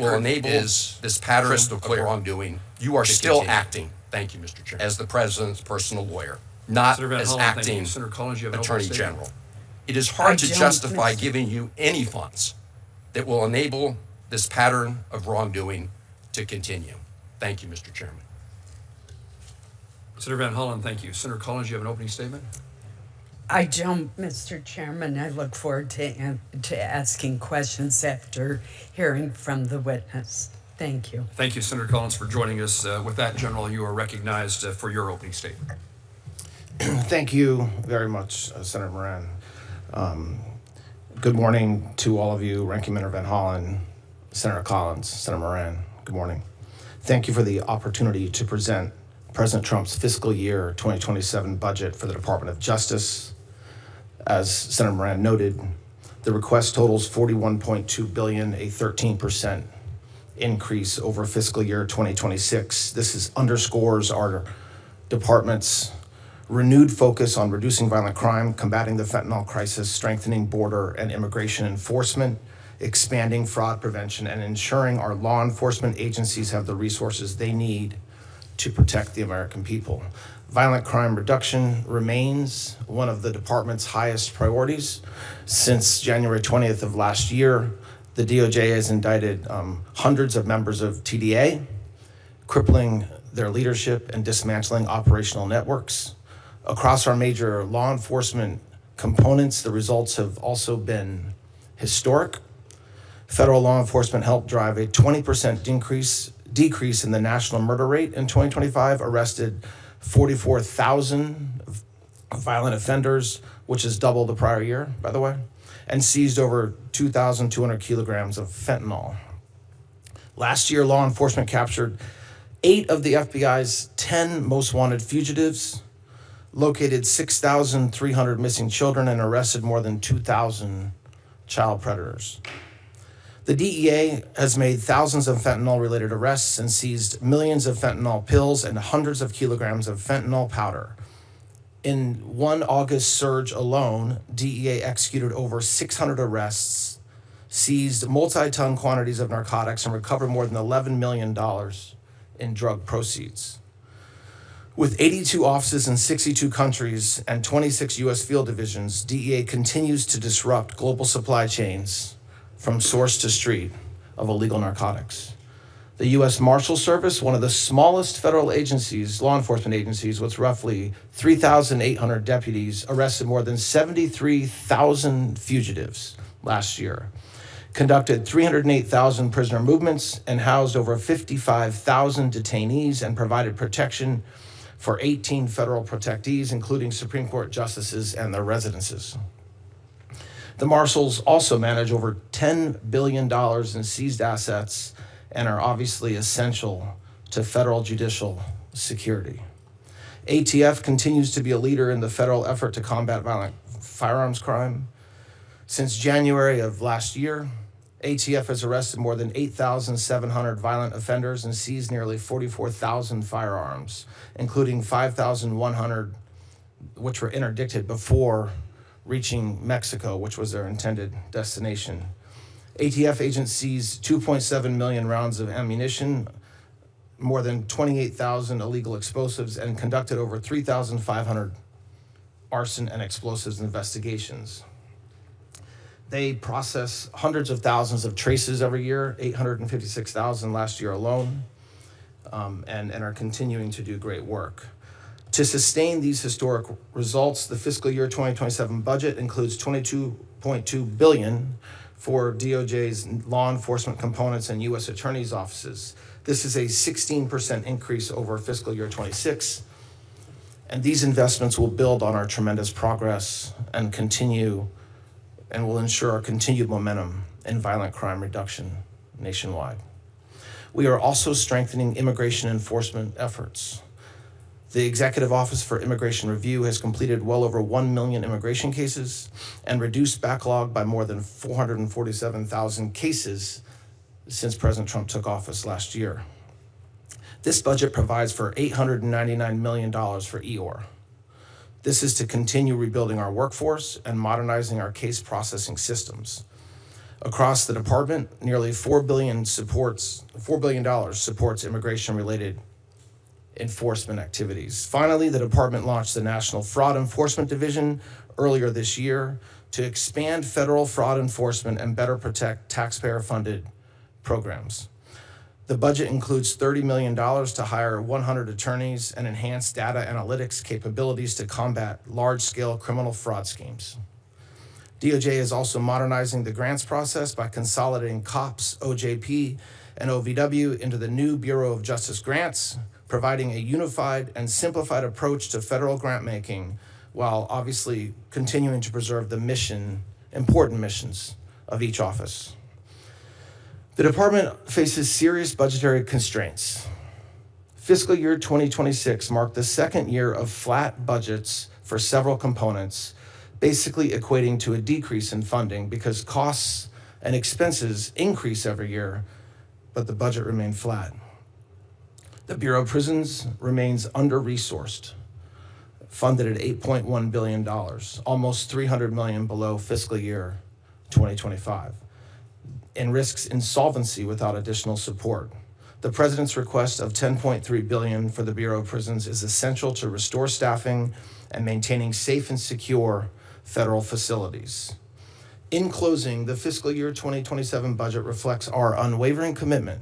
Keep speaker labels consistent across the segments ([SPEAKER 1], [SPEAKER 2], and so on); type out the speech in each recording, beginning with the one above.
[SPEAKER 1] will enable this pattern of wrongdoing. You are still acting, thank you, Mr. Chairman, as the president's personal lawyer, not as acting Attorney General. It is hard to justify giving you any funds that will enable this pattern of wrongdoing to continue. Thank you, Mr. Chairman.
[SPEAKER 2] Senator Van Hollen, thank you. Senator Collins, you have an opening statement?
[SPEAKER 3] I don't, Mr. Chairman. I look forward to asking questions after hearing from the witness. Thank you.
[SPEAKER 2] Thank you, Senator Collins, for joining us. With that, General, you are recognized for your opening statement.
[SPEAKER 4] Thank you very much, Senator Moran. Good morning to all of you, Ranking Member Van Hollen, Senator Collins, Senator Moran. Good morning. Thank you for the opportunity to present President Trump's fiscal year 2027 budget for the Department of Justice. As Senator Moran noted, the request totals $41.2 billion, a 13% increase over fiscal year 2026. This underscores our department's renewed focus on reducing violent crime, combating the fentanyl crisis, strengthening border and immigration enforcement, expanding fraud prevention, and ensuring our law enforcement agencies have the resources they need to protect the American people. Violent crime reduction remains one of the department's highest priorities. Since January 20th of last year, the DOJ has indicted hundreds of members of TDA, crippling their leadership and dismantling operational networks. Across our major law enforcement components, the results have also been historic. Federal law enforcement helped drive a 20% decrease in the national murder rate in 2025, arrested 44,000 violent offenders, which is double the prior year, by the way, and seized over 2,200 kilograms of fentanyl. Last year, law enforcement captured 8 of the FBI's 10 most wanted fugitives, located 6,300 missing children, and arrested more than 2,000 child predators. The DEA has made thousands of fentanyl-related arrests and seized millions of fentanyl pills and hundreds of kilograms of fentanyl powder. In one August surge alone, DEA executed over 600 arrests, seized multi-ton quantities of narcotics, and recovered more than $11 million in drug proceeds. With 82 offices in 62 countries and 26 U.S. field divisions, DEA continues to disrupt global supply chains from source to street of illegal narcotics. The U.S. Marshal Service, one of the smallest federal agencies, law enforcement agencies, with roughly 3,800 deputies, arrested more than 73,000 fugitives last year, conducted 308,000 prisoner movements, and housed over 55,000 detainees and provided protection for 18 federal protectees, including Supreme Court justices and their residences. The Marshals also manage over $10 billion in seized assets and are obviously essential to federal judicial security. ATF continues to be a leader in the federal effort to combat violent firearms crime. Since January of last year, ATF has arrested more than 8,700 violent offenders and seized nearly 44,000 firearms, including 5,100 which were interdicted before reaching Mexico, which was their intended destination. ATF agents seized 2.7 million rounds of ammunition, more than 28,000 illegal explosives, and conducted over 3,500 arson and explosives investigations. They process hundreds of thousands of traces every year, 856,000 last year alone, and are continuing to do great work. To sustain these historic results, the fiscal year 2027 budget includes $22.2 billion for DOJ's law enforcement components and U.S. attorneys' offices. This is a 16% increase over fiscal year 26, and these investments will build on our tremendous progress and will ensure our continued momentum in violent crime reduction nationwide. We are also strengthening immigration enforcement efforts. The Executive Office for Immigration Review has completed well over 1 million immigration cases and reduced backlog by more than 447,000 cases since President Trump took office last year. This budget provides for $899 million for EOR. This is to continue rebuilding our workforce and modernizing our case processing systems. Across the department, nearly $4 billion supports immigration-related enforcement activities. Finally, the department launched the National Fraud Enforcement Division earlier this year to expand federal fraud enforcement and better protect taxpayer-funded programs. The budget includes $30 million to hire 100 attorneys and enhance data analytics capabilities to combat large-scale criminal fraud schemes. DOJ is also modernizing the grants process by consolidating COPS, OJP, and OVW into the new Bureau of Justice Grants, providing a unified and simplified approach to federal grant making, while obviously continuing to preserve the important missions of each office. The department faces serious budgetary constraints. Fiscal year 2026 marked the second year of flat budgets for several components, basically equating to a decrease in funding because costs and expenses increase every year, but the budget remained flat. The Bureau of Prisons remains under-resourced, funded at $8.1 billion, almost $300 million below fiscal year 2025, and risks insolvency without additional support. The President's request of $10.3 billion for the Bureau of Prisons is essential to restore staffing and maintaining safe and secure federal facilities. In closing, the fiscal year 2027 budget reflects our unwavering commitment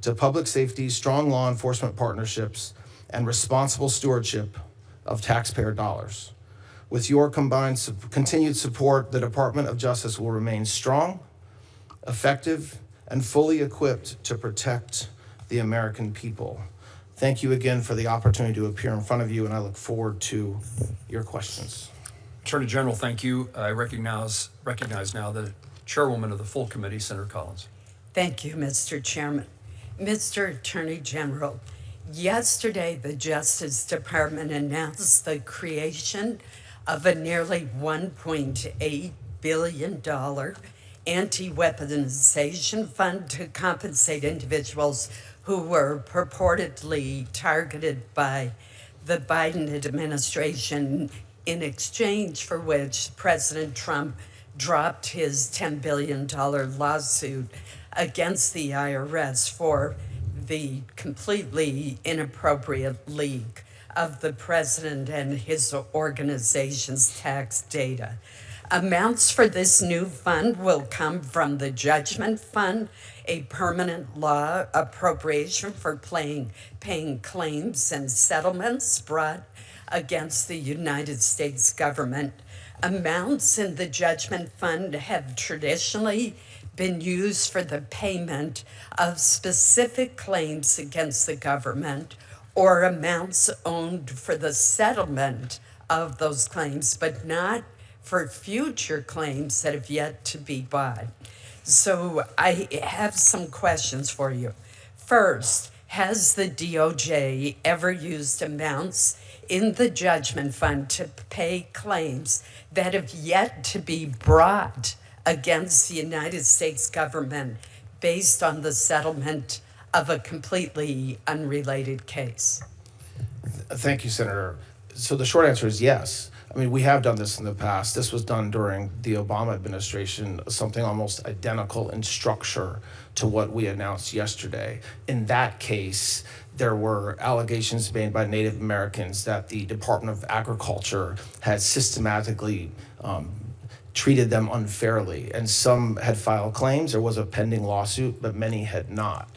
[SPEAKER 4] to public safety, strong law enforcement partnerships, and responsible stewardship of taxpayer dollars. With your combined continued support, the Department of Justice will remain strong, effective, and fully equipped to protect the American people. Thank you again for the opportunity to appear in front of you, and I look forward to your questions.
[SPEAKER 2] Attorney General, thank you. I recognize now the chairwoman of the full committee, Senator Collins.
[SPEAKER 3] Thank you, Mr. Chairman. Mr. Attorney General, yesterday the Justice Department announced the creation of a nearly $1.8 billion anti-weaponization fund to compensate individuals who were purportedly targeted by the Biden administration, in exchange for which President Trump dropped his $10 billion lawsuit against the IRS for the completely inappropriate leak of the president and his organization's tax data. Amounts for this new fund will come from the Judgment Fund, a permanent law appropriation for paying claims and settlements brought against the United States government. Amounts in the Judgment Fund have traditionally been used for the payment of specific claims against the government or amounts owed for the settlement of those claims, but not for future claims that have yet to be bought. So I have some questions for you. First, has the DOJ ever used amounts in the Judgment Fund to pay claims that have yet to be brought against the United States government based on the settlement of a completely unrelated case?
[SPEAKER 4] Thank you, Senator. So the short answer is yes. I mean, we have done this in the past. This was done during the Obama administration, something almost identical in structure to what we announced yesterday. In that case, there were allegations made by Native Americans that the Department of Agriculture had systematically treated them unfairly, and some had filed claims. There was a pending lawsuit, but many had not.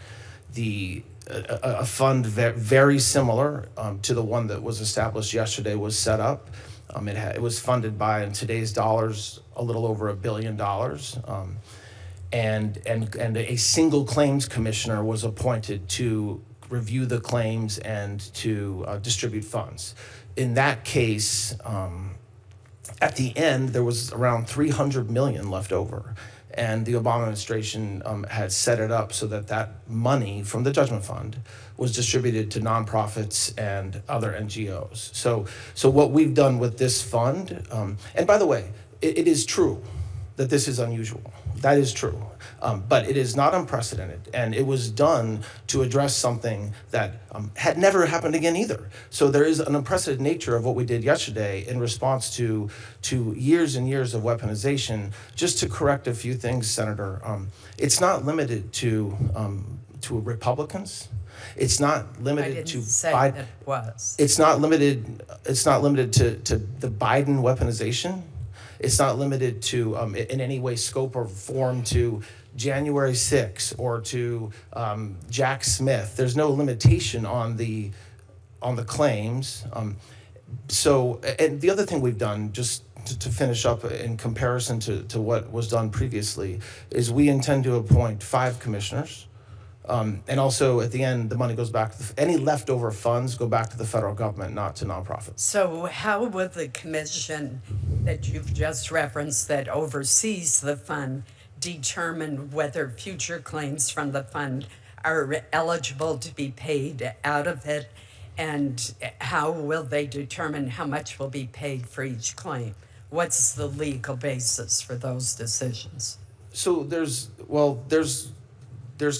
[SPEAKER 4] A fund very similar to the one that was established yesterday was set up. It was funded by, in today's dollars, a little over $1 billion. And a single claims commissioner was appointed to review the claims and to distribute funds. In that case, at the end, there was around $300 million left over. And the Obama administration had set it up so that that money from the Judgment Fund was distributed to nonprofits and other NGOs. So what we've done with this fund, and by the way, it is true that this is unusual. That is true. But it is not unprecedented, and it was done to address something that had never happened again either. So there is an unprecedented nature of what we did yesterday in response to years and years of weaponization. Just to correct a few things, Senator, it's not limited to Republicans. It's not limited
[SPEAKER 3] I didn't
[SPEAKER 4] to
[SPEAKER 3] say
[SPEAKER 4] Biden.
[SPEAKER 3] that it was.
[SPEAKER 4] It's not limited. It's not limited to the Biden weaponization. It's not limited to in any way, scope, or form to January 6th or to Jack Smith. There's no limitation on the claims. So, and the other thing we've done, just to finish up in comparison to what was done previously, is we intend to appoint 5 commissioners. And also, at the end, the money goes back any leftover funds go back to the federal government, not to nonprofits.
[SPEAKER 3] So how will the commission that you've just referenced that oversees the fund determine whether future claims from the fund are eligible to be paid out of it? And how will they determine how much will be paid for each claim? What's the legal basis for those decisions?
[SPEAKER 4] So there's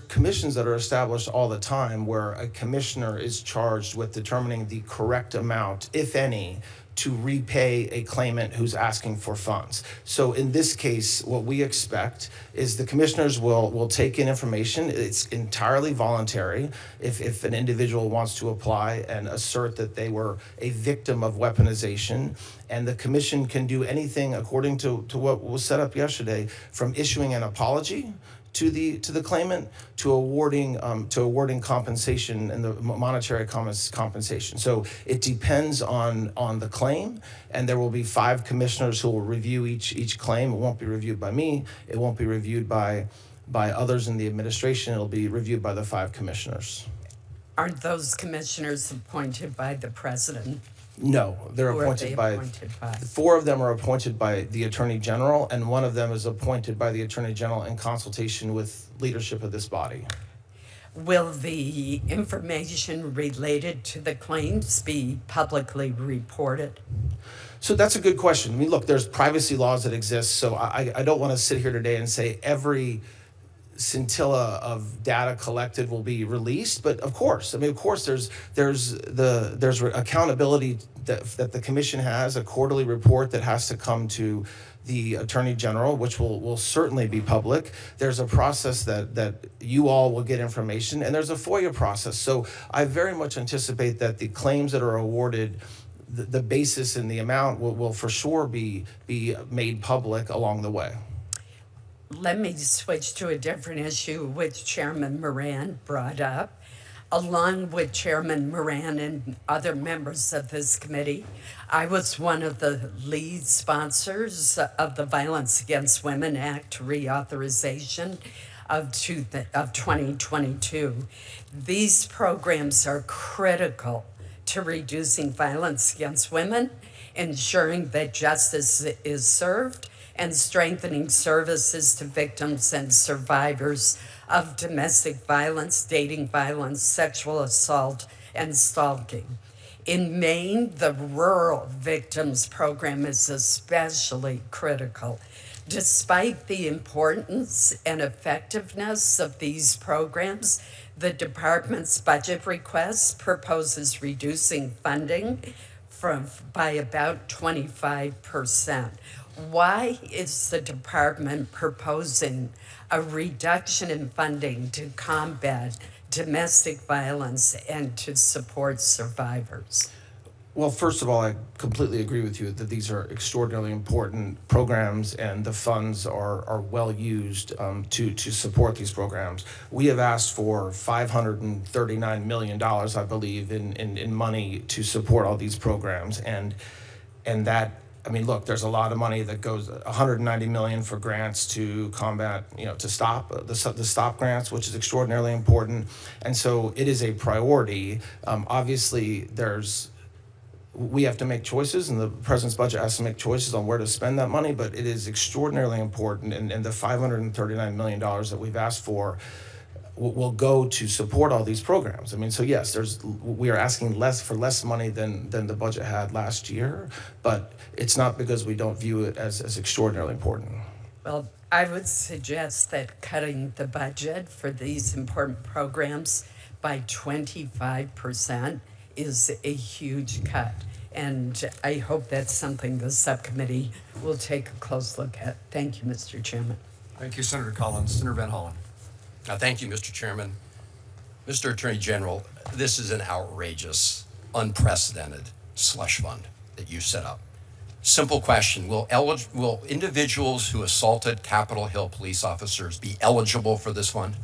[SPEAKER 4] commissions that are established all the time where a commissioner is charged with determining the correct amount, if any, to repay a claimant who's asking for funds. So in this case, what we expect is the commissioners will take in information. It's entirely voluntary. If an individual wants to apply and assert that they were a victim of weaponization, and the commission can do anything according to what was set up yesterday, from issuing an apology to the claimant to awarding compensation and the monetary compensation. So it depends on the claim, and there will be 5 commissioners who will review each claim. It won't be reviewed by me. It won't be reviewed by others in the administration. It'll be reviewed by the 5 commissioners.
[SPEAKER 3] Aren't those commissioners appointed by the president?
[SPEAKER 4] No, they're
[SPEAKER 3] Who
[SPEAKER 4] appointed by 4 of them are appointed by the Attorney General, and 1 of them is appointed by the Attorney General in consultation with leadership of this body.
[SPEAKER 3] Will the information related to the claims be publicly reported?
[SPEAKER 4] So that's a good question. I mean, look, there's privacy laws that exist, so I don't want to sit here today and say every scintilla of data collected will be released, but of course, there's accountability that the commission has, a quarterly report that has to come to the Attorney General, which will certainly be public. There's a process that you all will get information, and there's a FOIA process. So I very much anticipate that the claims that are awarded, the basis and the amount will for sure be made public along the way.
[SPEAKER 3] Let me switch to a different issue which Chairman Moran brought up. Along with Chairman Moran and other members of this committee, I was one of the lead sponsors of the Violence Against Women Act reauthorization of 2022. These programs are critical to reducing violence against women, ensuring that justice is served, and strengthening services to victims and survivors of domestic violence, dating violence, sexual assault, and stalking. In Maine, the Rural Victims Program is especially critical. Despite the importance and effectiveness of these programs, the department's budget request proposes reducing funding by about 25%. Why is the department proposing a reduction in funding to combat domestic violence and to support survivors?
[SPEAKER 4] Well, first of all, I completely agree with you that these are extraordinarily important programs, and the funds are well used to support these programs. We have asked for $539 million, I believe, in money to support all these programs, and that. I mean, look, there's a lot of money that goes, $190 million for grants to combat, to stop the stop grants, which is extraordinarily important. And so it is a priority. Obviously, we have to make choices, and the president's budget has to make choices on where to spend that money, but it is extraordinarily important. And the $539 million that we've asked for will go to support all these programs. I mean, so yes, we are asking for less money than the budget had last year, but it's not because we don't view it as extraordinarily important.
[SPEAKER 3] Well, I would suggest that cutting the budget for these important programs by 25% is a huge cut. And I hope that's something the subcommittee will take a close look at. Thank you, Mr. Chairman.
[SPEAKER 2] Thank you, Senator Collins. Senator Van Hollen.
[SPEAKER 1] Thank you, Mr. Chairman. Mr. Attorney General, this is an outrageous, unprecedented slush fund that you set up. Simple question, will individuals who assaulted Capitol Hill police officers be eligible for this fund?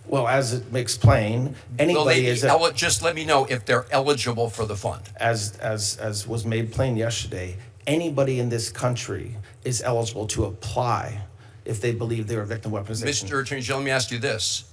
[SPEAKER 4] Well, as it makes plain, anybody is
[SPEAKER 1] just let me know if they're eligible for the fund.
[SPEAKER 4] As was made plain yesterday, anybody in this country is eligible to apply if they believe they're a victim of weaponization.
[SPEAKER 1] Mr. Attorney General, let me ask you this.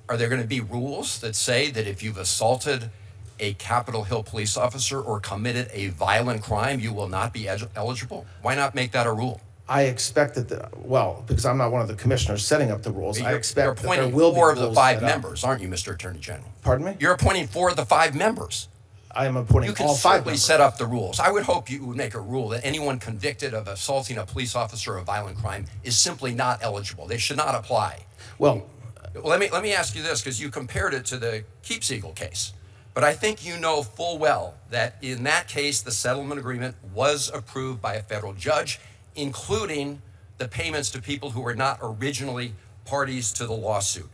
[SPEAKER 1] Are there going to be rules that say that if you've assaulted a Capitol Hill police officer or committed a violent crime, you will not be eligible? Why not make that a rule?
[SPEAKER 4] I expect that, because I'm not one of the commissioners setting up the rules, I expect that there will be rules.
[SPEAKER 1] You're appointing 4 of the 5 members, aren't you, Mr. Attorney General?
[SPEAKER 4] Pardon me?
[SPEAKER 1] You're appointing 4 of the 5 members.
[SPEAKER 4] I am appointing all 5 members.
[SPEAKER 1] You can certainly set up the rules. I would hope you would make a rule that anyone convicted of assaulting a police officer or a violent crime is simply not eligible. They should not apply.
[SPEAKER 4] Well,
[SPEAKER 1] let me ask you this, because you compared it to the Keepseagle case. But I think you know full well that in that case, the settlement agreement was approved by a federal judge, including the payments to people who were not originally parties to the lawsuit.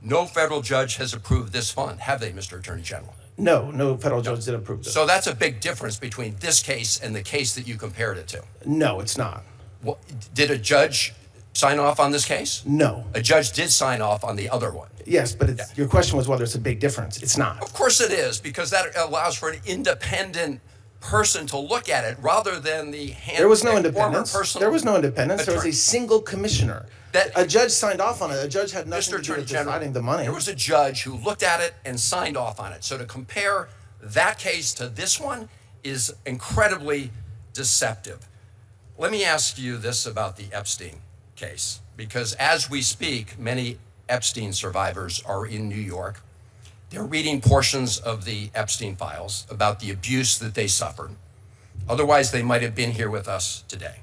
[SPEAKER 1] No federal judge has approved this fund, have they, Mr. Attorney General?
[SPEAKER 4] No federal judge did approve this.
[SPEAKER 1] So that's a big difference between this case and the case that you compared it to.
[SPEAKER 4] No, it's not.
[SPEAKER 1] Well, did a judge sign off on this case?
[SPEAKER 4] No.
[SPEAKER 1] A judge did sign off on the other one.
[SPEAKER 4] Yes, but your question was whether it's a big difference. It's not.
[SPEAKER 1] Of course it is, because that allows for an independent person to look at it rather than the
[SPEAKER 4] There was no independence. There was no independence. There was a single commissioner. A judge signed off on it. A judge had nothing to do with deciding the money.
[SPEAKER 1] There was a judge who looked at it and signed off on it. So to compare that case to this one is incredibly deceptive. Let me ask you this about the Epstein case, because as we speak, many Epstein survivors are in New York. They're reading portions of the Epstein files about the abuse that they suffered. Otherwise, they might have been here with us today.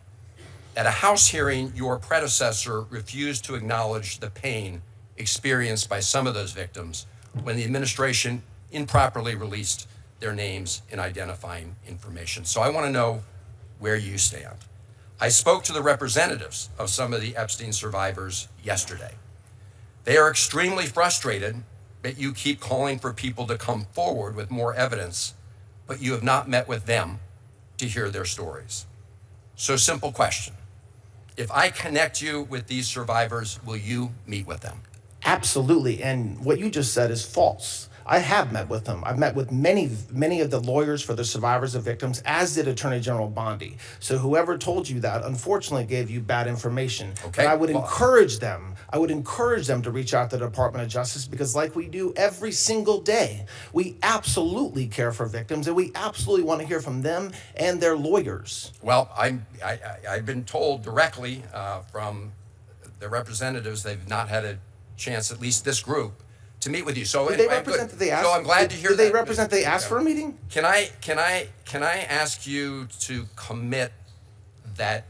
[SPEAKER 1] At a House hearing, your predecessor refused to acknowledge the pain experienced by some of those victims when the administration improperly released their names in identifying information. So I want to know where you stand. I spoke to the representatives of some of the Epstein survivors yesterday. They are extremely frustrated that you keep calling for people to come forward with more evidence, but you have not met with them to hear their stories. So simple question. If I connect you with these survivors, will you meet with them?
[SPEAKER 4] Absolutely, and what you just said is false. I have met with them. I've met with many of the lawyers for the survivors of victims, as did Attorney General Bondi. So whoever told you that, unfortunately, gave you bad information.
[SPEAKER 1] Okay.
[SPEAKER 4] And I would encourage them. I would encourage them to reach out to the Department of Justice, because like we do every single day, we absolutely care for victims, and we absolutely want to hear from them and their lawyers.
[SPEAKER 1] Well, I've been told directly from the representatives they've not had a chance, at least this group, to meet with you. So
[SPEAKER 4] did they represent that they asked?
[SPEAKER 1] So I'm glad to hear that.
[SPEAKER 4] Did they represent they asked for a meeting?
[SPEAKER 1] Can I ask you to commit that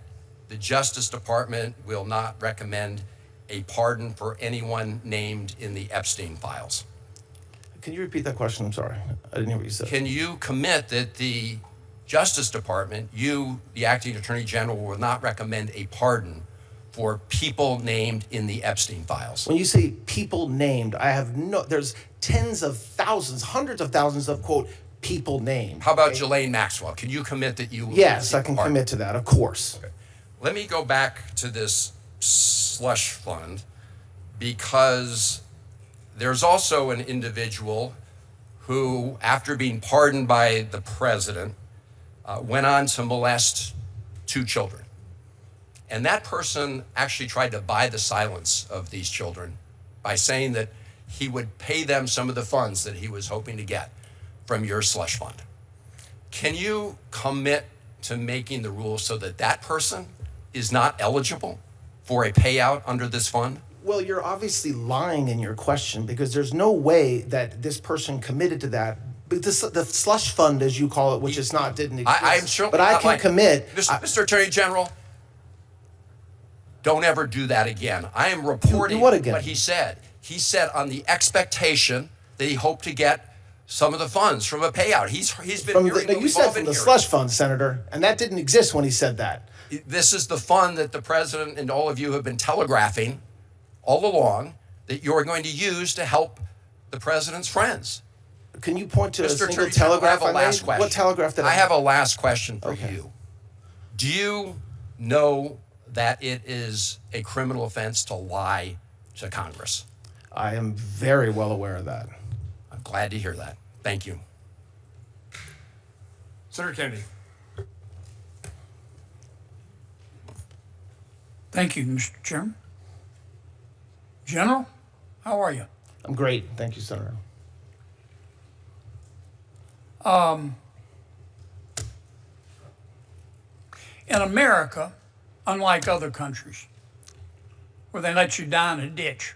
[SPEAKER 1] the Justice Department will not recommend a pardon for anyone named in the Epstein files?
[SPEAKER 4] Can you repeat that question? I'm sorry. I didn't hear what you said.
[SPEAKER 1] Can you commit that the Justice Department, you, the Acting Attorney General, will not recommend a pardon for people named in the Epstein files?
[SPEAKER 4] When you say people named, there's tens of thousands, hundreds of thousands of, quote, people named.
[SPEAKER 1] How about Ghislaine Maxwell? Can you commit that you will?
[SPEAKER 4] Yes, I can commit to that, of course.
[SPEAKER 1] Okay. Let me go back to this slush fund, because there's also an individual who, after being pardoned by the president, went on to molest 2 children. And that person actually tried to buy the silence of these children by saying that he would pay them some of the funds that he was hoping to get from your slush fund. Can you commit to making the rules so that that person is not eligible for a payout under this fund?
[SPEAKER 4] Well, you're obviously lying in your question, because there's no way that this person committed to that. But the slush fund, as you call it, which is not, didn't exist.
[SPEAKER 1] I'm sure,
[SPEAKER 4] but I can commit.
[SPEAKER 1] Mr. Attorney General, don't ever do that again. I am reporting
[SPEAKER 4] what again?
[SPEAKER 1] what he said. He said on the expectation that he hoped to get some of the funds from a payout. He's been
[SPEAKER 4] From
[SPEAKER 1] hearing
[SPEAKER 4] you said from the slush fund, Senator, and that didn't exist when he said that.
[SPEAKER 1] This is the fund that the president and all of you have been telegraphing all along that you're going to use to help the president's friends.
[SPEAKER 4] Can you point to a
[SPEAKER 1] Mr.
[SPEAKER 4] single
[SPEAKER 1] Attorney General,
[SPEAKER 4] telegraph
[SPEAKER 1] I have a
[SPEAKER 4] I
[SPEAKER 1] last
[SPEAKER 4] made?
[SPEAKER 1] question.
[SPEAKER 4] What telegraph did I
[SPEAKER 1] have a last question for
[SPEAKER 4] Okay.
[SPEAKER 1] you. Do you know that it is a criminal offense to lie to Congress?
[SPEAKER 4] I am very well aware of that.
[SPEAKER 1] I'm glad to hear that. Thank you.
[SPEAKER 2] Senator Kennedy.
[SPEAKER 5] Thank you, Mr. Chairman. General, how are you?
[SPEAKER 4] I'm great. Thank you, Senator.
[SPEAKER 5] In America, unlike other countries, where they let you die in a ditch,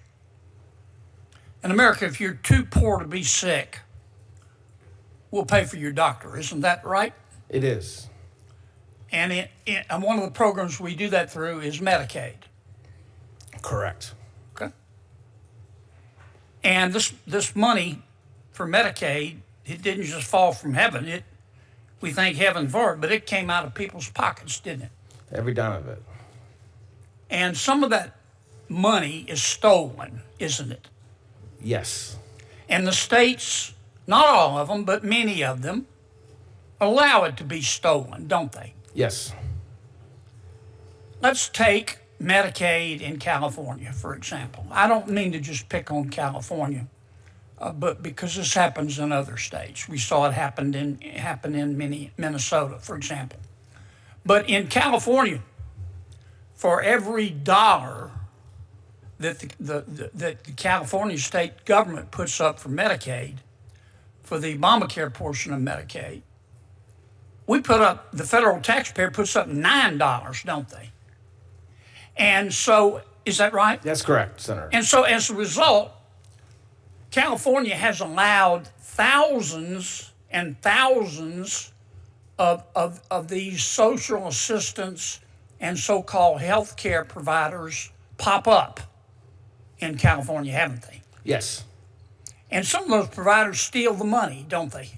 [SPEAKER 5] in America, if you're too poor to be sick, we'll pay for your doctor. Isn't that right?
[SPEAKER 4] It is.
[SPEAKER 5] And one of the programs we do that through is Medicaid.
[SPEAKER 4] Correct.
[SPEAKER 5] Okay. And this money for Medicaid, it didn't just fall from heaven. We thank heaven for it, but it came out of people's pockets, didn't it?
[SPEAKER 4] Every dime of it.
[SPEAKER 5] And some of that money is stolen, isn't it?
[SPEAKER 4] Yes.
[SPEAKER 5] And the states, not all of them, but many of them, allow it to be stolen, don't they?
[SPEAKER 4] Yes.
[SPEAKER 5] Let's take Medicaid in California, for example. I don't mean to just pick on California, but because this happens in other states. We saw it happen in Minnesota, for example. But in California, for every dollar that the California state government puts up for Medicaid, for the Obamacare portion of Medicaid, the federal taxpayer puts up $9, don't they? And so, is that right?
[SPEAKER 4] That's correct, Senator.
[SPEAKER 5] And so as a result, California has allowed thousands and thousands of these social assistance and so-called health care providers pop up in California, haven't they?
[SPEAKER 4] Yes.
[SPEAKER 5] And some of those providers steal the money, don't they?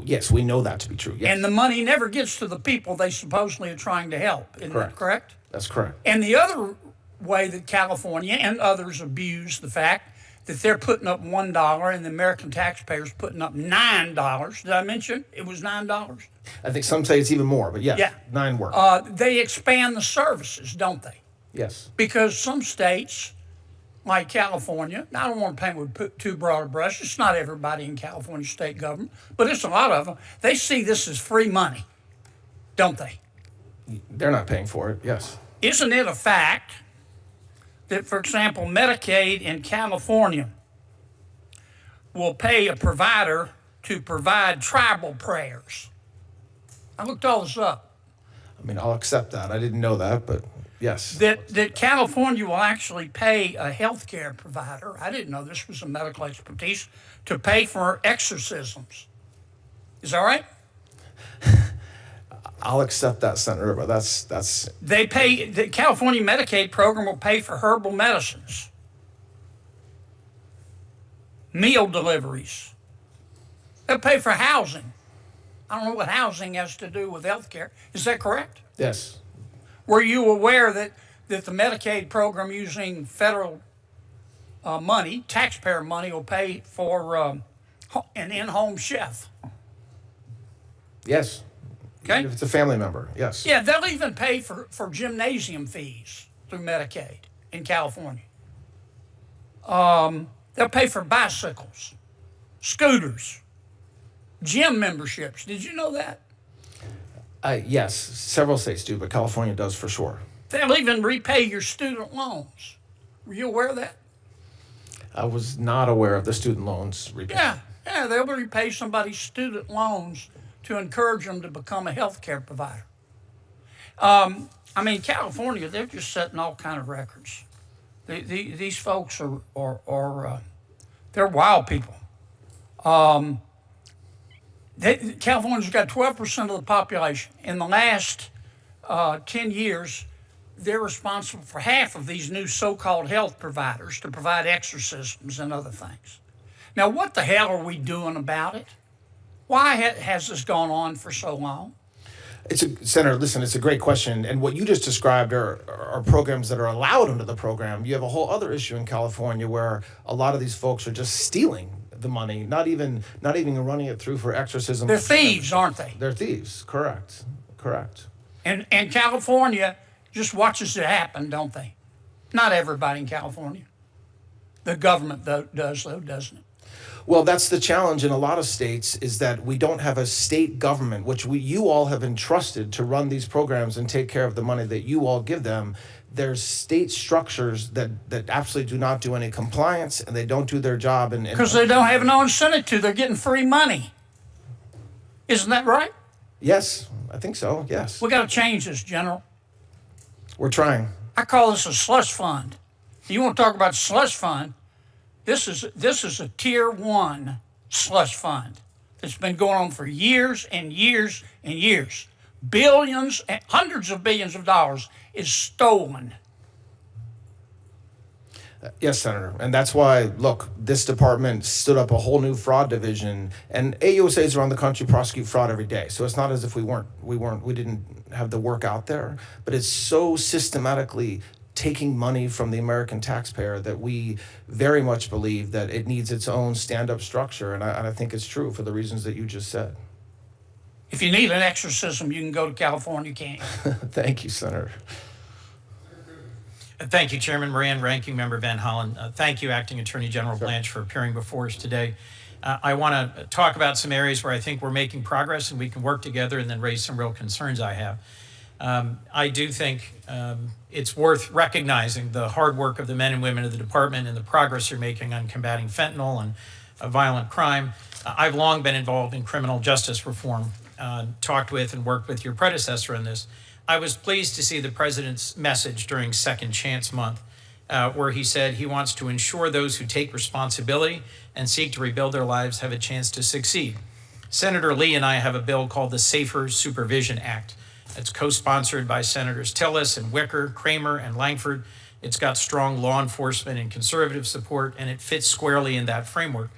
[SPEAKER 4] Yes, we know that to be true. Yes.
[SPEAKER 5] And the money never gets to the people they supposedly are trying to help. Isn't that correct?
[SPEAKER 4] That's correct.
[SPEAKER 5] And the other way that California and others abuse the fact that they're putting up $1 and the American taxpayers putting up $9. Did I mention it was $9?
[SPEAKER 4] I think some say it's even more, but yes,
[SPEAKER 5] Yeah.
[SPEAKER 4] 9 work.
[SPEAKER 5] They expand the services, don't they?
[SPEAKER 4] Yes.
[SPEAKER 5] Because some states, like California, I don't want to paint with too broad a brush. It's not everybody in California state government, but it's a lot of them. They see this as free money, don't they?
[SPEAKER 4] They're not paying for it, yes.
[SPEAKER 5] Isn't it a fact that, for example, Medicaid in California will pay a provider to provide tribal prayers? I looked all this up.
[SPEAKER 4] I mean, I'll accept that. I didn't know that, but yes.
[SPEAKER 5] That California will actually pay a healthcare provider, I didn't know this was a medical expertise, to pay for exorcisms. Is that right?
[SPEAKER 4] I'll accept that, Senator, but that's.
[SPEAKER 5] They pay, the California Medicaid program will pay for herbal medicines, meal deliveries. They'll pay for housing. I don't know what housing has to do with health care. Is that correct?
[SPEAKER 4] Yes.
[SPEAKER 5] Were you aware that the Medicaid program using federal money, taxpayer money, will pay for an in-home chef?
[SPEAKER 4] Yes.
[SPEAKER 5] Okay.
[SPEAKER 4] If it's a family member, yes.
[SPEAKER 5] Yeah, they'll even pay for gymnasium fees through Medicaid in California. They'll pay for bicycles, scooters, gym memberships. Did you know that?
[SPEAKER 4] Yes, several states do, but California does for sure.
[SPEAKER 5] They'll even repay your student loans. Were you aware of that?
[SPEAKER 4] I was not aware of the student loans repayment.
[SPEAKER 5] Yeah, they'll repay somebody's student loans to encourage them to become a health care provider. I mean, California, they're just setting all kind of records. These folks are they're wild people. California's got 12% of the population. In the last 10 years, they're responsible for half of these new so-called health providers to provide exorcisms and other things. Now, what the hell are we doing about it? Why has this gone on for so long?
[SPEAKER 4] Senator, listen, it's a great question. And what you just described are programs that are allowed under the program. You have a whole other issue in California where a lot of these folks are just stealing the money, not even running it through for exorcism.
[SPEAKER 5] They're thieves, aren't they?
[SPEAKER 4] They're thieves, correct.
[SPEAKER 5] And California just watches it happen, don't they? Not everybody in California. The government does, doesn't it?
[SPEAKER 4] Well, that's the challenge in a lot of states, is that we don't have a state government, which you all have entrusted to run these programs and take care of the money that you all give them. There's state structures that absolutely do not do any compliance, and they don't do their job.
[SPEAKER 5] Because they don't have no incentive to. They're getting free money. Isn't that right?
[SPEAKER 4] Yes, I think so, yes.
[SPEAKER 5] We got to change this, General.
[SPEAKER 4] We're trying.
[SPEAKER 5] I call this a slush fund. You want to talk about slush fund? This is a tier 1 slush fund. It's been going on for years and years and years. Billions and hundreds of billions of dollars is stolen.
[SPEAKER 4] Yes, Senator. And that's why, look, this department stood up a whole new fraud division, and AUSAs around the country prosecute fraud every day. So it's not as if we didn't have the work out there, but it's so systematically taking money from the American taxpayer that we very much believe that it needs its own stand-up structure. And I think it's true for the reasons that you just said.
[SPEAKER 5] If you need an exorcism, you can go to California, can't you?
[SPEAKER 4] Thank you, Senator.
[SPEAKER 6] Thank you, Chairman Moran, Ranking Member Van Hollen. Thank you, Acting Attorney General Blanche, for appearing before us today. I want to talk about some areas where I think we're making progress and we can work together, and then raise some real concerns I have. I do think it's worth recognizing the hard work of the men and women of the department and the progress you're making on combating fentanyl and violent crime. I've long been involved in criminal justice reform, talked with and worked with your predecessor on this. I was pleased to see the president's message during Second Chance Month, where he said he wants to ensure those who take responsibility and seek to rebuild their lives have a chance to succeed. Senator Lee and I have a bill called the Safer Supervision Act. It's co-sponsored by Senators Tillis and Wicker, Kramer, and Langford. It's got strong law enforcement and conservative support, and it fits squarely in that framework.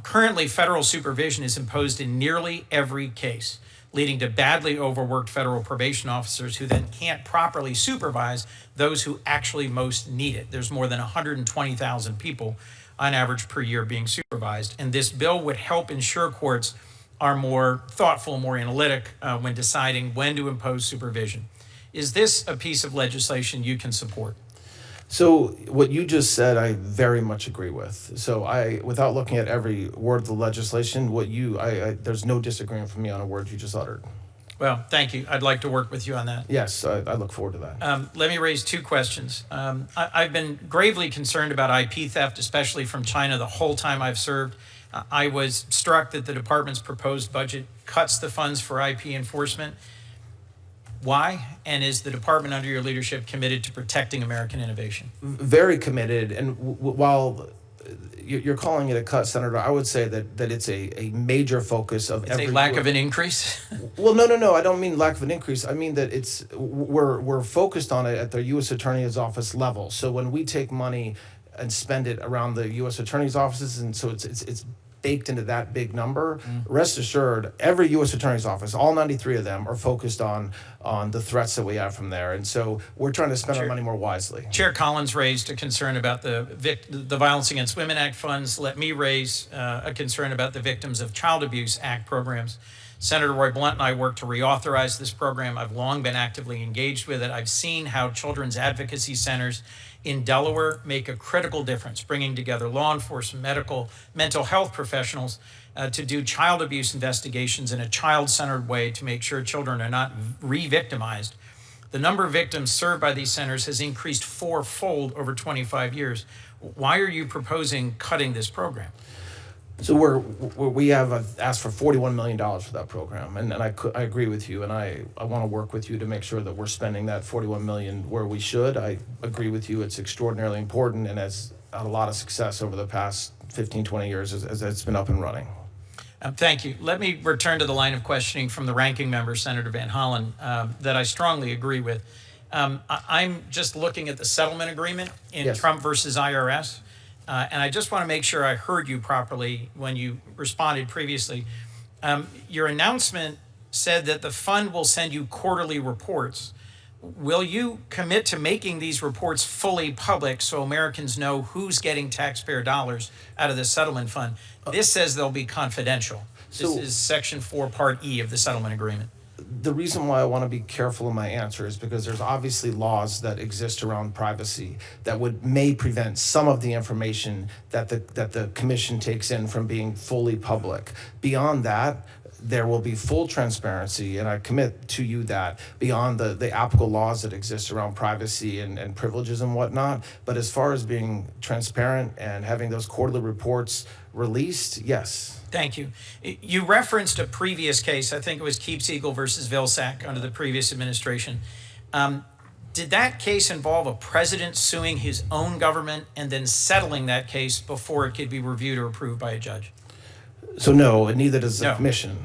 [SPEAKER 6] Currently, federal supervision is imposed in nearly every case, leading to badly overworked federal probation officers who then can't properly supervise those who actually most need it. There's more than 120,000 people on average per year being supervised, and this bill would help ensure courts are more thoughtful, more analytic when deciding when to impose supervision. Is this a piece of legislation you can support?
[SPEAKER 4] So what you just said, I very much agree with. So without looking at every word of the legislation, there's no disagreement from me on a word you just uttered.
[SPEAKER 6] Well, thank you. I'd like to work with you on that.
[SPEAKER 4] Yes, I look forward to that.
[SPEAKER 6] Let me raise two questions. I've been gravely concerned about IP theft, especially from China, the whole time I've served. I was struck that the department's proposed budget cuts the funds for IP enforcement. Why? And is the department under your leadership committed to protecting American innovation?
[SPEAKER 4] Very committed. And while you're calling it a cut, Senator, I would say that it's a major focus of every...
[SPEAKER 6] It's a lack of an increase?
[SPEAKER 4] Well, no. I don't mean lack of an increase. I mean that we're focused on it at the U.S. Attorney's Office level. So when we take money and spend it around the U.S. Attorney's offices, and so it's baked into that big number, rest assured, every U.S. Attorney's office, all 93 of them, are focused on the threats that we have from there. And so we're trying to spend our money more wisely.
[SPEAKER 6] Chair Collins raised a concern about the Violence Against Women Act funds. Let me raise a concern about the Victims of Child Abuse Act programs. Senator Roy Blunt and I worked to reauthorize this program. I've long been actively engaged with it. I've seen how children's advocacy centers in Delaware make a critical difference, bringing together law enforcement, mental health professionals to do child abuse investigations in a child-centered way to make sure children are not re-victimized. The number of victims served by these centers has increased fourfold over 25 years. Why are you proposing cutting this program?
[SPEAKER 4] So we have asked for $41 million for that program, and I agree with you, and I want to work with you to make sure that we're spending that $41 million where we should. I agree with you; it's extraordinarily important, and has had a lot of success over the past 15, 20 years as it's been up and running.
[SPEAKER 6] Thank you. Let me return to the line of questioning from the ranking member, Senator Van Hollen, that I strongly agree with. I'm just looking at the settlement agreement in
[SPEAKER 4] Yes.
[SPEAKER 6] Trump versus IRS. And I just want to make sure I heard you properly when you responded previously. Your announcement said that the fund will send you quarterly reports. Will you commit to making these reports fully public so Americans know who's getting taxpayer dollars out of the settlement fund? This says they'll be confidential. This is Section 4, Part E of the settlement agreement.
[SPEAKER 4] The reason why I want to be careful in my answer is because there's obviously laws that exist around privacy that may prevent some of the information that the commission takes in from being fully public. Beyond that, there will be full transparency, and I commit to you that beyond the applicable laws that exist around privacy and privileges and whatnot. But as far as being transparent and having those quarterly reports released, yes.
[SPEAKER 6] Thank you. You referenced a previous case. I think it was Keepsiegel versus Vilsack under the previous administration. Did that case involve a president suing his own government and then settling that case before it could be reviewed or approved by a judge?
[SPEAKER 4] So no, and neither does the commission.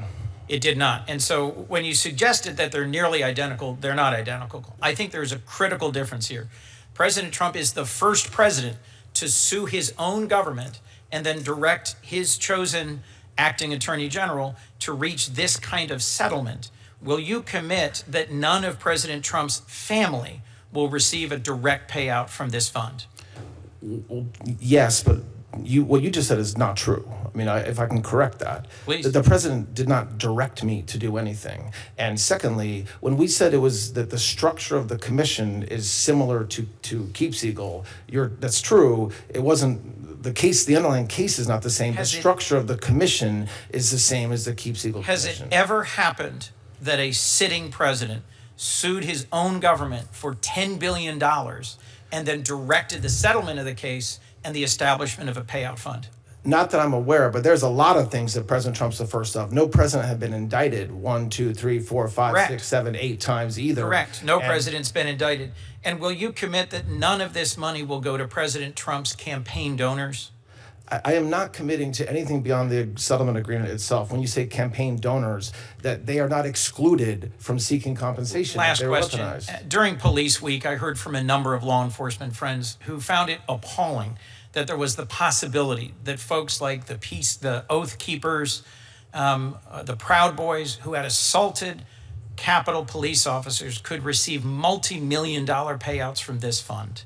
[SPEAKER 6] It did not. And so when you suggested that they're nearly identical, they're not identical. I think there's a critical difference here. President Trump is the first president to sue his own government and then direct his chosen acting attorney general to reach this kind of settlement. Will you commit that none of President Trump's family will receive a direct payout from this fund?
[SPEAKER 4] Yes, but what you just said is not true. I mean, if I can correct that.
[SPEAKER 6] Please.
[SPEAKER 4] The president did not direct me to do anything. And secondly, when we said it was that the structure of the commission is similar to Keepsiegel, that's true. It wasn't the case. The underlying case is not the same. The structure of the commission is the same as the Keepsiegel
[SPEAKER 6] commission. Has it ever happened that a sitting president sued his own government for $10 billion and then directed the settlement of the case and the establishment of a payout fund?
[SPEAKER 4] Not that I'm aware, but there's a lot of things that President Trump's the first of. No president had been indicted 1, 2, 3, 4, 5,
[SPEAKER 6] Correct.
[SPEAKER 4] 6, 7, 8 times either.
[SPEAKER 6] Correct. No president's been indicted. And will you commit that none of this money will go to President Trump's campaign donors?
[SPEAKER 4] I am not committing to anything beyond the settlement agreement itself. When you say campaign donors, that they are not excluded from seeking compensation.
[SPEAKER 6] Last question. During Police Week, I heard from a number of law enforcement friends who found it appalling that there was the possibility that folks like the Oath Keepers, the Proud Boys who had assaulted Capitol police officers could receive multi-million-dollar payouts from this fund.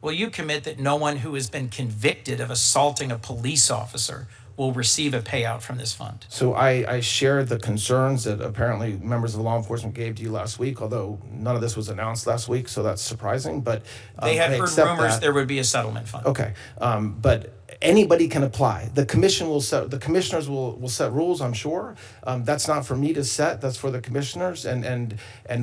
[SPEAKER 6] Will you commit that no one who has been convicted of assaulting a police officer will receive a payout from this fund?
[SPEAKER 4] So I share the concerns that apparently members of law enforcement gave to you last week, although none of this was announced last week, so that's surprising. But
[SPEAKER 6] they had heard rumors there would be a settlement fund.
[SPEAKER 4] Okay, but anybody can apply. The commission will set. The commissioners will set rules. I'm sure. That's not for me to set. That's for the commissioners. And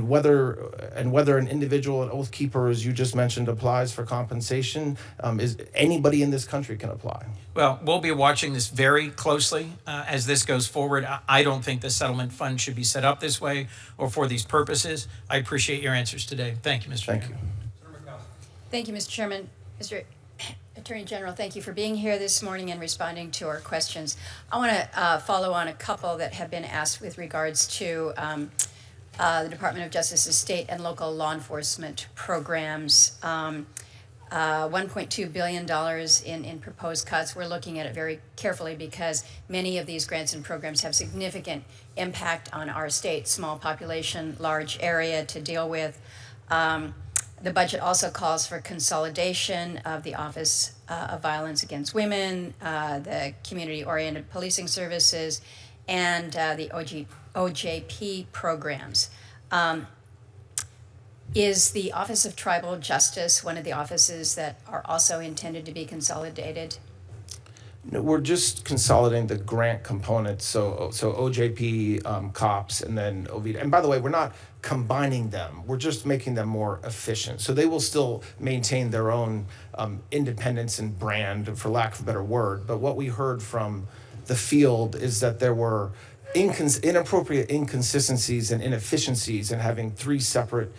[SPEAKER 4] whether an individual, an oath keeper, as you just mentioned, applies for compensation, is anybody in this country can apply.
[SPEAKER 6] Well, we'll be watching this very closely as this goes forward. I don't think the settlement fund should be set up this way or for these purposes. I appreciate your answers today. Thank you, Mr.
[SPEAKER 4] Thank
[SPEAKER 6] Chairman.
[SPEAKER 4] you.
[SPEAKER 7] Thank you, Mr. Chairman. Mr. Attorney General, thank you for being here this morning and responding to our questions. I want to follow on a couple that have been asked with regards to the Department of Justice's state and local law enforcement programs. $1.2 billion in proposed cuts. We're looking at it very carefully because many of these grants and programs have significant impact on our state, small population, large area to deal with. The budget also calls for consolidation of the Office of Violence Against Women, the Community-Oriented Policing Services, and the OJP programs. Is the Office of Tribal Justice one of the offices that are also intended to be consolidated?
[SPEAKER 4] No, we're just consolidating the grant components, so OJP, COPS, and then OVITA. And by the way, we're not combining them. We're just making them more efficient. So they will still maintain their own independence and brand, for lack of a better word. But what we heard from the field is that there were inappropriate inconsistencies and inefficiencies in having 3 separate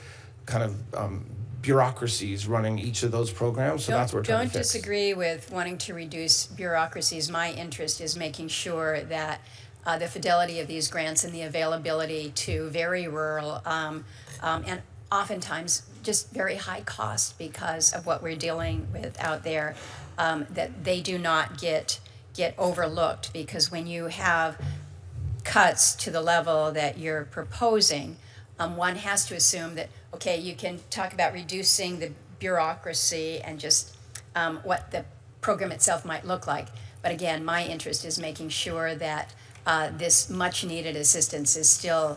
[SPEAKER 4] kind of bureaucracies running each of those programs, so that's what we're trying to fix.
[SPEAKER 7] Don't disagree with wanting to reduce bureaucracies. My interest is making sure that the fidelity of these grants and the availability to very rural and oftentimes just very high cost because of what we're dealing with out there, that they do not get overlooked, because when you have cuts to the level that you're proposing, one has to assume that, okay, you can talk about reducing the bureaucracy and just what the program itself might look like. But again, my interest is making sure that this much needed assistance is still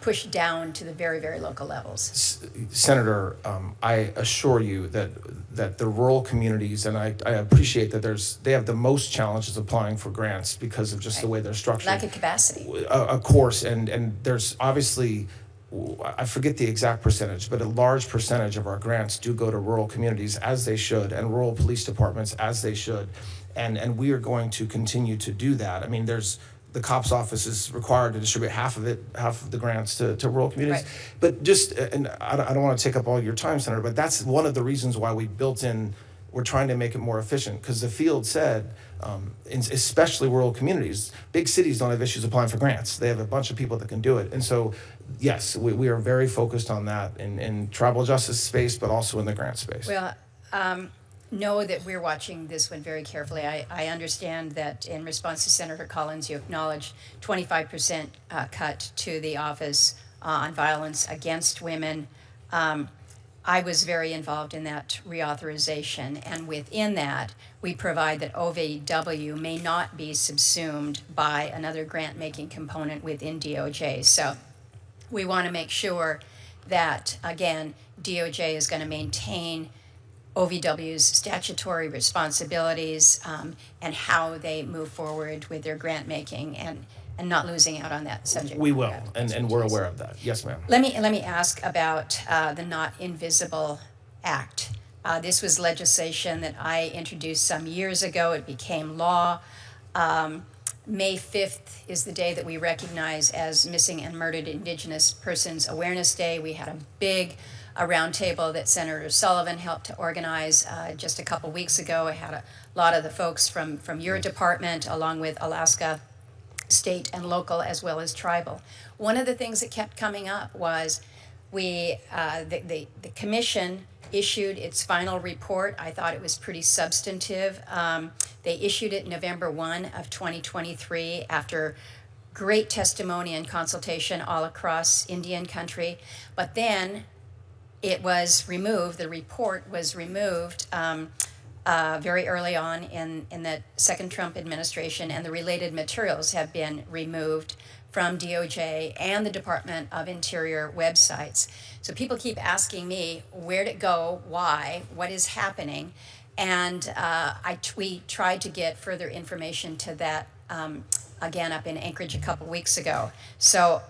[SPEAKER 7] pushed down to the very, very local levels.
[SPEAKER 4] Senator, I assure you that the rural communities, and I appreciate that they have the most challenges applying for grants because of just the way they're structured.
[SPEAKER 7] Lack of capacity.
[SPEAKER 4] Of course, and there's obviously, I forget the exact percentage, but a large percentage of our grants do go to rural communities, as they should, and rural police departments, as they should. And we are going to continue to do that. I mean, the COPS office is required to distribute half of the grants to rural communities. Right. But just, and I don't want to take up all your time, Senator, but that's one of the reasons why we're trying to make it more efficient, because the field said, especially rural communities, big cities don't have issues applying for grants. They have a bunch of people that can do it. And so, yes, we are very focused on that in tribal justice space, but also in the grant space.
[SPEAKER 7] Well, know that we're watching this one very carefully. I understand that in response to Senator Collins, you acknowledged 25% cut to the Office on Violence Against Women. I was very involved in that reauthorization, and within that, we provide that OVW may not be subsumed by another grant-making component within DOJ. So we want to make sure that, again, DOJ is going to maintain OVW's statutory responsibilities and how they move forward with their grant making, and not losing out on that subject.
[SPEAKER 4] We will, and we're aware of that. Yes, ma'am.
[SPEAKER 7] Let me ask about the Not Invisible Act. This was legislation that I introduced some years ago. It became law. May 5th is the day that we recognize as Missing and Murdered Indigenous Persons Awareness Day. We had a big roundtable that Senator Sullivan helped to organize just a couple weeks ago. I had a lot of the folks from your department, along with Alaska State and local, as well as tribal. One of the things that kept coming up was the commission issued its final report. I thought it was pretty substantive. They issued it November 1 of 2023 after great testimony and consultation all across Indian country. But then it was removed, the report was removed very early on in the second Trump administration, and the related materials have been removed from DOJ and the Department of Interior websites. So people keep asking me, where'd it go, why, what is happening? And we tried to get further information to that, again, up in Anchorage a couple weeks ago. So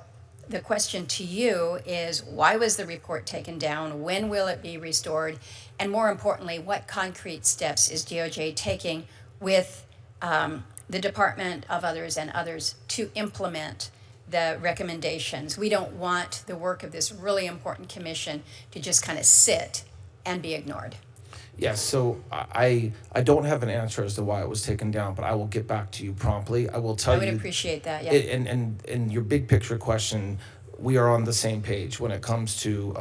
[SPEAKER 7] the question to you is, why was the report taken down? When will it be restored? And more importantly, what concrete steps is DOJ taking with the Department of Others and others to implement the recommendations? We don't want the work of this really important commission to just kind of sit and be ignored.
[SPEAKER 4] Yes, so I don't have an answer as to why it was taken down, but I will get back to you promptly. I will tell you.
[SPEAKER 7] I would appreciate that, yeah.
[SPEAKER 4] And your big picture question, we are on the same page when it comes to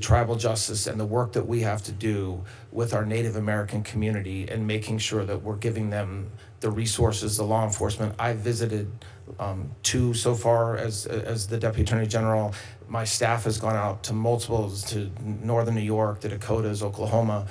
[SPEAKER 4] tribal justice and the work that we have to do with our Native American community and making sure that we're giving them the resources, the law enforcement. I visited two so far as the Deputy Attorney General. My staff has gone out to multiples, to northern New York, the Dakotas, Oklahoma,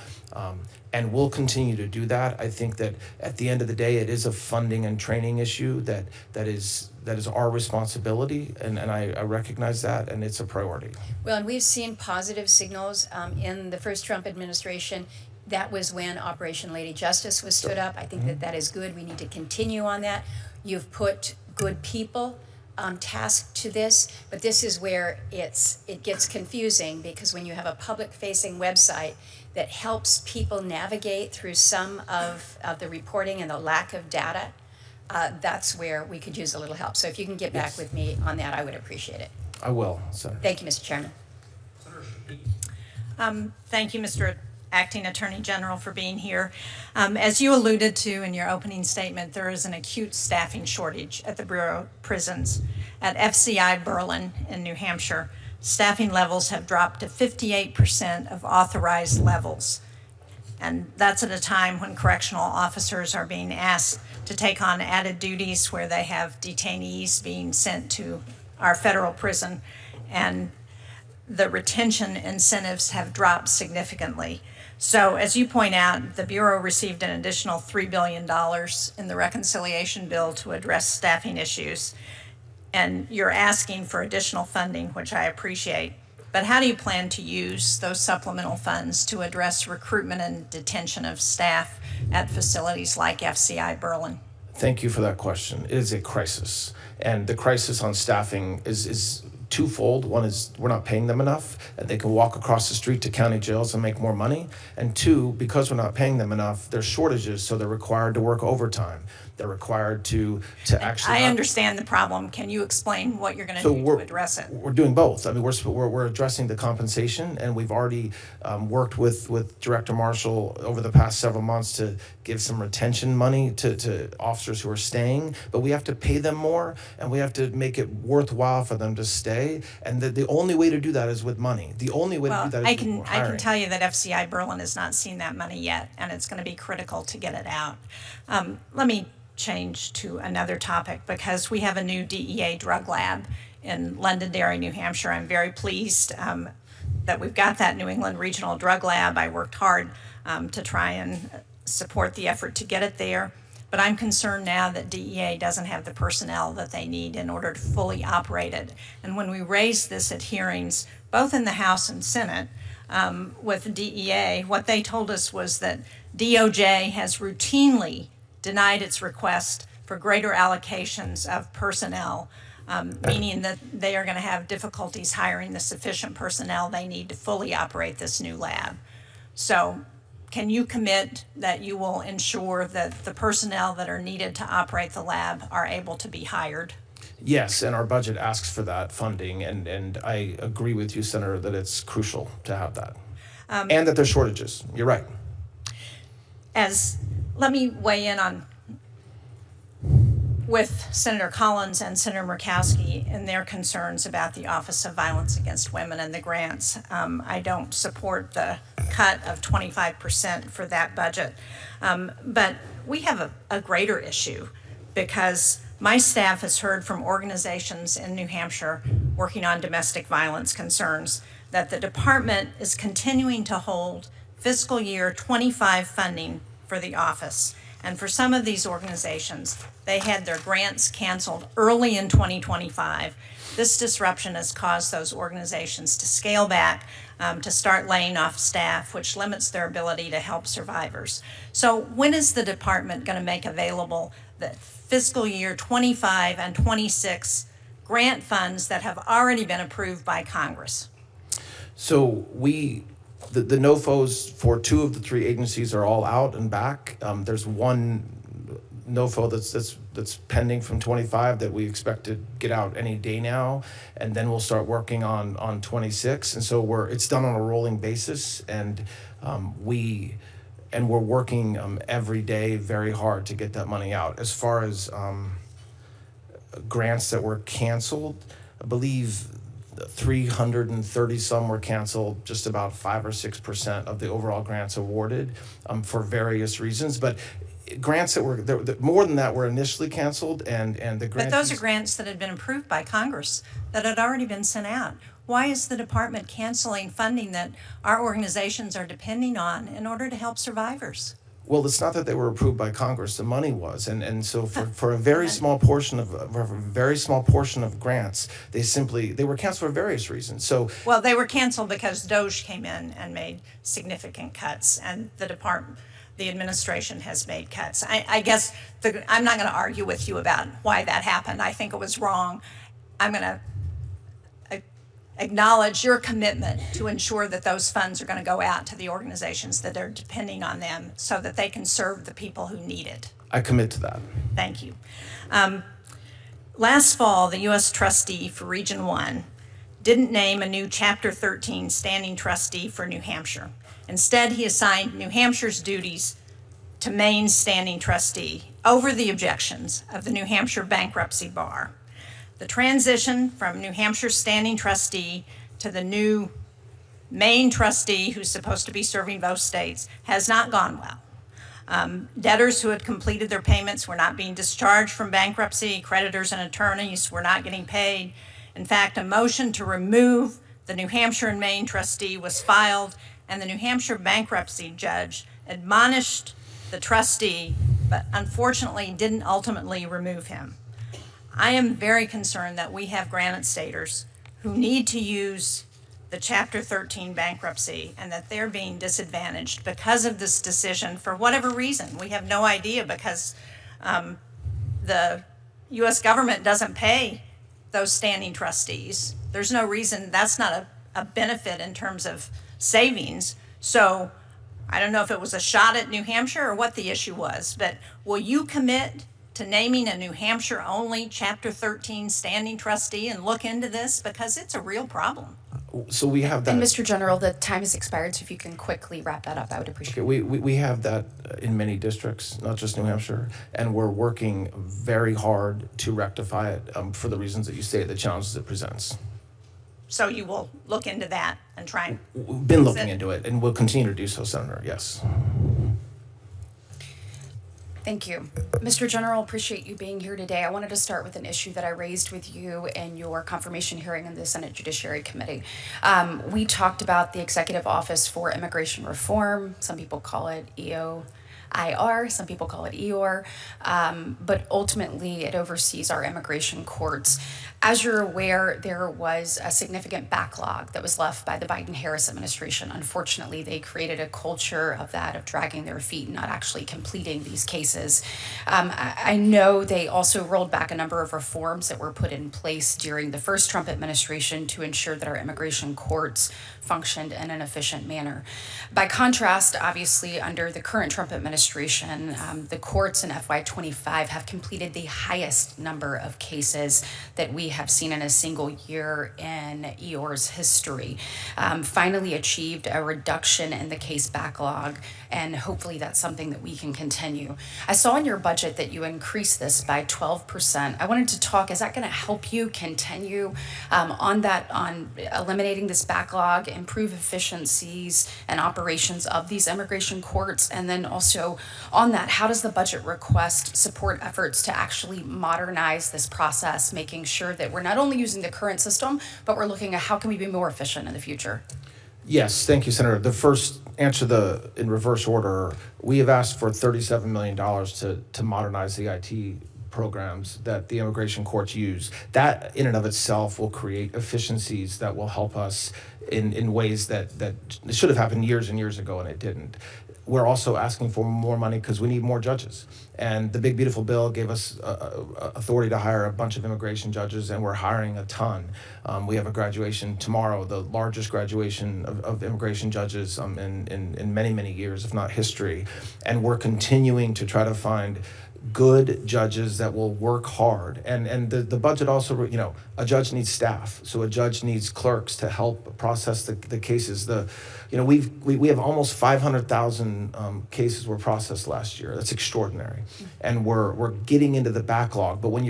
[SPEAKER 4] and we'll continue to do that. I think that at the end of the day, it is a funding and training issue that is our responsibility, and I recognize that, and it's a priority.
[SPEAKER 7] Well, and we've seen positive signals in the first Trump administration. That was when Operation Lady Justice was stood up. I think that is good. We need to continue on that. You've put good people tasked to this, but this is where it gets confusing, because when you have a public-facing website that helps people navigate through some of the reporting and the lack of data, that's where we could use a little help. So if you can get back with me on that, I would appreciate it.
[SPEAKER 4] I will, Senator.
[SPEAKER 7] Thank you, Mr. Chairman.
[SPEAKER 8] Thank you, Mr. Acting Attorney General, for being here. As you alluded to in your opening statement, there is an acute staffing shortage at the Bureau of Prisons. At FCI Berlin in New Hampshire, staffing levels have dropped to 58% of authorized levels. And that's at a time when correctional officers are being asked to take on added duties where they have detainees being sent to our federal prison, and the retention incentives have dropped significantly. So as you point out, the Bureau received an additional $3 billion in the reconciliation bill to address staffing issues. And you're asking for additional funding, which I appreciate. But how do you plan to use those supplemental funds to address recruitment and detention of staff at facilities like FCI Berlin?
[SPEAKER 4] Thank you for that question. It is a crisis. And the crisis on staffing is twofold. One is we're not paying them enough, and they can walk across the street to county jails and make more money. And two, because we're not paying them enough, there's shortages, so they're required to work overtime. They're required to actually.
[SPEAKER 8] I understand the problem. Can you explain what you're going to do to address it?
[SPEAKER 4] We're doing both. I mean, we're addressing the compensation, and we've already worked with Director Marshall over the past several months to give some retention money to officers who are staying. But we have to pay them more, and we have to make it worthwhile for them to stay. And the only way to do that is with money. The only way to do that is with hiring.
[SPEAKER 8] I can tell you that FCI Berlin has not seen that money yet, and it's going to be critical to get it out. Let me change to another topic, because we have a new DEA drug lab in Londonderry, New Hampshire. I'm very pleased that we've got that New England Regional Drug Lab. I worked hard to try and support the effort to get it there. But I'm concerned now that DEA doesn't have the personnel that they need in order to fully operate it. And when we raised this at hearings, both in the House and Senate, with DEA, what they told us was that DOJ has routinely denied its request for greater allocations of personnel, meaning that they are going to have difficulties hiring the sufficient personnel they need to fully operate this new lab. So can you commit that you will ensure that the personnel that are needed to operate the lab are able to be hired?
[SPEAKER 4] Yes, and our budget asks for that funding, and I agree with you, Senator, that it's crucial to have that. And that there's shortages. You're right.
[SPEAKER 8] Let me weigh in on with Senator Collins and Senator Murkowski in their concerns about the Office of Violence Against Women and the grants. I don't support the cut of 25% for that budget. But we have a greater issue, because my staff has heard from organizations in New Hampshire working on domestic violence concerns that the department is continuing to hold fiscal year 25 funding for the office. And for some of these organizations, they had their grants canceled early in 2025. This disruption has caused those organizations to scale back, to start laying off staff, which limits their ability to help survivors. So when is the department going to make available the fiscal year 25 and 26 grant funds that have already been approved by Congress?
[SPEAKER 4] So the NOFOs for 2 of the 3 agencies are all out and back. There's one NOFO that's pending from 25 that we expect to get out any day now, and then we'll start working on 26. And so it's done on a rolling basis, and we're working every day very hard to get that money out. As far as grants that were canceled, I believe 330 some were canceled, just about 5 or 6% of the overall grants awarded for various reasons. But grants that were more than that were initially canceled, and the grants.
[SPEAKER 8] But those are grants that had been approved by Congress that had already been sent out. Why is the department canceling funding that our organizations are depending on in order to help survivors?
[SPEAKER 4] Well, it's not that they were approved by Congress. The money was, and so for a very small portion of grants, they were canceled for various reasons. So
[SPEAKER 8] well, they were canceled because DOJ came in and made significant cuts, and the administration has made cuts. I guess I'm not going to argue with you about why that happened. I think it was wrong. I'm going to acknowledge your commitment to ensure that those funds are going to go out to the organizations that are depending on them so that they can serve the people who need it.
[SPEAKER 4] I commit to that.
[SPEAKER 8] Thank you. Last fall, the U.S. trustee for Region 1 didn't name a new Chapter 13 standing trustee for New Hampshire. Instead, he assigned New Hampshire's duties to Maine's standing trustee over the objections of the New Hampshire Bankruptcy Bar. The transition from New Hampshire's standing trustee to the new main trustee who's supposed to be serving both states has not gone well. Debtors who had completed their payments were not being discharged from bankruptcy. Creditors and attorneys were not getting paid. In fact, a motion to remove the New Hampshire and Maine trustee was filed, and the New Hampshire bankruptcy judge admonished the trustee, but unfortunately didn't ultimately remove him. I am very concerned that we have granite staters who need to use the Chapter 13 bankruptcy and that they're being disadvantaged because of this decision for whatever reason. We have no idea because the U.S. government doesn't pay those standing trustees. There's no reason, that's not a benefit in terms of savings. So I don't know if it was a shot at New Hampshire or what the issue was, but will you commit to naming a New Hampshire only Chapter 13 standing trustee and look into this? Because it's a real problem.
[SPEAKER 4] So we have that.
[SPEAKER 7] And Mr. General, the time has expired, so if you can quickly wrap that up, I would appreciate it.
[SPEAKER 4] We have that in many districts, not just New Hampshire, and we're working very hard to rectify it for the reasons that you say, the challenges it presents.
[SPEAKER 8] So you will look into that and try and...
[SPEAKER 4] We've been looking into it, and we'll continue to do so, Senator, yes.
[SPEAKER 7] Thank you. Mr. General, appreciate you being here today. I wanted to start with an issue that I raised with you in your confirmation hearing in the Senate Judiciary Committee. We talked about the Executive Office for Immigration Reform. Some people call it EOIR, some people call it EOR, but ultimately it oversees our immigration courts. As you're aware, there was a significant backlog that was left by the Biden-Harris administration. Unfortunately, they created a culture of dragging their feet and not actually completing these cases. I know they also rolled back a number of reforms that were put in place during the first Trump administration to ensure that our immigration courts functioned in an efficient manner. By contrast, obviously, under the current Trump administration, the courts in FY25 have completed the highest number of cases that we have seen in a single year in EOR's history. Finally achieved a reduction in the case backlog, and hopefully that's something that we can continue. I saw in your budget that you increased this by 12%. I wanted to talk, is that going to help you continue on eliminating this backlog, improve efficiencies and operations of these immigration courts? And then also on that, how does the budget request support efforts to actually modernize this process, making sure that we're not only using the current system, but we're looking at how can we be more efficient in the future?
[SPEAKER 4] Yes, thank you, Senator. The first answer in reverse order, we have asked for $37 million to modernize the IT programs that the immigration courts use. That in and of itself will create efficiencies that will help us in ways that should have happened years and years ago and it didn't. We're also asking for more money because we need more judges. And the big beautiful bill gave us authority to hire a bunch of immigration judges, and we're hiring a ton. We have a graduation tomorrow, the largest graduation of immigration judges in many, many years, if not history. And we're continuing to try to find good judges that will work hard. And the budget also, a judge needs staff. So a judge needs clerks to help process the cases. We have almost 500,000 cases were processed last year. That's extraordinary. And we're getting into the backlog. But when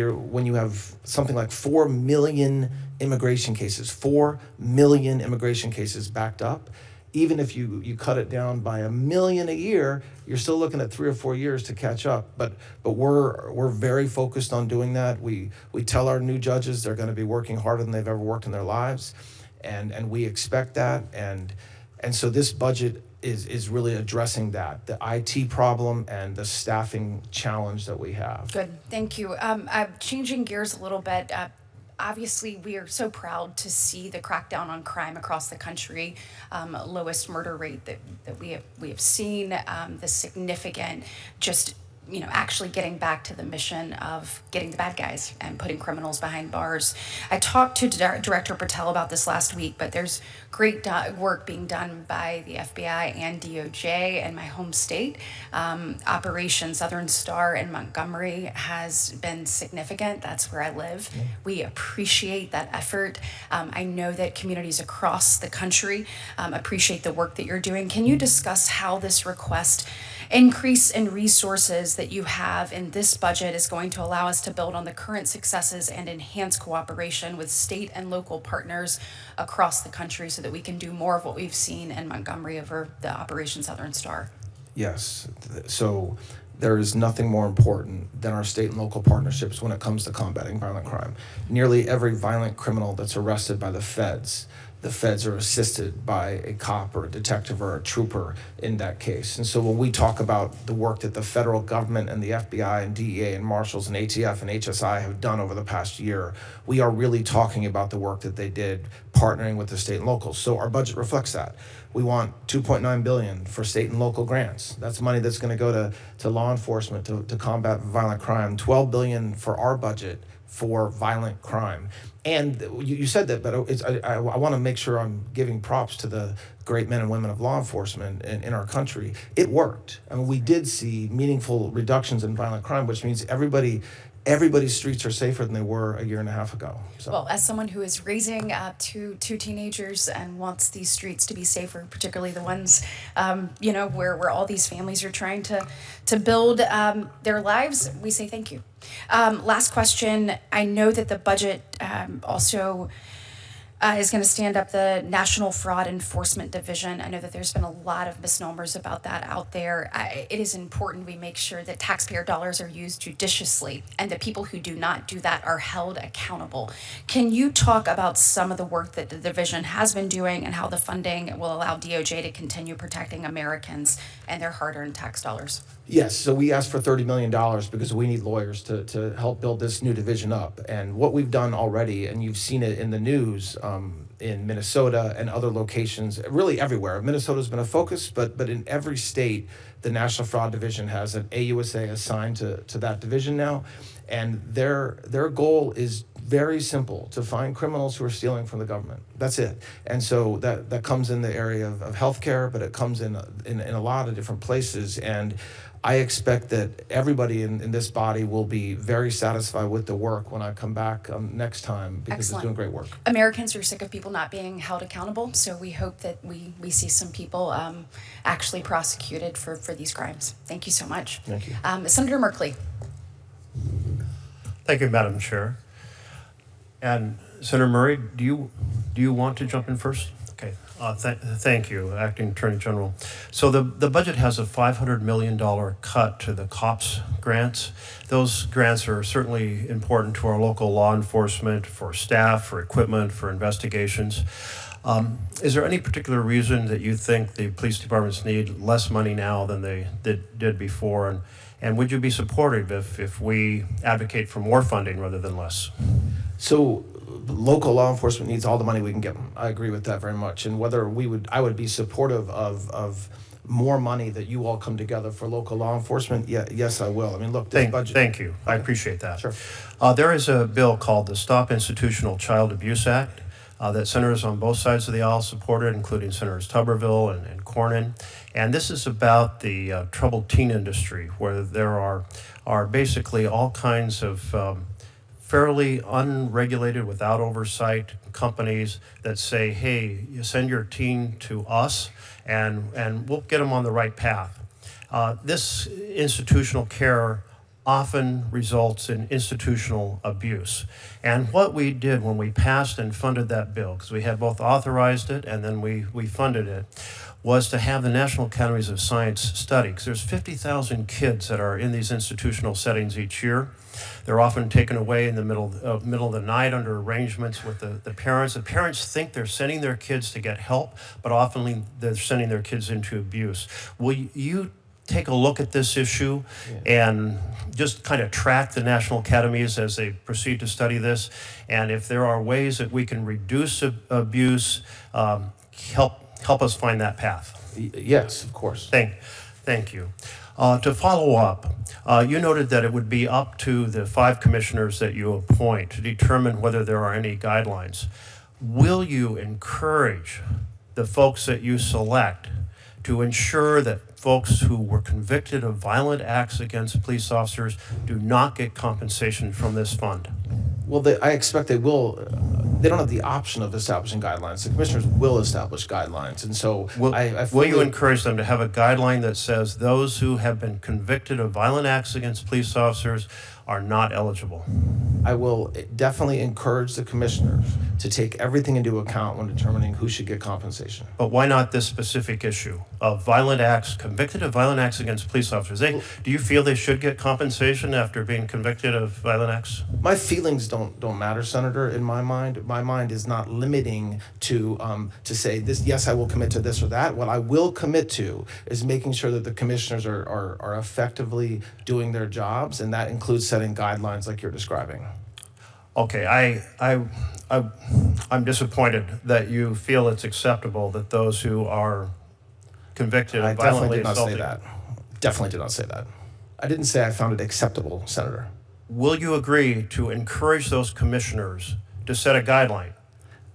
[SPEAKER 4] you have something like 4 million immigration cases, 4 million immigration cases backed up, even if you cut it down by 1 million a year, you're still looking at 3 or 4 years to catch up. But we're very focused on doing that. We tell our new judges they're going to be working harder than they've ever worked in their lives, and we expect that. And so this budget is really addressing that, the IT problem and the staffing challenge that we have.
[SPEAKER 7] Good, thank you. Changing gears a little bit. Obviously, we are so proud to see the crackdown on crime across the country, lowest murder rate that we have seen, the significant actually getting back to the mission of getting the bad guys and putting criminals behind bars. I talked to Director Patel about this last week, but there's great work being done by the FBI and DOJ in my home state. Operation Southern Star in Montgomery has been significant. That's where I live. Yeah. We appreciate that effort. I know that communities across the country appreciate the work that you're doing. Can you discuss how this request
[SPEAKER 9] increase in resources that you have in this budget is going to allow us to build on the current successes and enhance cooperation with state and local partners across the country so that we can do more of what we've seen in Montgomery over the Operation Southern Star?
[SPEAKER 4] Yes. So there is nothing more important than our state and local partnerships when it comes to combating violent crime. Nearly every violent criminal that's arrested by the feds are assisted by a cop or a detective or a trooper in that case. And so when we talk about the work that the federal government and the FBI and DEA and Marshals and ATF and HSI have done over the past year, we are really talking about the work that they did partnering with the state and locals. So our budget reflects that. We want $2.9 billion for state and local grants. That's money that's going to go to law enforcement to combat violent crime. $12 billion for our budget for violent crime. And you said that, but I want to make sure I'm giving props to the great men and women of law enforcement in our country. It worked. I mean, we did see meaningful reductions in violent crime, which means everybody's streets are safer than they were a year and a half ago. So.
[SPEAKER 9] Well, as someone who is raising two teenagers and wants these streets to be safer, particularly the ones, where all these families are trying to build their lives, we say thank you. Last question. I know that the budget also is going to stand up the National Fraud Enforcement Division. I know that there's been a lot of misnomers about that out there. It is important we make sure that taxpayer dollars are used judiciously and that people who do not do that are held accountable. Can you talk about some of the work that the division has been doing and how the funding will allow DOJ to continue protecting Americans and their hard-earned tax dollars?
[SPEAKER 4] Yes, so we asked for $30 million because we need lawyers to help build this new division up. And what we've done already, and you've seen it in the news in Minnesota and other locations, really everywhere. Minnesota's been a focus, but in every state, the National Fraud Division has an AUSA assigned to that division now. And their goal is very simple: to find criminals who are stealing from the government. That's it. And so that comes in the area of healthcare, but it comes in a lot of different places. And I expect that everybody in this body will be very satisfied with the work when I come back next time, because
[SPEAKER 9] Excellent.
[SPEAKER 4] It's doing great work.
[SPEAKER 9] Americans are sick of people not being held accountable, so we hope that we see some people actually prosecuted for these crimes. Thank you so much.
[SPEAKER 4] Thank you.
[SPEAKER 9] Senator Merkley.
[SPEAKER 10] Thank you, Madam Chair. And Senator Murray, do you want to jump in first? Okay. Thank you, Acting Attorney General. So the budget has a $500 million cut to the COPS grants. Those grants are certainly important to our local law enforcement, for staff, for equipment, for investigations. Is there any particular reason that you think the police departments need less money now than they did before? And would you be supportive if we advocate for more funding rather than less?
[SPEAKER 4] So local law enforcement needs all the money we can give them. I agree with that very much. And I would be supportive of more money that you all come together for local law enforcement. Yeah, yes, I will. I mean, look, this budget.
[SPEAKER 10] Thank you. I appreciate that.
[SPEAKER 4] Sure.
[SPEAKER 10] There is a bill called the Stop Institutional Child Abuse Act that senators on both sides of the aisle supported, including Senators Tuberville and Cornyn. And this is about the troubled teen industry, where there are basically all kinds of fairly unregulated, without oversight, companies that say, hey, you send your teen to us and we'll get them on the right path. This institutional care often results in institutional abuse. And what we did when we passed and funded that bill, because we had both authorized it and then we funded it, was to have the National Academies of Science study, because there's 50,000 kids that are in these institutional settings each year. They're often taken away in the middle of the night under arrangements with the parents. The parents think they're sending their kids to get help, but often they're sending their kids into abuse. Will you take a look at this issue and just kind of track the national academies as they proceed to study this? And if there are ways that we can reduce abuse, help us find that path.
[SPEAKER 4] Yes, of course.
[SPEAKER 10] Thank you. To follow up, you noted that it would be up to the 5 commissioners that you appoint to determine whether there are any guidelines. Will you encourage the folks that you select to ensure that folks who were convicted of violent acts against police officers do not get compensation from this fund?
[SPEAKER 4] Well, I expect they will they don't have the option of establishing guidelines. The commissioners will establish guidelines, and so
[SPEAKER 10] Will you encourage them to have a guideline that says those who have been convicted of violent acts against police officers are not eligible?
[SPEAKER 4] I will definitely encourage the commissioners to take everything into account when determining who should get compensation.
[SPEAKER 10] But why not this specific issue of violent acts, convicted of violent acts against police officers? Do you feel they should get compensation after being convicted of violent acts?
[SPEAKER 4] My feelings don't matter, Senator. In my mind is not limiting to say this. Yes, I will commit to this or that. What I will commit to is making sure that the commissioners are effectively doing their jobs, and that includes setting guidelines like you're describing.
[SPEAKER 10] Okay, I'm disappointed that you feel it's acceptable that those who are convicted of violently assaulting.
[SPEAKER 4] Definitely did not say that. I didn't say I found it acceptable, Senator.
[SPEAKER 10] Will you agree to encourage those commissioners to set a guideline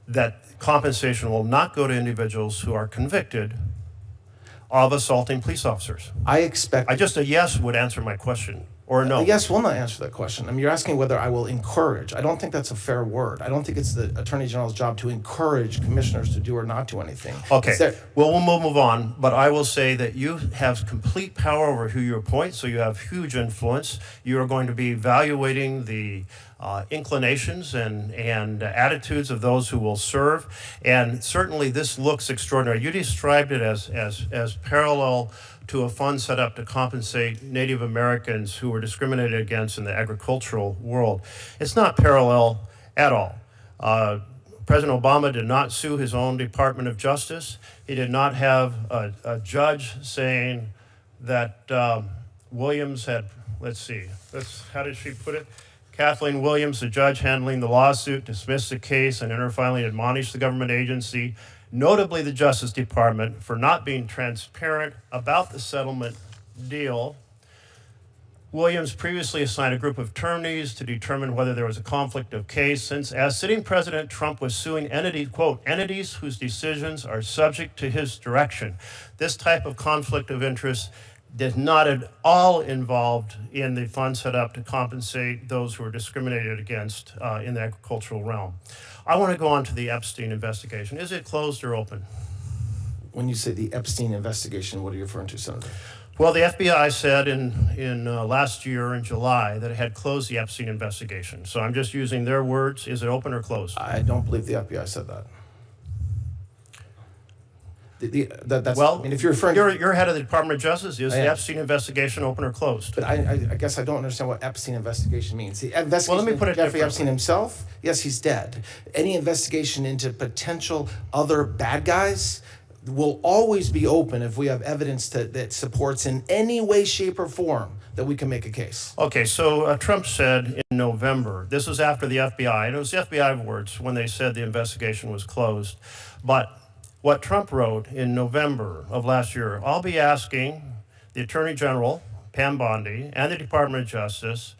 [SPEAKER 10] that compensation will not go to individuals who are convicted of assaulting police officers? A yes would answer my question. Or no?
[SPEAKER 4] Yes will not answer that question. I mean, you're asking whether I will encourage. I don't think that's a fair word. I don't think it's the Attorney General's job to encourage commissioners to do or not do anything.
[SPEAKER 10] Okay, well, we'll move on, but I will say that you have complete power over who you appoint, so you have huge influence. You are going to be evaluating the inclinations and attitudes of those who will serve, and certainly this looks extraordinary. You described it as parallel to a fund set up to compensate Native Americans who were discriminated against in the agricultural world. It's not parallel at all. President Obama did not sue his own Department of Justice. He did not have a judge saying that Williams had, how did she put it? Kathleen Williams, the judge handling the lawsuit, dismissed the case and finally admonished the government agency, notably the Justice Department, for not being transparent about the settlement deal. Williams previously assigned a group of attorneys to determine whether there was a conflict of case, since as sitting President Trump was suing entities whose decisions are subject to his direction. This type of conflict of interest is not at all involved in the fund set up to compensate those who are discriminated against in the agricultural realm. I want to go on to the Epstein investigation. Is it closed or open?
[SPEAKER 4] When you say the Epstein investigation, what are you referring to, Senator?
[SPEAKER 10] Well, the FBI said in last year in July that it had closed the Epstein investigation. So I'm just using their words. Is it open or closed?
[SPEAKER 4] I don't believe the FBI said that. If you're referring,
[SPEAKER 10] you're head of the Department of Justice. Is the Epstein investigation open or closed?
[SPEAKER 4] But I guess I don't understand what Epstein investigation means. The investigation
[SPEAKER 10] let me put it
[SPEAKER 4] into Jeffrey
[SPEAKER 10] differently.
[SPEAKER 4] Epstein himself, yes, he's dead. Any investigation into potential other bad guys will always be open if we have evidence that supports in any way, shape, or form that we can make a case.
[SPEAKER 10] Okay, so Trump said in November, this was after the FBI, and it was the FBI words when they said the investigation was closed, but what Trump wrote in November of last year, I'll be asking the Attorney General, Pam Bondi, and the Department of Justice,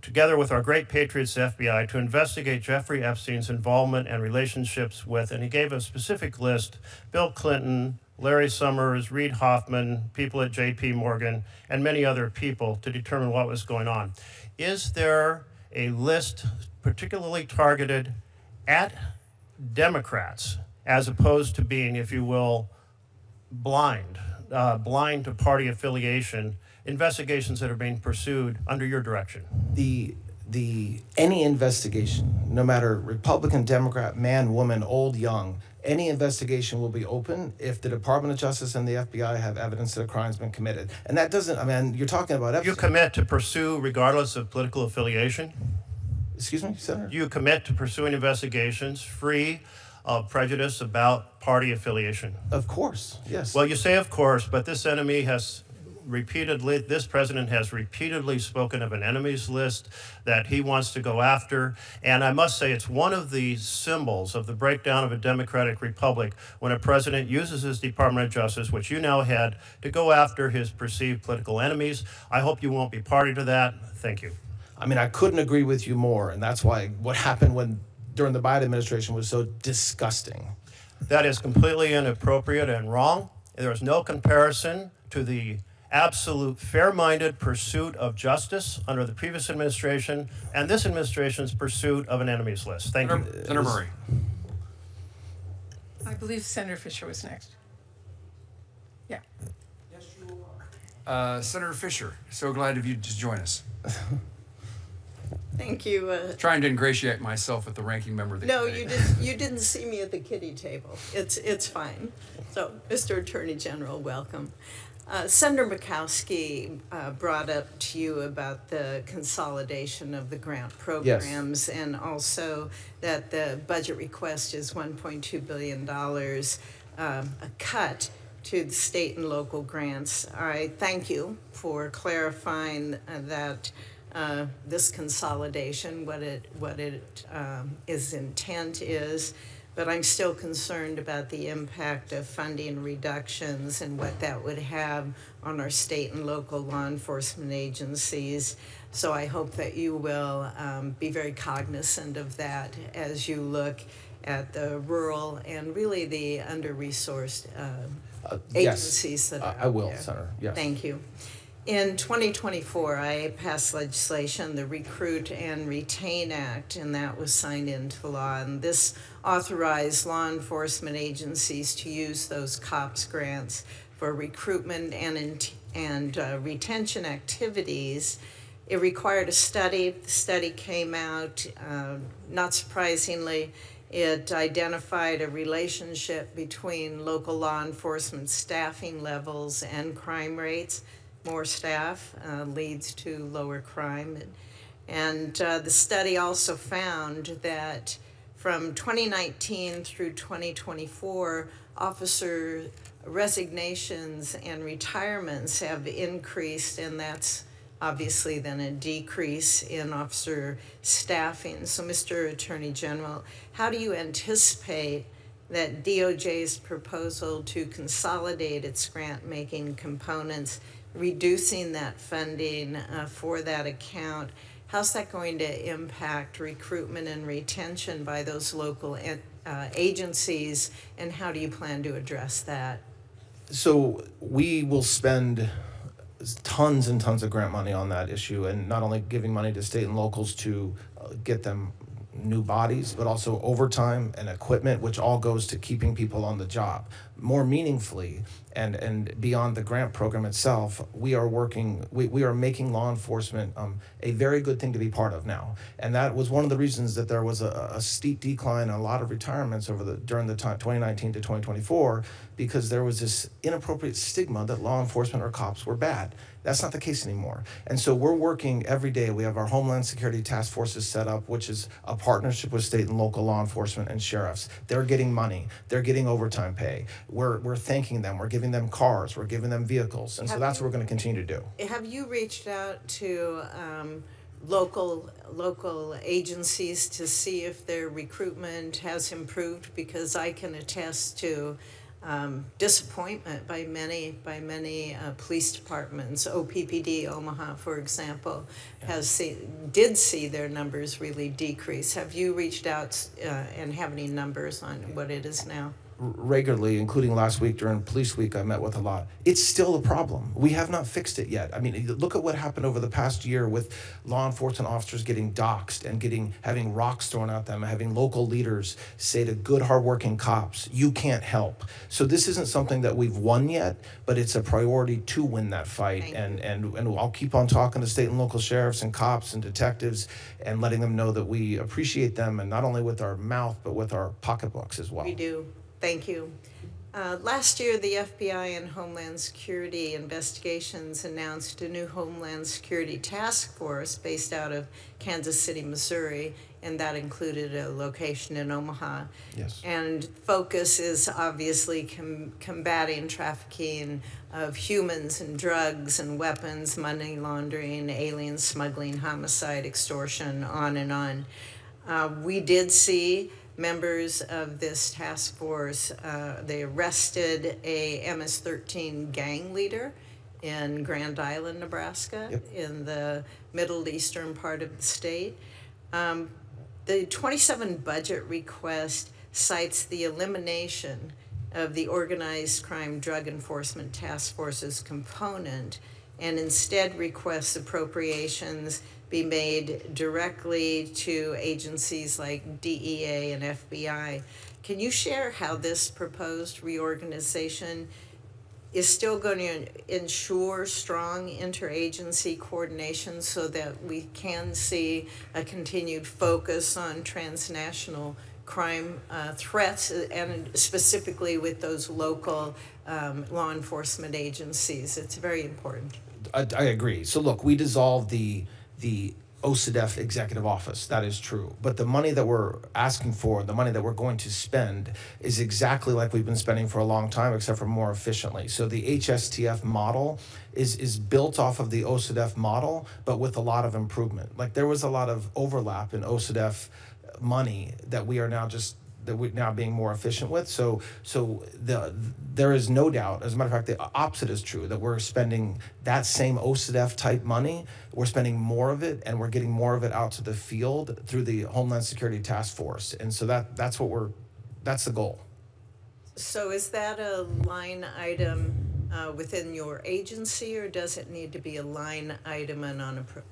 [SPEAKER 10] together with our great patriots, the FBI, to investigate Jeffrey Epstein's involvement and relationships with, and he gave a specific list, Bill Clinton, Larry Summers, Reid Hoffman, people at J.P. Morgan, and many other people to determine what was going on. Is there a list particularly targeted at Democrats, as opposed to being, if you will, blind to party affiliation, investigations that are being pursued under your direction?
[SPEAKER 4] Any investigation, no matter Republican, Democrat, man, woman, old, young, any investigation will be open if the Department of Justice and the FBI have evidence that a crime's been committed. And that doesn't, you're talking about Epstein.
[SPEAKER 10] You commit to pursue regardless of political affiliation?
[SPEAKER 4] Excuse me, Senator?
[SPEAKER 10] You commit to pursuing investigations free of prejudice about party affiliation?
[SPEAKER 4] Of course, yes.
[SPEAKER 10] Well, you say of course, but this president has repeatedly spoken of an enemies list that he wants to go after. And I must say, it's one of the symbols of the breakdown of a democratic republic when a president uses his Department of Justice, which you now head, to go after his perceived political enemies. I hope you won't be party to that. Thank you.
[SPEAKER 4] I couldn't agree with you more. And that's why what happened during the Biden administration was so disgusting.
[SPEAKER 10] That is completely inappropriate and wrong. There is no comparison to the absolute fair-minded pursuit of justice under the previous administration and this administration's pursuit of an enemies list. Thank you.
[SPEAKER 2] Senator Murray.
[SPEAKER 11] I believe Senator Fisher was next. Yeah.
[SPEAKER 2] Senator Fisher, so glad of you to join us.
[SPEAKER 12] Thank you.
[SPEAKER 2] Trying to ingratiate myself with the ranking member of the
[SPEAKER 12] No,
[SPEAKER 2] committee.
[SPEAKER 12] you didn't see me at the kiddie table. It's fine. So, Mr. Attorney General, welcome. Senator Murkowski brought up to you about the consolidation of the grant programs, and also that the budget request is $1.2 billion, a cut to the state and local grants. I thank you for clarifying that this consolidation, what its intent is, but I'm still concerned about the impact of funding reductions and what that would have on our state and local law enforcement agencies. So I hope that you will be very cognizant of that as you look at the rural and really the under-resourced agencies that are
[SPEAKER 4] I will,
[SPEAKER 12] there.
[SPEAKER 4] Senator. Yes.
[SPEAKER 12] Thank you. In 2024, I passed legislation, the Recruit and Retain Act, and that was signed into law. And this authorized law enforcement agencies to use those COPS grants for recruitment and retention activities. It required a study. The study came out, not surprisingly, it identified a relationship between local law enforcement staffing levels and crime rates. More staff leads to lower crime. And the study also found that from 2019 through 2024, officer resignations and retirements have increased, and that's obviously then a decrease in officer staffing. So, Mr. Attorney General, how do you anticipate that DOJ's proposal to consolidate its grant-making components, reducing that funding for that account, how's that going to impact recruitment and retention by those local agencies, and how do you plan to address that?
[SPEAKER 4] So we will spend tons and tons of grant money on that issue, and not only giving money to state and locals to get them new bodies, but also overtime and equipment, which all goes to keeping people on the job. More meaningfully, and beyond the grant program itself, we are making law enforcement a very good thing to be part of now. And that was one of the reasons that there was a steep decline in a lot of retirements during the time 2019 to 2024, because there was this inappropriate stigma that law enforcement or cops were bad. That's not the case anymore. And so we're working every day. We have our Homeland Security Task Forces set up, which is a partnership with state and local law enforcement and sheriffs. They're getting money. They're getting overtime pay. We're thanking them. We're giving them cars. We're giving them vehicles. And so that's what we're going to continue to do.
[SPEAKER 12] Have you reached out to local agencies to see if their recruitment has improved? Because I can attest to disappointment by many police departments. OPPD Omaha, for example, did see their numbers really decrease. Have you reached out and have any numbers on what it is now?
[SPEAKER 4] Regularly, including last week during Police Week, I met with a lot. It's still a problem. We have not fixed it yet. I mean, look at what happened over the past year with law enforcement officers getting doxxed and having rocks thrown at them, having local leaders say to good, hardworking cops, you can't help. So this isn't something that we've won yet, but it's a priority to win that fight. And I'll keep on talking to state and local sheriffs and cops and detectives and letting them know that we appreciate them, and not only with our mouth, but with our pocketbooks as well.
[SPEAKER 12] We do. Thank you. Last year, the FBI and Homeland Security Investigations announced a new Homeland Security Task Force based out of Kansas City, Missouri, and that included a location in Omaha.
[SPEAKER 4] Yes.
[SPEAKER 12] And focus is obviously combating trafficking of humans and drugs and weapons, money laundering, alien smuggling, homicide, extortion, on and on. We did see members of this task force, they arrested a MS-13 gang leader in Grand Island, Nebraska, in the middle eastern part of the state. The 27 budget request cites the elimination of the Organized Crime Drug Enforcement Task Force's component and instead requests appropriations be made directly to agencies like DEA and FBI. Can you share how this proposed reorganization is still going to ensure strong interagency coordination so that we can see a continued focus on transnational crime threats, and specifically with those local law enforcement agencies? It's very important.
[SPEAKER 4] I agree. So look, we dissolved the OCDF executive office. That is true. But the money that we're asking for, the money that we're going to spend, is exactly like we've been spending for a long time, except for more efficiently. So the HSTF model is built off of the OCDF model, but with a lot of improvement. Like, there was a lot of overlap in OCDF money that we are now being more efficient with. So there is no doubt, as a matter of fact, the opposite is true, that we're spending that same OCDF type money, we're spending more of it, and we're getting more of it out to the field through the Homeland Security Task Force. And so that's the goal.
[SPEAKER 12] So is that a line item within your agency, or does it need to be a line item and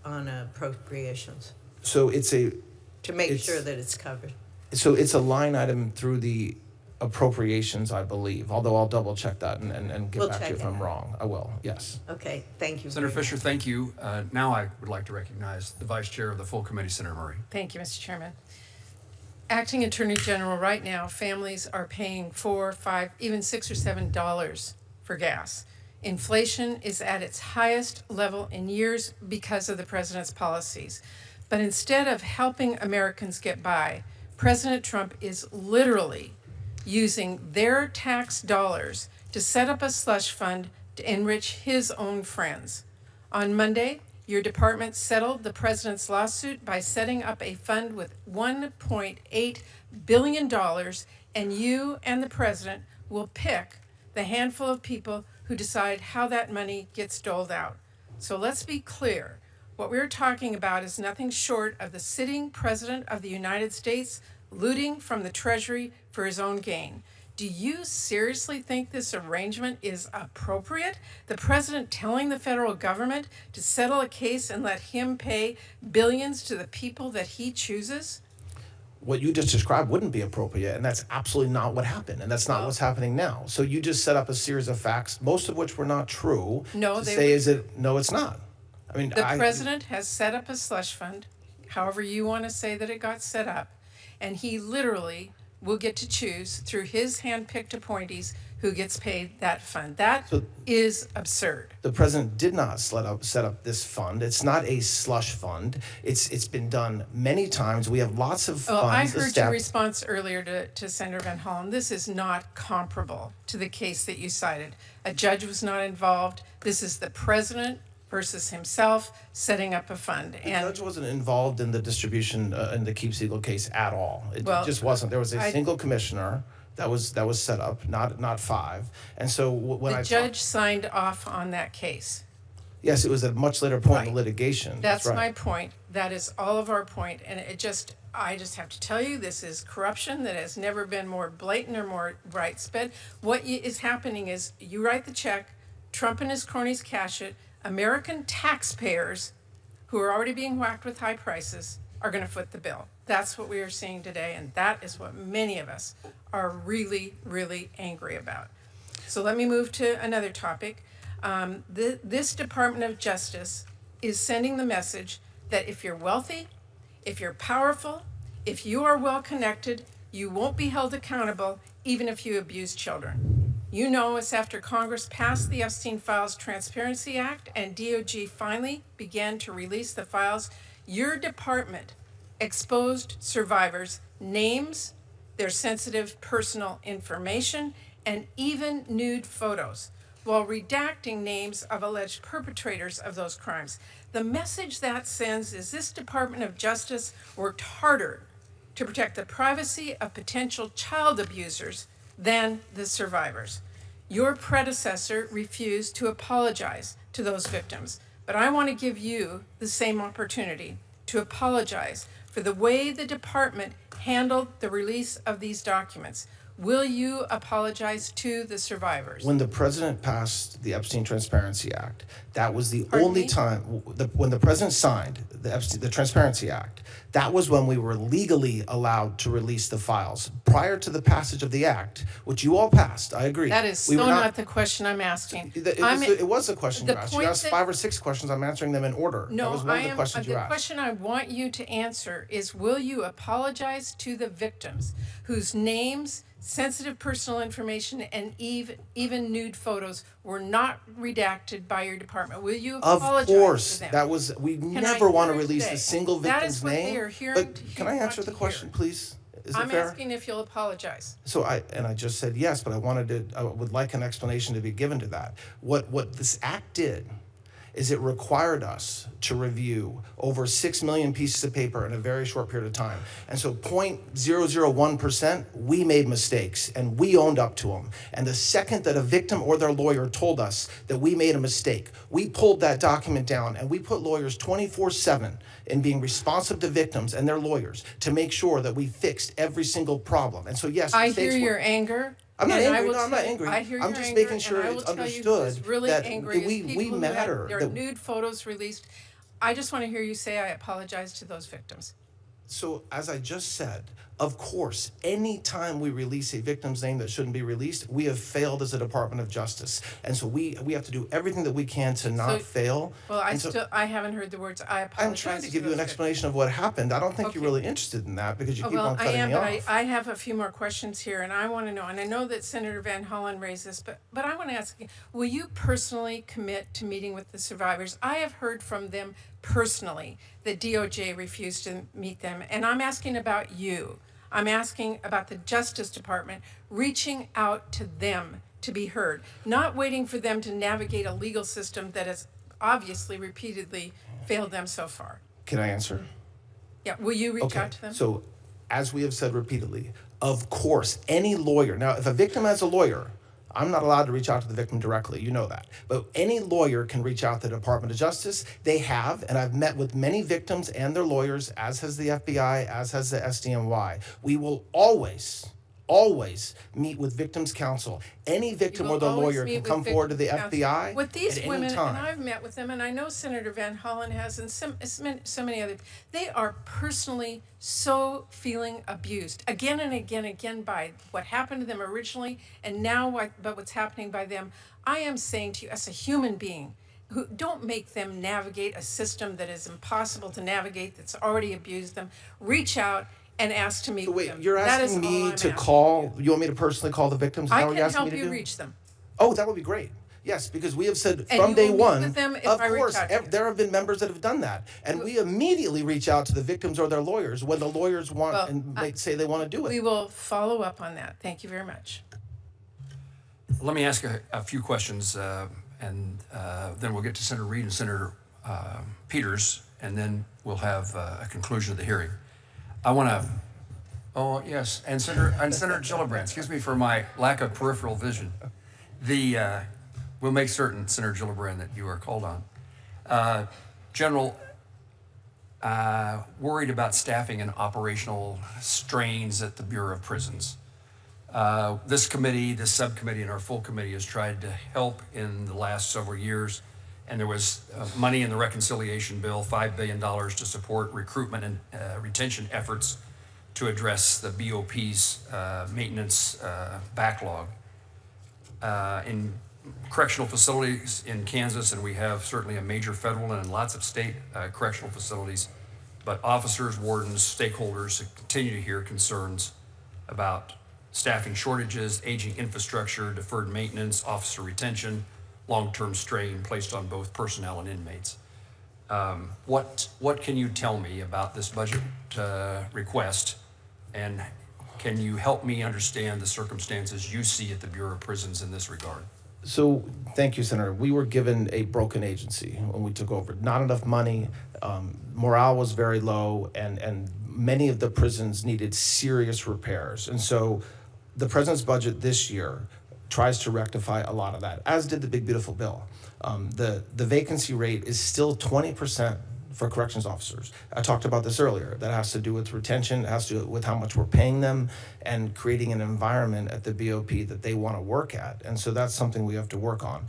[SPEAKER 12] on appropriations?
[SPEAKER 4] So
[SPEAKER 12] to make sure that it's covered.
[SPEAKER 4] So it's a line item through the appropriations, I believe, although I'll double check that and get back to you if I'm wrong. I will, yes.
[SPEAKER 12] Okay, thank you.
[SPEAKER 2] Senator Fisher, thank you. Now I would like to recognize the Vice Chair of the full committee, Senator Murray.
[SPEAKER 11] Thank you, Mr. Chairman. Acting Attorney General, right now, families are paying $4, $5, even $6 or $7 for gas. Inflation is at its highest level in years because of the president's policies. But instead of helping Americans get by, President Trump is literally using their tax dollars to set up a slush fund to enrich his own friends. On Monday, your department settled the president's lawsuit by setting up a fund with $1.8 billion, and you and the president will pick the handful of people who decide how that money gets doled out. So let's be clear. What we're talking about is nothing short of the sitting president of the United States looting from the Treasury for his own gain. Do you seriously think this arrangement is appropriate? The president telling the federal government to settle a case and let him pay billions to the people that he chooses?
[SPEAKER 4] What you just described wouldn't be appropriate, and that's absolutely not what happened, and that's not what's happening now. So you just set up a series of facts, most of which were not true.
[SPEAKER 11] No,
[SPEAKER 4] No, it's not. I mean,
[SPEAKER 11] the president has set up a slush fund, however you want to say that it got set up, and he literally will get to choose through his hand-picked appointees who gets paid that fund. That is absurd.
[SPEAKER 4] The president did not set up this fund. It's not a slush fund. It's been done many times. We have lots of funds.
[SPEAKER 11] Well, I heard your response earlier to Senator Van Hollen. This is not comparable to the case that you cited. A judge was not involved. This is the president versus himself setting up a fund.
[SPEAKER 4] The judge wasn't involved in the distribution in the Keep Siegel case at all. It just wasn't. There was a single commissioner that was set up, not five. And so when
[SPEAKER 11] the judge signed off on that case.
[SPEAKER 4] Yes, it was at a much later point in the litigation.
[SPEAKER 11] That's right. My point. That is all of our point. And I just have to tell you, this is corruption that has never been more blatant or more right-sped. What is happening is you write the check, Trump and his cronies cash it, American taxpayers who are already being whacked with high prices are going to foot the bill. That's what we are seeing today, and that is what many of us are really, really angry about. So let me move to another topic. This Department of Justice is sending the message that if you're wealthy, if you're powerful, if you are well connected, you won't be held accountable even if you abuse children. You know, it's after Congress passed the Epstein Files Transparency Act and DOJ finally began to release the files, your department exposed survivors' names, their sensitive personal information, and even nude photos, while redacting names of alleged perpetrators of those crimes. The message that sends is this Department of Justice worked harder to protect the privacy of potential child abusers than the survivors. Your predecessor refused to apologize to those victims, but I want to give you the same opportunity to apologize for the way the department handled the release of these documents. Will you apologize to the survivors?
[SPEAKER 4] When the president passed the Epstein Transparency Act, that was the
[SPEAKER 11] Pardon
[SPEAKER 4] only
[SPEAKER 11] me?
[SPEAKER 4] time, when the president signed the Transparency Act, that was when we were legally allowed to release the files. Prior to the passage of the act, which you all passed, I agree.
[SPEAKER 11] That is
[SPEAKER 4] we
[SPEAKER 11] so
[SPEAKER 4] were
[SPEAKER 11] not the question I'm asking.
[SPEAKER 4] It was the question you
[SPEAKER 11] the
[SPEAKER 4] asked. You
[SPEAKER 11] point
[SPEAKER 4] asked
[SPEAKER 11] that-
[SPEAKER 4] 5 or 6 questions. I'm answering them in order.
[SPEAKER 11] No,
[SPEAKER 4] that was one of the questions you
[SPEAKER 11] the
[SPEAKER 4] asked.
[SPEAKER 11] question I want you to answer is, will you apologize to the victims whose names, sensitive personal information, and even nude photos were not redacted by your department? Will you apologize
[SPEAKER 4] Of course,
[SPEAKER 11] to them?
[SPEAKER 4] that was, we
[SPEAKER 11] Can
[SPEAKER 4] never
[SPEAKER 11] I
[SPEAKER 4] want to
[SPEAKER 11] hear it
[SPEAKER 4] release
[SPEAKER 11] today?
[SPEAKER 4] a single
[SPEAKER 11] That
[SPEAKER 4] victim's
[SPEAKER 11] is what
[SPEAKER 4] name.
[SPEAKER 11] they are hearing
[SPEAKER 4] But
[SPEAKER 11] to-
[SPEAKER 4] can I answer
[SPEAKER 11] want
[SPEAKER 4] the
[SPEAKER 11] to
[SPEAKER 4] question,
[SPEAKER 11] hear.
[SPEAKER 4] please? Is
[SPEAKER 11] I'm
[SPEAKER 4] it fair?
[SPEAKER 11] asking if you'll apologize.
[SPEAKER 4] So I just said yes, but I would like an explanation to be given to that. What this act did is it required us to review over 6 million pieces of paper in a very short period of time. And so 0.001%, we made mistakes and we owned up to them. And the second that a victim or their lawyer told us that we made a mistake, we pulled that document down and we put lawyers 24/7 in being responsive to victims and their lawyers to make sure that we fixed every single problem. And so yes,
[SPEAKER 11] I
[SPEAKER 4] mistakes
[SPEAKER 11] hear
[SPEAKER 4] were-
[SPEAKER 11] your anger.
[SPEAKER 4] I'm not
[SPEAKER 11] and I
[SPEAKER 4] angry.
[SPEAKER 11] will
[SPEAKER 4] No, I'm not
[SPEAKER 11] tell you-
[SPEAKER 4] angry.
[SPEAKER 11] I hear
[SPEAKER 4] I'm
[SPEAKER 11] your
[SPEAKER 4] just
[SPEAKER 11] anger,
[SPEAKER 4] making sure
[SPEAKER 11] and I
[SPEAKER 4] it's
[SPEAKER 11] will tell you
[SPEAKER 4] understood
[SPEAKER 11] who's really
[SPEAKER 4] that
[SPEAKER 11] angry is
[SPEAKER 4] we
[SPEAKER 11] people who
[SPEAKER 4] matter.
[SPEAKER 11] have their
[SPEAKER 4] that-
[SPEAKER 11] nude photos released. I just want to hear you say I apologize to those victims.
[SPEAKER 4] So as I just said, of course, any time we release a victim's name that shouldn't be released, we have failed as a Department of Justice. And so we have to do everything that we can to not fail.
[SPEAKER 11] Well,
[SPEAKER 4] And so
[SPEAKER 11] I haven't heard the words I apologize.
[SPEAKER 4] I'm trying to give you
[SPEAKER 11] those
[SPEAKER 4] an
[SPEAKER 11] victims.
[SPEAKER 4] explanation of what happened. I don't think you're
[SPEAKER 11] Okay.
[SPEAKER 4] really interested in that because you keep
[SPEAKER 11] Well,
[SPEAKER 4] on
[SPEAKER 11] I
[SPEAKER 4] cutting
[SPEAKER 11] am,
[SPEAKER 4] me
[SPEAKER 11] but
[SPEAKER 4] off.
[SPEAKER 11] I have a few more questions here, and I want to know, and I know that Senator Van Hollen raised this, but I want to ask you, will you personally commit to meeting with the survivors? I have heard from them personally that DOJ refused to meet them, and I'm asking about you. I'm asking about the Justice Department reaching out to them to be heard, not waiting for them to navigate a legal system that has obviously repeatedly failed them so far.
[SPEAKER 4] Can I answer?
[SPEAKER 11] Yeah, will you reach out to them?
[SPEAKER 4] So, as we have said repeatedly, of course, any lawyer, now if a victim has a lawyer, I'm not allowed to reach out to the victim directly, you know that. But any lawyer can reach out to the Department of Justice. They have, and I've met with many victims and their lawyers, as has the FBI, as has the SDNY. We will always meet with victims' counsel. Any victim or their lawyer can come forward to the FBI
[SPEAKER 11] With these
[SPEAKER 4] at
[SPEAKER 11] women,
[SPEAKER 4] any time.
[SPEAKER 11] and I've met with them, and I know Senator Van Hollen has, and so many other, they are personally so feeling abused again and again by what happened to them originally, and now what's happening by them. I am saying to you, as a human being, who don't make them navigate a system that is impossible to navigate, that's already abused them. Reach out and ask to meet with them.
[SPEAKER 4] You're
[SPEAKER 11] That is
[SPEAKER 4] asking
[SPEAKER 11] all
[SPEAKER 4] me
[SPEAKER 11] I'm
[SPEAKER 4] to
[SPEAKER 11] asking
[SPEAKER 4] call, you want me to personally call the victims? Is that
[SPEAKER 11] I
[SPEAKER 4] what you're
[SPEAKER 11] can
[SPEAKER 4] asking me
[SPEAKER 11] help
[SPEAKER 4] to
[SPEAKER 11] you
[SPEAKER 4] do?
[SPEAKER 11] reach them.
[SPEAKER 4] Oh, that would be great. Yes, because we have said
[SPEAKER 11] And
[SPEAKER 4] from
[SPEAKER 11] you
[SPEAKER 4] day
[SPEAKER 11] will meet
[SPEAKER 4] one,
[SPEAKER 11] with them if
[SPEAKER 4] of
[SPEAKER 11] I reach
[SPEAKER 4] course,
[SPEAKER 11] out to you.
[SPEAKER 4] there have been members that have done that. And we immediately reach out to the victims or their lawyers when the lawyers want
[SPEAKER 11] Well,
[SPEAKER 4] and they say they want to do it.
[SPEAKER 11] We will follow up on that. Thank you very much.
[SPEAKER 2] Let me ask a few questions, and then we'll get to Senator Reed and Senator Peters, and then we'll have a conclusion of the hearing. I want to, oh yes, and Senator Gillibrand, excuse me for my lack of peripheral vision. We'll make certain, Senator Gillibrand, that you are called on. General, worried about staffing and operational strains at the Bureau of Prisons. This committee, this subcommittee, and our full committee has tried to help in the last several years, and there was money in the reconciliation bill, $5 billion to support recruitment and retention efforts to address the BOP's maintenance backlog. In correctional facilities in Kansas, and we have certainly a major federal and lots of state correctional facilities, but officers, wardens, stakeholders continue to hear concerns about staffing shortages, aging infrastructure, deferred maintenance, officer retention, long-term strain placed on both personnel and inmates. What can you tell me about this budget request, and can you help me understand the circumstances you see at the Bureau of Prisons in this regard?
[SPEAKER 4] So, thank you, Senator. We were given a broken agency when we took over. Not enough money, morale was very low, and many of the prisons needed serious repairs. And so the president's budget this year tries to rectify a lot of that, as did the Big Beautiful Bill. The vacancy rate is still 20% for corrections officers. I talked about this earlier. That has to do with retention, it has to do with how much we're paying them, and creating an environment at the BOP that they want to work at. And so that's something we have to work on.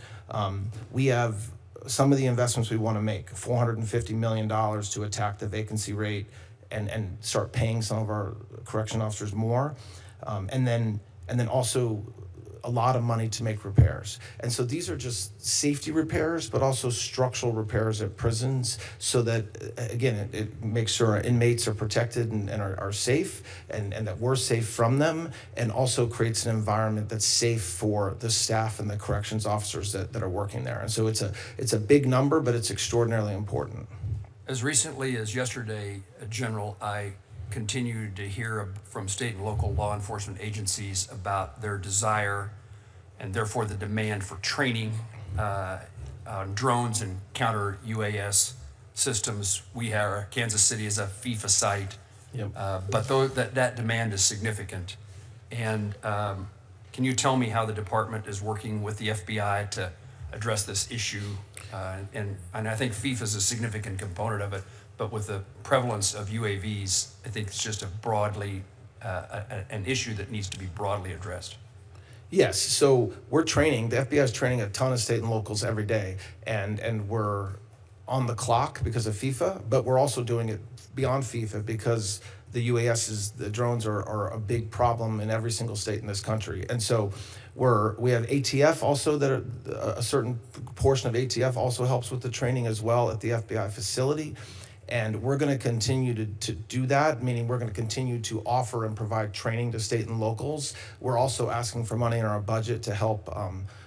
[SPEAKER 4] We have some of the investments we want to make, $450 million to attack the vacancy rate and start paying some of our correction officers more. And then also a lot of money to make repairs. And so these are just safety repairs, but also structural repairs at prisons so that, again, it makes sure our inmates are protected and are safe and that we're safe from them, and also creates an environment that's safe for the staff and the corrections officers that are working there. And so it's a big number, but it's extraordinarily important.
[SPEAKER 2] As recently as yesterday, General, I continued to hear from state and local law enforcement agencies about their desire and therefore the demand for training on drones and counter UAS systems. Kansas City is a FIFA site,
[SPEAKER 4] Yep.
[SPEAKER 2] but that demand is significant. And can you tell me how the department is working with the FBI to address this issue? And I think FIFA is a significant component of it. But with the prevalence of UAVs, I think it's just an issue that needs to be broadly addressed.
[SPEAKER 4] Yes, so we're training, the FBI is training a ton of state and locals every day, and we're on the clock because of FIFA, but we're also doing it beyond FIFA because the UASs, the drones are a big problem in every single state in this country. And so we have ATF also, a certain portion of ATF also helps with the training as well at the FBI facility. And we're going to continue to do that, meaning we're going to continue to offer and provide training to state and locals. We're also asking for money in our budget to help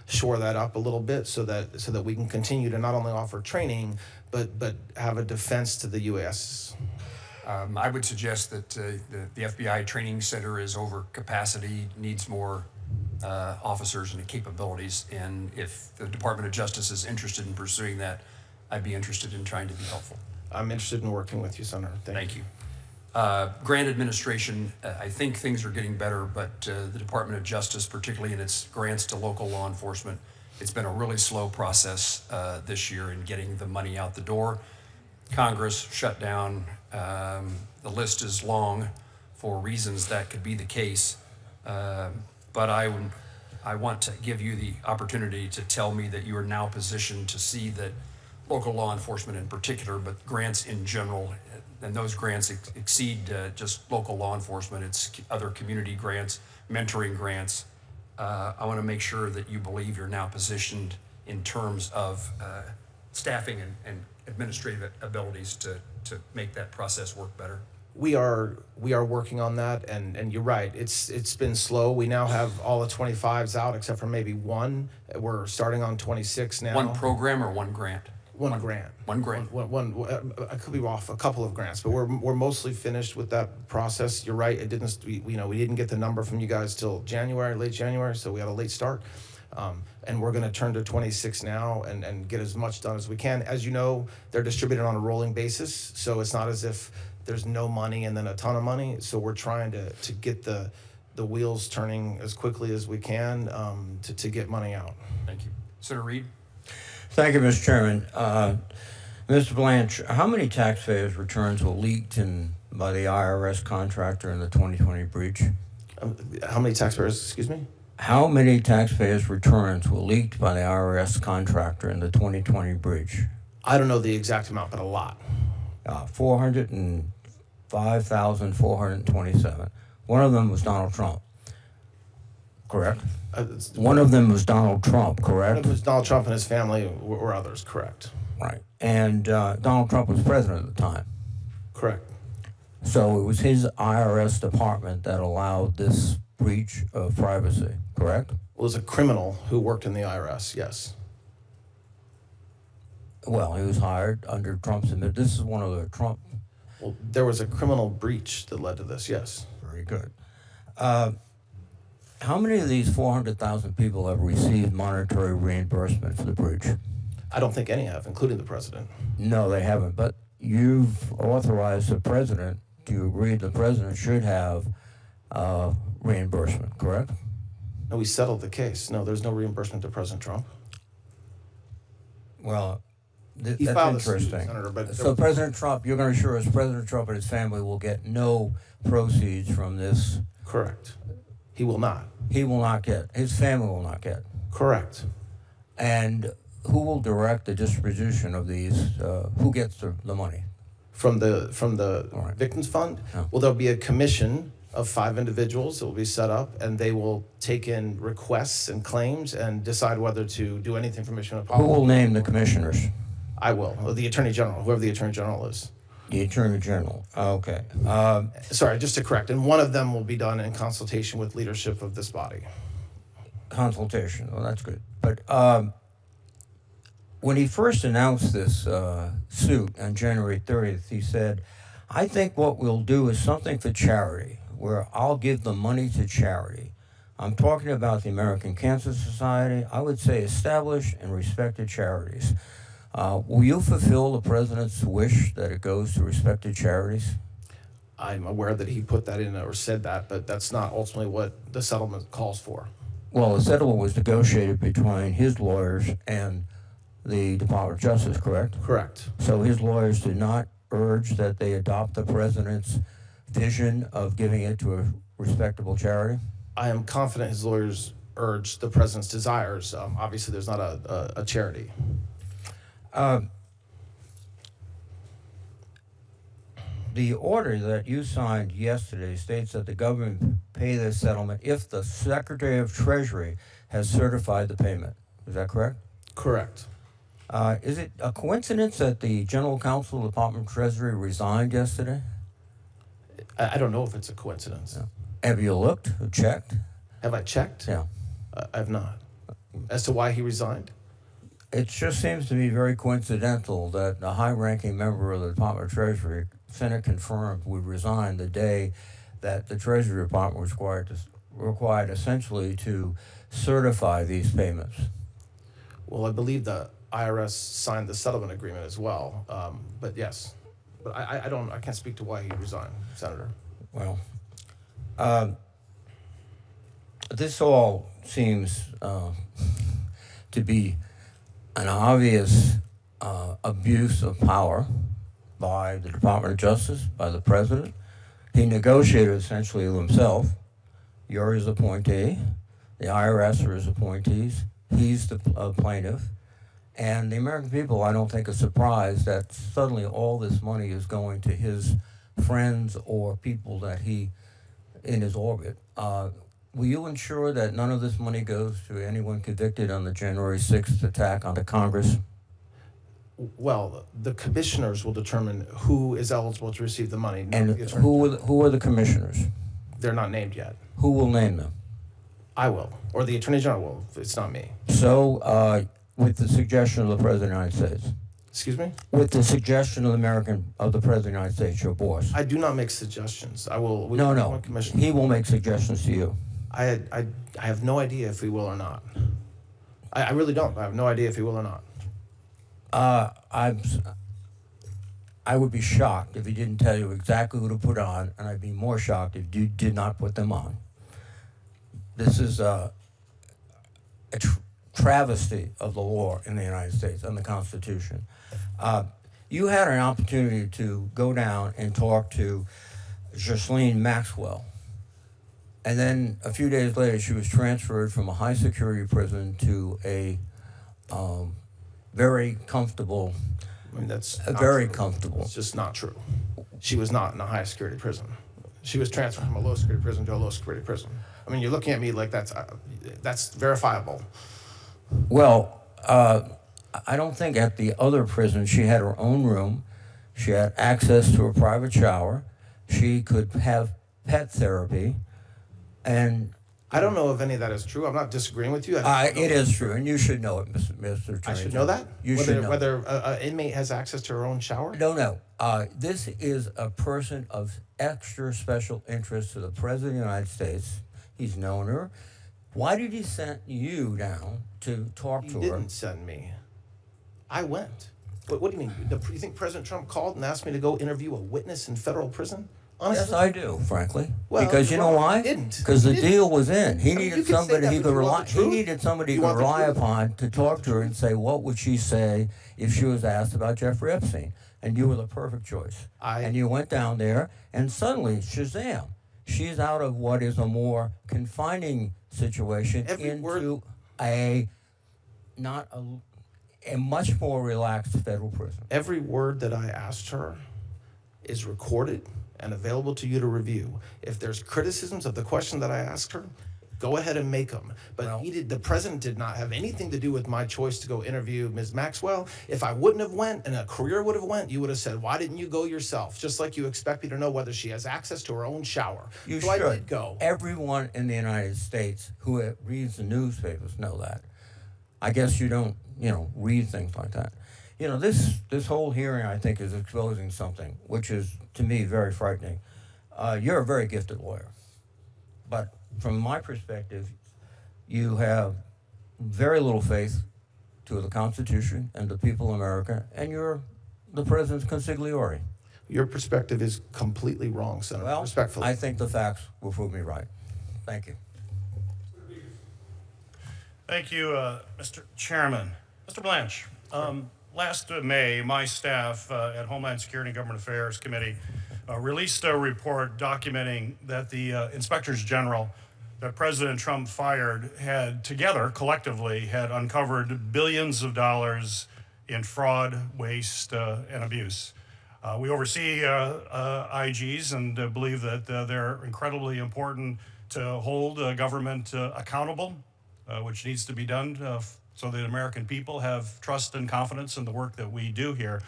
[SPEAKER 4] shore that up a little bit so that we can continue to not only offer training, but have a defense to the UAS.
[SPEAKER 2] I would suggest that the FBI training center is over capacity, needs more officers and capabilities. And if the Department of Justice is interested in pursuing that, I'd be interested in trying to be helpful.
[SPEAKER 4] I'm interested in working with you, Senator.
[SPEAKER 2] Thank you. Grant administration, I think things are getting better, but the Department of Justice, particularly in its grants to local law enforcement, it's been a really slow process this year in getting the money out the door. Congress shut down. The list is long for reasons that could be the case, but I want to give you the opportunity to tell me that you are now positioned to see that local law enforcement in particular, but grants in general, and those grants exceed just local law enforcement. It's other community grants, mentoring grants. I want to make sure that you believe you're now positioned in terms of staffing and administrative abilities to make that process work better.
[SPEAKER 4] We are working on that, and you're right. It's been slow. We now have all the 25s out except for maybe one. We're starting on 26 now.
[SPEAKER 2] One program or one grant?
[SPEAKER 4] One grant.
[SPEAKER 2] One grant.
[SPEAKER 4] I could be off a couple of grants, but we're mostly finished with that process. You're right. It didn't. We didn't get the number from you guys till January, late January, so we had a late start. And we're going to turn to 26 now and get as much done as we can. As you know, they're distributed on a rolling basis, so it's not as if there's no money and then a ton of money. So we're trying to get the wheels turning as quickly as we can to get money out.
[SPEAKER 2] Thank you. Senator Reed.
[SPEAKER 13] Thank you, Mr. Chairman. Mr. Blanche, how many taxpayers' returns were leaked by the IRS contractor in the 2020 breach?
[SPEAKER 4] How many taxpayers, excuse me?
[SPEAKER 13] How many taxpayers' returns were leaked by the IRS contractor in the 2020 breach?
[SPEAKER 4] I don't know the exact amount, but a lot.
[SPEAKER 13] 405,427. One of them was Donald Trump, correct? One of them was Donald Trump, correct?
[SPEAKER 4] One of them was Donald Trump and his family, or others, correct.
[SPEAKER 13] Right. And Donald Trump was president at the time.
[SPEAKER 4] Correct.
[SPEAKER 13] So it was his IRS department that allowed this breach of privacy, correct?
[SPEAKER 4] Well, it was a criminal who worked in the IRS, yes.
[SPEAKER 13] Well, he was hired under Trump's administration. This is one of the Trump.
[SPEAKER 4] Well, there was a criminal breach that led to this, yes.
[SPEAKER 13] Very good. How many of these 400,000 people have received monetary reimbursement for the breach?
[SPEAKER 4] I don't think any have, including the president.
[SPEAKER 13] No, they haven't. But you've authorized the president. Do you agree the president should have reimbursement, correct?
[SPEAKER 4] No, we settled the case. No, there's no reimbursement to President Trump.
[SPEAKER 13] Well, That's
[SPEAKER 4] filed a suit,
[SPEAKER 13] interesting.
[SPEAKER 4] Senator, but
[SPEAKER 13] So President Trump, you're going to assure us President Trump and his family will get no proceeds from this?
[SPEAKER 4] Correct. He will not.
[SPEAKER 13] He will not get. His family will not get.
[SPEAKER 4] Correct.
[SPEAKER 13] And who will direct the distribution of these? Who gets the money?
[SPEAKER 4] From the
[SPEAKER 13] Right.
[SPEAKER 4] Victims Fund?
[SPEAKER 13] Yeah.
[SPEAKER 4] Well, there'll be a commission of 5 individuals that will be set up, and they will take in requests and claims and decide whether to do anything from mission of
[SPEAKER 13] Who will
[SPEAKER 4] policy.
[SPEAKER 13] name the commissioners?
[SPEAKER 4] I will. Or the Attorney General, whoever the Attorney General is.
[SPEAKER 13] The Attorney General. Okay.
[SPEAKER 4] Sorry, just to correct. And one of them will be done in consultation with leadership of this body.
[SPEAKER 13] Consultation. Well, that's good. But when he first announced this suit on January 30th, he said, I think what we'll do is something for charity, where I'll give the money to charity. I'm talking about the American Cancer Society. I would say established and respected charities. Will you fulfill the president's wish that it goes to respected charities?
[SPEAKER 4] I'm aware that he put that in or said that, but that's not ultimately what the settlement calls for.
[SPEAKER 13] Well, the settlement was negotiated between his lawyers and the Department of Justice, correct?
[SPEAKER 4] Correct.
[SPEAKER 13] So his lawyers did not urge that they adopt the president's vision of giving it to a respectable charity?
[SPEAKER 4] I am confident his lawyers urged the president's desires. Obviously, there's not a charity.
[SPEAKER 13] The order that you signed yesterday states that the government pay this settlement if the Secretary of Treasury has certified the payment. Is that correct?
[SPEAKER 4] Correct.
[SPEAKER 13] Is it a coincidence that the General Counsel of the Department of Treasury resigned yesterday?
[SPEAKER 4] I don't know if it's a coincidence.
[SPEAKER 13] No. Have you looked or checked?
[SPEAKER 4] Have I checked?
[SPEAKER 13] Yeah.
[SPEAKER 4] I have not. As to why he resigned?
[SPEAKER 13] It just seems to be very coincidental that a high-ranking member of the Department of Treasury, Senate confirmed, would resign the day that the Treasury Department was required essentially to certify these payments.
[SPEAKER 4] Well, I believe the IRS signed the settlement agreement as well. But yes, but I can't speak to why he resigned, Senator.
[SPEAKER 13] Well, this all seems to be an obvious abuse of power by the Department of Justice, by the president. He negotiated essentially with himself. You're his appointee. The IRS are his appointees. He's the plaintiff. And the American people, I don't think, are surprised that suddenly all this money is going to his friends or people that he, in his orbit. Will you ensure that none of this money goes to anyone convicted on the January 6th attack on the Congress?
[SPEAKER 4] Well, the commissioners will determine who is eligible to receive the money.
[SPEAKER 13] And who are the commissioners?
[SPEAKER 4] They're not named yet.
[SPEAKER 13] Who will name them?
[SPEAKER 4] I will, or the Attorney General will. It's not me.
[SPEAKER 13] So, with the suggestion of the President of the United States?
[SPEAKER 4] Excuse me?
[SPEAKER 13] With the suggestion of the President of the United States, your boss?
[SPEAKER 4] I do not make suggestions. I will.
[SPEAKER 13] No. He will make suggestions to you.
[SPEAKER 4] I have no idea if he will or not. I really don't. I have no idea if he will or not.
[SPEAKER 13] I would be shocked if he didn't tell you exactly who to put on, and I'd be more shocked if you did not put them on. This is a travesty of the law in the United States and the Constitution. You had an opportunity to go down and talk to Ghislaine Maxwell. And then a few days later, she was transferred from a high security prison to a very comfortable.
[SPEAKER 4] I mean, that's
[SPEAKER 13] very comfortable.
[SPEAKER 4] It's just not true. She was not in a high security prison. She was transferred from a low security prison to a low security prison. I mean, you're looking at me like that's verifiable.
[SPEAKER 13] Well, I don't think at the other prison she had her own room. She had access to a private shower. She could have pet therapy. And
[SPEAKER 4] I don't know if any of that is true. I'm not disagreeing with you.
[SPEAKER 13] It is true, and you should know it, Mr. Attorney.
[SPEAKER 4] I should know that?
[SPEAKER 13] You should know.
[SPEAKER 4] Whether an inmate has access to her own shower?
[SPEAKER 13] No. This is a person of extra special interest to the President of the United States. He's known her. Why did he send you down to talk to her?
[SPEAKER 4] He didn't send me. I went. What do you mean? You think President Trump called and asked me to go interview a witness in federal prison? Honestly?
[SPEAKER 13] Yes, I do, frankly.
[SPEAKER 4] Well,
[SPEAKER 13] because you know why?
[SPEAKER 4] He didn't.
[SPEAKER 13] Because the
[SPEAKER 4] He didn't.
[SPEAKER 13] deal was in. He
[SPEAKER 4] I mean, you
[SPEAKER 13] needed
[SPEAKER 4] can say
[SPEAKER 13] somebody
[SPEAKER 4] that,
[SPEAKER 13] he
[SPEAKER 4] but
[SPEAKER 13] could
[SPEAKER 4] you want
[SPEAKER 13] rely.
[SPEAKER 4] the
[SPEAKER 13] He
[SPEAKER 4] truth?
[SPEAKER 13] needed somebody he
[SPEAKER 4] You
[SPEAKER 13] could
[SPEAKER 4] want the
[SPEAKER 13] rely
[SPEAKER 4] truth?
[SPEAKER 13] upon to talk to her and say, what would she say if she was asked about Jeffrey Epstein? And you were the perfect choice. And you went down there, and suddenly, shazam! She's out of what is a more confining situation into a much more relaxed federal prison.
[SPEAKER 4] Every word that I asked her is recorded and available to you to review. If there's criticisms of the question that I asked her, go ahead and make them. But the president did not have anything to do with my choice to go interview Ms. Maxwell. If I wouldn't have went and a career would have went, you would have said, why didn't you go yourself? Just like you expect me to know whether she has access to her own shower.
[SPEAKER 13] You
[SPEAKER 4] so
[SPEAKER 13] should.
[SPEAKER 4] I did go.
[SPEAKER 13] Everyone in the United States who reads the newspapers know that. I guess you don't, read things like that. This whole hearing, I think, is exposing something, which is, to me, very frightening. You're a very gifted lawyer. But from my perspective, you have very little faith to the Constitution and the people of America, and you're the president's consigliere.
[SPEAKER 4] Your perspective is completely wrong, Senator,
[SPEAKER 13] Well,
[SPEAKER 4] respectfully.
[SPEAKER 13] I think the facts will prove me right. Thank you.
[SPEAKER 14] Thank you, Mr. Chairman. Mr. Blanche, last May, my staff at Homeland Security and Government Affairs Committee released a report documenting that the inspectors general that President Trump fired had collectively uncovered billions of dollars in fraud, waste, and abuse. We oversee IGs and believe that they're incredibly important to hold government accountable, which needs to be done so that American people have trust and confidence in the work that we do here.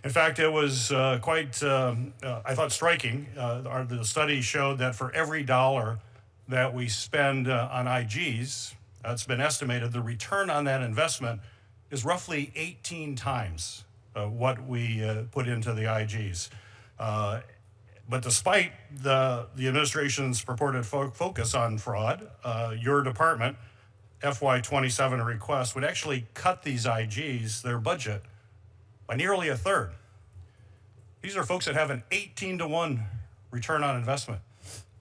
[SPEAKER 14] In fact, it was quite, I thought, striking. The study showed that for every dollar that we spend on IGs, it's been estimated the return on that investment is roughly 18 times what we put into the IGs. But despite the administration's purported focus on fraud, your department, FY27 request, would actually cut these IGs, their budget, by nearly a third. These are folks that have an 18-to-1 return on investment.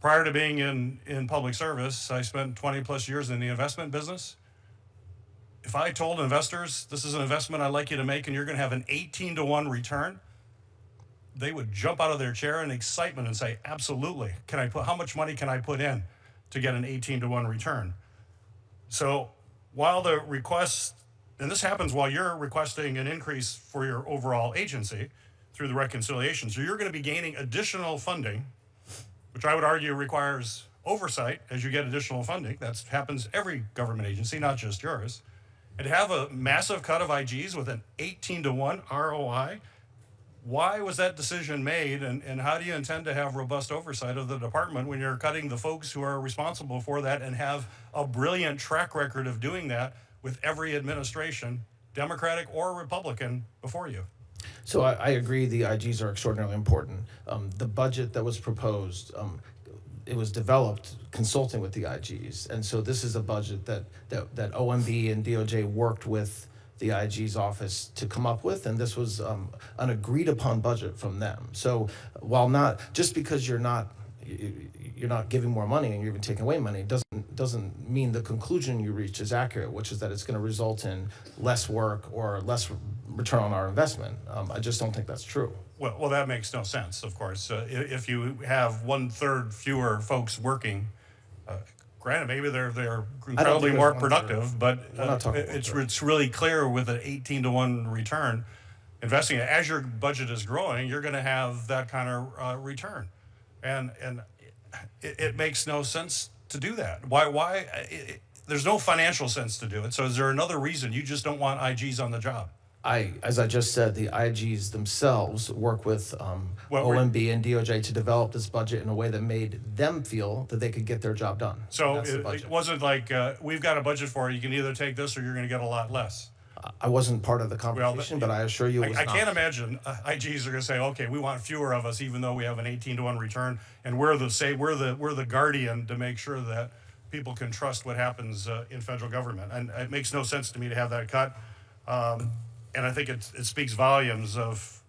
[SPEAKER 14] Prior to being in public service, I spent 20 plus years in the investment business. If I told investors, this is an investment I'd like you to make and you're going to have an 18-to-1 return, they would jump out of their chair in excitement and say, absolutely. How much money can I put in to get an 18-to-1 return? So while the request, and this happens while you're requesting an increase for your overall agency through the reconciliation, so you're going to be gaining additional funding, which I would argue requires oversight as you get additional funding. That happens every government agency, not just yours. And to have a massive cut of IGs with an 18-to-1 ROI, why was that decision made, and how do you intend to have robust oversight of the department when you're cutting the folks who are responsible for that and have a brilliant track record of doing that with every administration, Democratic or Republican, before you?
[SPEAKER 4] So I agree the IGs are extraordinarily important. The budget that was proposed, it was developed consulting with the IGs. And so this is a budget that OMB and DOJ worked with the IG's office to come up with, and this was an agreed upon budget from them. So while not, just because you're not giving more money and you're even taking away money, doesn't mean the conclusion you reach is accurate, which is that it's going to result in less work or less return on our investment. I just don't think that's true.
[SPEAKER 14] Well, that makes no sense, of course. If you have 1/3 fewer folks working, granted, maybe they're incredibly more productive, but it's really clear with an 18-to-1 return, investing as your budget is growing, you're going to have that kind of return, and it makes no sense to do that. Why? There's no financial sense to do it. So is there another reason you just don't want IGs on the job?
[SPEAKER 4] As I just said, the IGs themselves work with OMB and DOJ to develop this budget in a way that made them feel that they could get their job done.
[SPEAKER 14] So it wasn't like, we've got a budget for it, you can either take this or you're going to get a lot less.
[SPEAKER 4] I wasn't part of the conversation, but I assure you it was
[SPEAKER 14] I
[SPEAKER 4] not.
[SPEAKER 14] can't imagine IGs are going to say, okay, we want fewer of us even though we have an 18-to-1 return, and we're the guardian to make sure that people can trust what happens in federal government. And it makes no sense to me to have that cut. And I think it speaks volumes of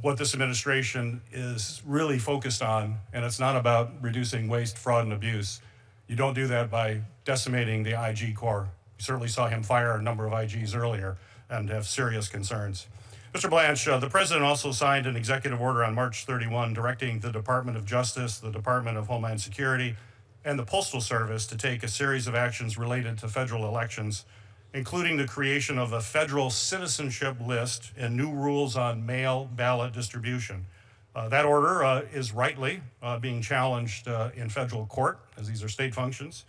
[SPEAKER 14] what this administration is really focused on, and it's not about reducing waste, fraud, and abuse. You don't do that by decimating the IG Corps. You certainly saw him fire a number of IGs earlier and have serious concerns. Mr. Blanche, the President also signed an executive order on March 31 directing the Department of Justice, the Department of Homeland Security, and the Postal Service to take a series of actions related to federal elections, including the creation of a federal citizenship list and new rules on mail ballot distribution. That order is rightly being challenged in federal court, as these are state functions.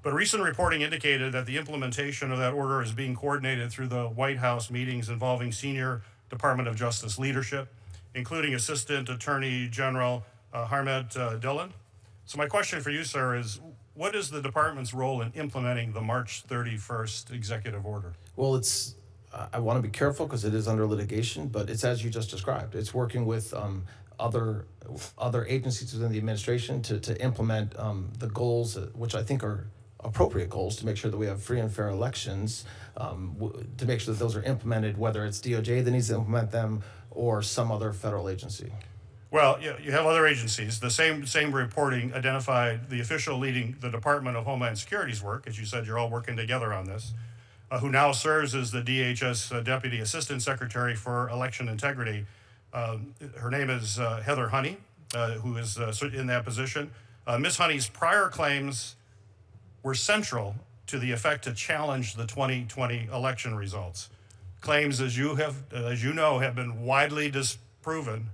[SPEAKER 14] But recent reporting indicated that the implementation of that order is being coordinated through the White House meetings involving senior Department of Justice leadership, including Assistant Attorney General Harmet Dillon. So my question for you, sir, is what is the department's role in implementing the March 31st executive order?
[SPEAKER 4] Well, I want to be careful because it is under litigation, but it's as you just described. It's working with other agencies within the administration to implement the goals, which I think are appropriate goals, to make sure that we have free and fair elections, to make sure that those are implemented, whether it's DOJ that needs to implement them or some other federal agency.
[SPEAKER 14] Well, you have other agencies. The same reporting identified the official leading the Department of Homeland Security's work, as you said, you're all working together on this, who now serves as the DHS Deputy Assistant Secretary for Election Integrity. Her name is Heather Honey, who is in that position. Ms. Honey's prior claims were central to the effect to challenge the 2020 election results. Claims, as you know, have been widely disproven.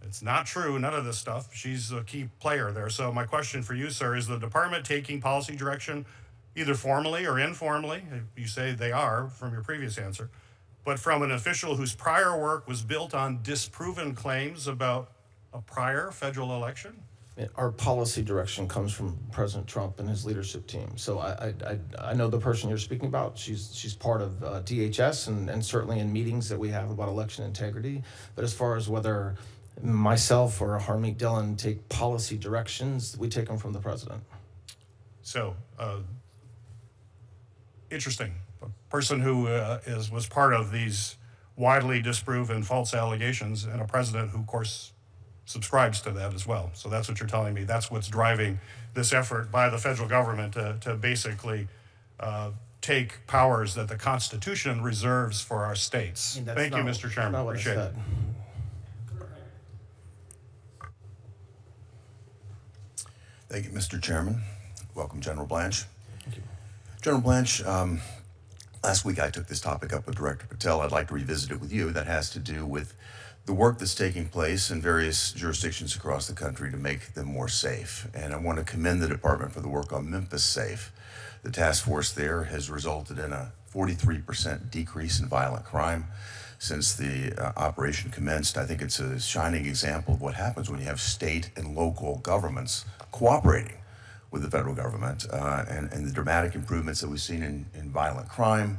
[SPEAKER 14] It's not true, none of this stuff. She's a key player there. So my question for you, sir, is the department taking policy direction, either formally or informally? You say they are from your previous answer, but from an official whose prior work was built on disproven claims about a prior federal election?
[SPEAKER 4] Our policy direction comes from President Trump and his leadership team. So I know the person you're speaking about. She's part of DHS and certainly in meetings that we have about election integrity. But as far as whether myself or Harmeet Dillon take policy directions, we take them from the president.
[SPEAKER 14] So, interesting. A person who was part of these widely disproven false allegations, and a president who, of course, subscribes to that as well. So that's what you're telling me. That's what's driving this effort by the federal government to basically take powers that the Constitution reserves for our states. Thank you, Mr. Chairman. Appreciate it.
[SPEAKER 15] Thank you, Mr. Chairman. Welcome, General Blanche. Thank you. General Blanche, last week I took this topic up with Director Patel. I'd like to revisit it with you. That has to do with the work that's taking place in various jurisdictions across the country to make them more safe. And I want to commend the department for the work on Memphis Safe. The task force there has resulted in a 43% decrease in violent crime since the operation commenced. I think it's a shining example of what happens when you have state and local governments cooperating with the federal government, and the dramatic improvements that we've seen in violent crime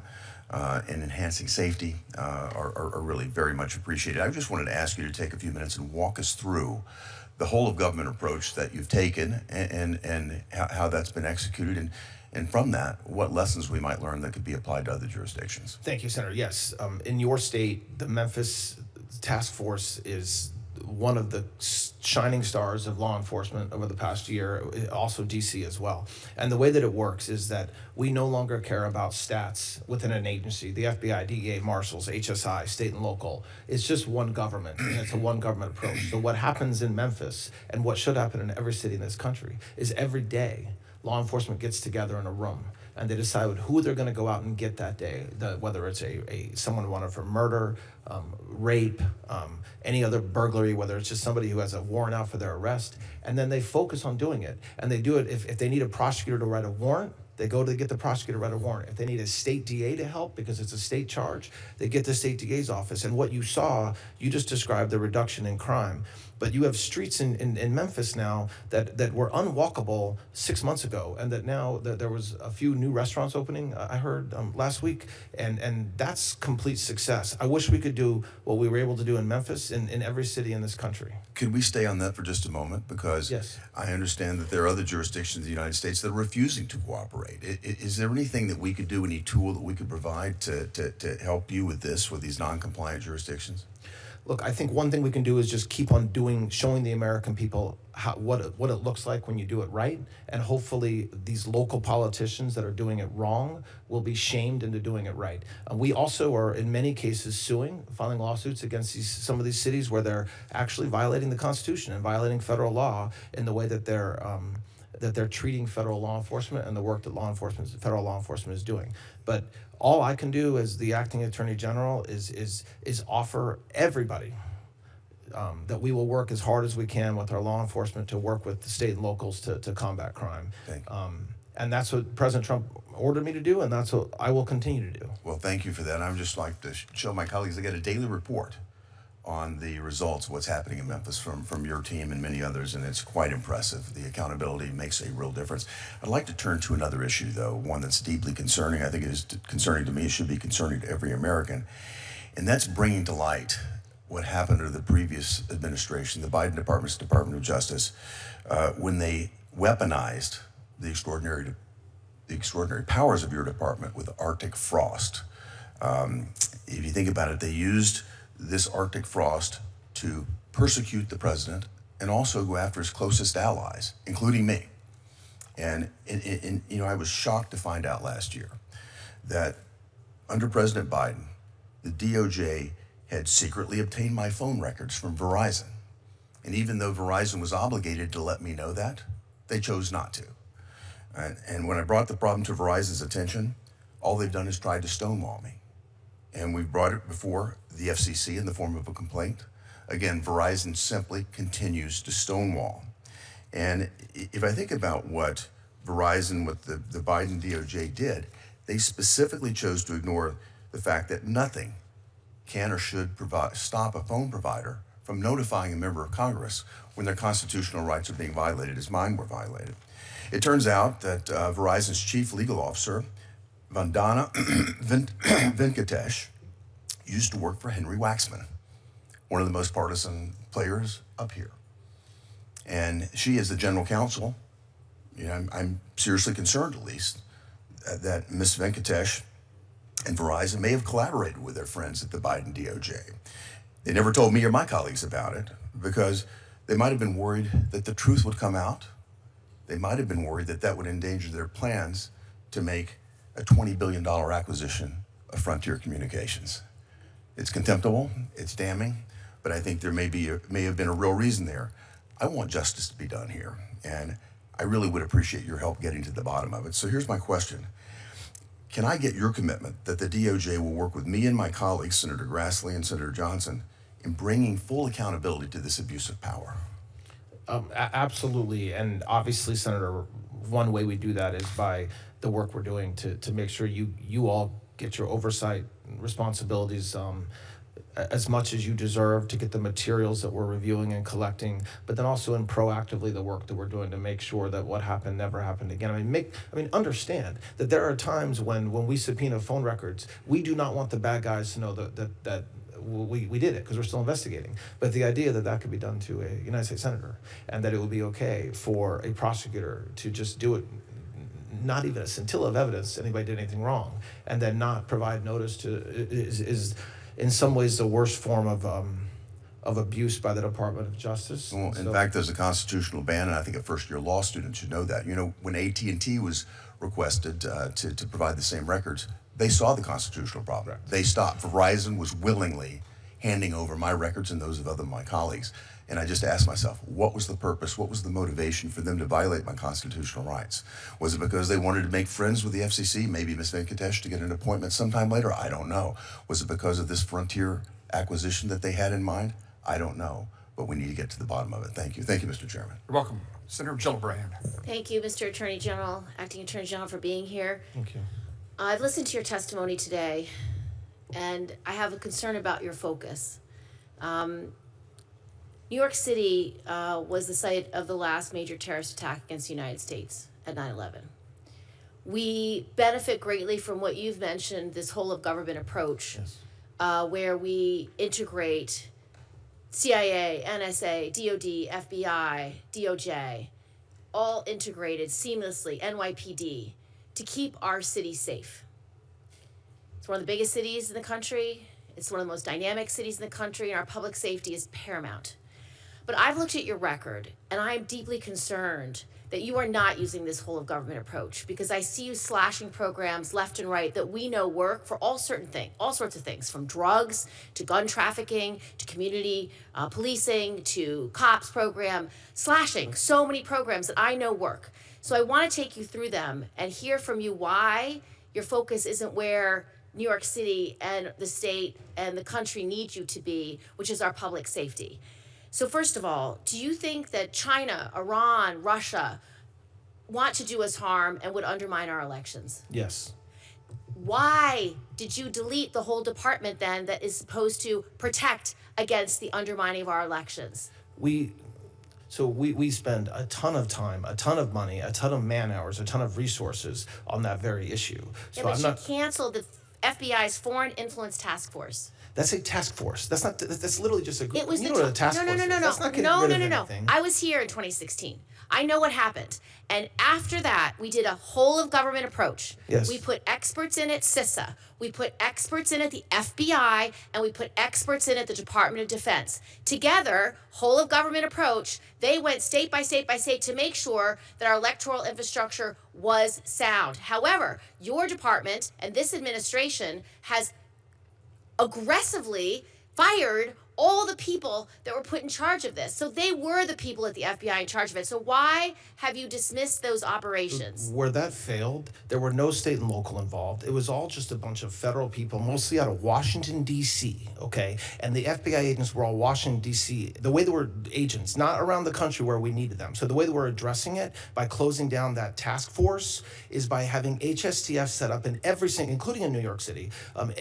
[SPEAKER 15] and enhancing safety are really very much appreciated. I just wanted to ask you to take a few minutes and walk us through the whole of government approach that you've taken and how that's been executed, and from that, what lessons we might learn that could be applied to other jurisdictions.
[SPEAKER 4] Thank you, Senator. Yes, in your state, the Memphis Task Force is one of the shining stars of law enforcement over the past year, also DC as well. And the way that it works is that we no longer care about stats within an agency, the FBI, DEA, Marshals, HSI, state and local. It's just one government, and it's a one government approach. So what happens in Memphis, and what should happen in every city in this country, is every day law enforcement gets together in a room and they decide who they're going to go out and get that day, whether it's someone wanted for murder, rape, any other burglary, whether it's just somebody who has a warrant out for their arrest, and then they focus on doing it. And they do it if they need a prosecutor to write a warrant, they go to get the prosecutor to write a warrant. If they need a state DA to help because it's a state charge, they get the state DA's office. And what you saw, you just described the reduction in crime. But you have streets in Memphis now that were unwalkable 6 months ago, and that now there was a few new restaurants opening, I heard last week, and that's complete success. I wish we could do what we were able to do in Memphis in every city in this country.
[SPEAKER 15] Could we stay on that for just a moment? Because
[SPEAKER 4] yes.
[SPEAKER 15] I understand that there are other jurisdictions in the United States that are refusing to cooperate. Is there anything that we could do, any tool that we could provide to help you with this, with these non-compliant jurisdictions?
[SPEAKER 4] look, I think one thing we can do is just keep on showing the American people what it looks like when you do it right, and hopefully these local politicians that are doing it wrong will be shamed into doing it right. We also are in many cases filing lawsuits against some of these cities where they're actually violating the Constitution and violating federal law in the way that they're treating federal law enforcement and the work that federal law enforcement is doing. But all I can do as the acting attorney general is offer everybody that we will work as hard as we can with our law enforcement to work with the state and locals to combat crime.
[SPEAKER 15] Thank you.
[SPEAKER 4] And that's what President Trump ordered me to do, and that's what I will continue to do.
[SPEAKER 15] Well, thank you for that. I would just like to show my colleagues they get a daily report on the results of what's happening in Memphis from your team and many others, and it's quite impressive. The accountability makes a real difference. I'd like to turn to another issue, though, one that's deeply concerning. I think it is concerning to me. It should be concerning to every American, and that's bringing to light what happened under the previous administration, the Biden Department of Justice, when they weaponized the extraordinary powers of your department with Arctic frost. If you think about it, they used this Arctic frost to persecute the president and also go after his closest allies, including me. And I was shocked to find out last year that under President Biden, the DOJ had secretly obtained my phone records from Verizon. And even though Verizon was obligated to let me know that, they chose not to. And when I brought the problem to Verizon's attention, all they've done is tried to stonewall me. And we've brought it before the FCC in the form of a complaint. Again, Verizon simply continues to stonewall. And if I think about what Verizon with the Biden DOJ did, they specifically chose to ignore the fact that nothing can or should stop a phone provider from notifying a member of Congress when their constitutional rights are being violated, as mine were violated. It turns out that Verizon's chief legal officer, Vandana Venkatesh, used to work for Henry Waxman, one of the most partisan players up here. And she, as the general counsel, I'm seriously concerned, at least, that Ms. Venkatesh and Verizon may have collaborated with their friends at the Biden DOJ. They never told me or my colleagues about it because they might have been worried that the truth would come out. They might have been worried that that would endanger their plans to make a $20 billion acquisition of Frontier Communications. It's contemptible, it's damning, but I think there may have been a real reason there. I want justice to be done here, and I really would appreciate your help getting to the bottom of it. So here's my question. Can I get your commitment that the DOJ will work with me and my colleagues, Senator Grassley and Senator Johnson, in bringing full accountability to this abuse of power?
[SPEAKER 4] Absolutely, and obviously, Senator, one way we do that is by the work we're doing to make sure you all get your oversight responsibilities as much as you deserve, to get the materials that we're reviewing and collecting, but then also in proactively the work that we're doing to make sure that what happened never happened again. Understand that there are times when we subpoena phone records, we do not want the bad guys to know that we did it because we're still investigating. But the idea that could be done to a United States senator and that it would be okay for a prosecutor to just do it, not even a scintilla of evidence anybody did anything wrong, and then not provide notice to is in some ways the worst form of abuse by the Department of Justice.
[SPEAKER 15] Well, in fact, there's a constitutional ban, and I think a first-year law student should know that. When AT&T was requested to provide the same records, they saw the constitutional problem. Right. They stopped. Verizon was willingly handing over my records and those of other of my colleagues. And I just asked myself, what was the purpose? What was the motivation for them to violate my constitutional rights? Was it because they wanted to make friends with the FCC, maybe Ms. Venkatesh, to get an appointment sometime later? I don't know. Was it because of this Frontier acquisition that they had in mind? I don't know. But we need to get to the bottom of it. Thank you. Thank you, Mr. Chairman.
[SPEAKER 2] You're welcome. Senator Gillibrand.
[SPEAKER 16] Thank you, Mr. Attorney General, Acting Attorney General, for being here.
[SPEAKER 4] Thank you.
[SPEAKER 16] I've listened to your testimony today, and I have a concern about your focus. New York City was the site of the last major terrorist attack against the United States at 9/11. We benefit greatly from what you've mentioned, this whole of government approach, yes. Where we integrate CIA, NSA, DOD, FBI, DOJ, all integrated seamlessly, NYPD, to keep our city safe. It's one of the biggest cities in the country. It's one of the most dynamic cities in the country, and our public safety is paramount. But I've looked at your record, and I am deeply concerned that you are not using this whole of government approach, because I see you slashing programs left and right that we know work for all sorts of things, from drugs to gun trafficking to community policing to cops program, slashing so many programs that I know work. So I want to take you through them and hear from you why your focus isn't where New York City and the state and the country need you to be, which is our public safety. So first of all, do you think that China, Iran, Russia want to do us harm and would undermine our elections?
[SPEAKER 4] Yes.
[SPEAKER 16] Why did you delete the whole department then that is supposed to protect against the undermining of our elections?
[SPEAKER 4] We spend a ton of time, a ton of money, a ton of man hours, a ton of resources on that very issue.
[SPEAKER 16] Yeah, but you canceled the FBI's Foreign Influence Task Force.
[SPEAKER 4] That's a task force. That's literally just a group.
[SPEAKER 16] It was
[SPEAKER 4] you know what a task force is. That's not getting rid of anything.
[SPEAKER 16] I was here in 2016. I know what happened. And after that, we did a whole of government approach.
[SPEAKER 4] Yes.
[SPEAKER 16] We put experts in at CISA. We put experts in at the FBI, and we put experts in at the Department of Defense. Together, whole of government approach, they went state by state by state to make sure that our electoral infrastructure was sound. However, your department and this administration has aggressively fired all the people that were put in charge of this. So they were the people at the FBI in charge of it. So why have you dismissed those operations?
[SPEAKER 4] Where that failed, there were no state and local involved. It was all just a bunch of federal people, mostly out of Washington, D.C., okay? And the FBI agents were all Washington, D.C. The way they were agents, not around the country where we needed them. So the way that we're addressing it by closing down that task force is by having HSTF set up in every single, including in New York City.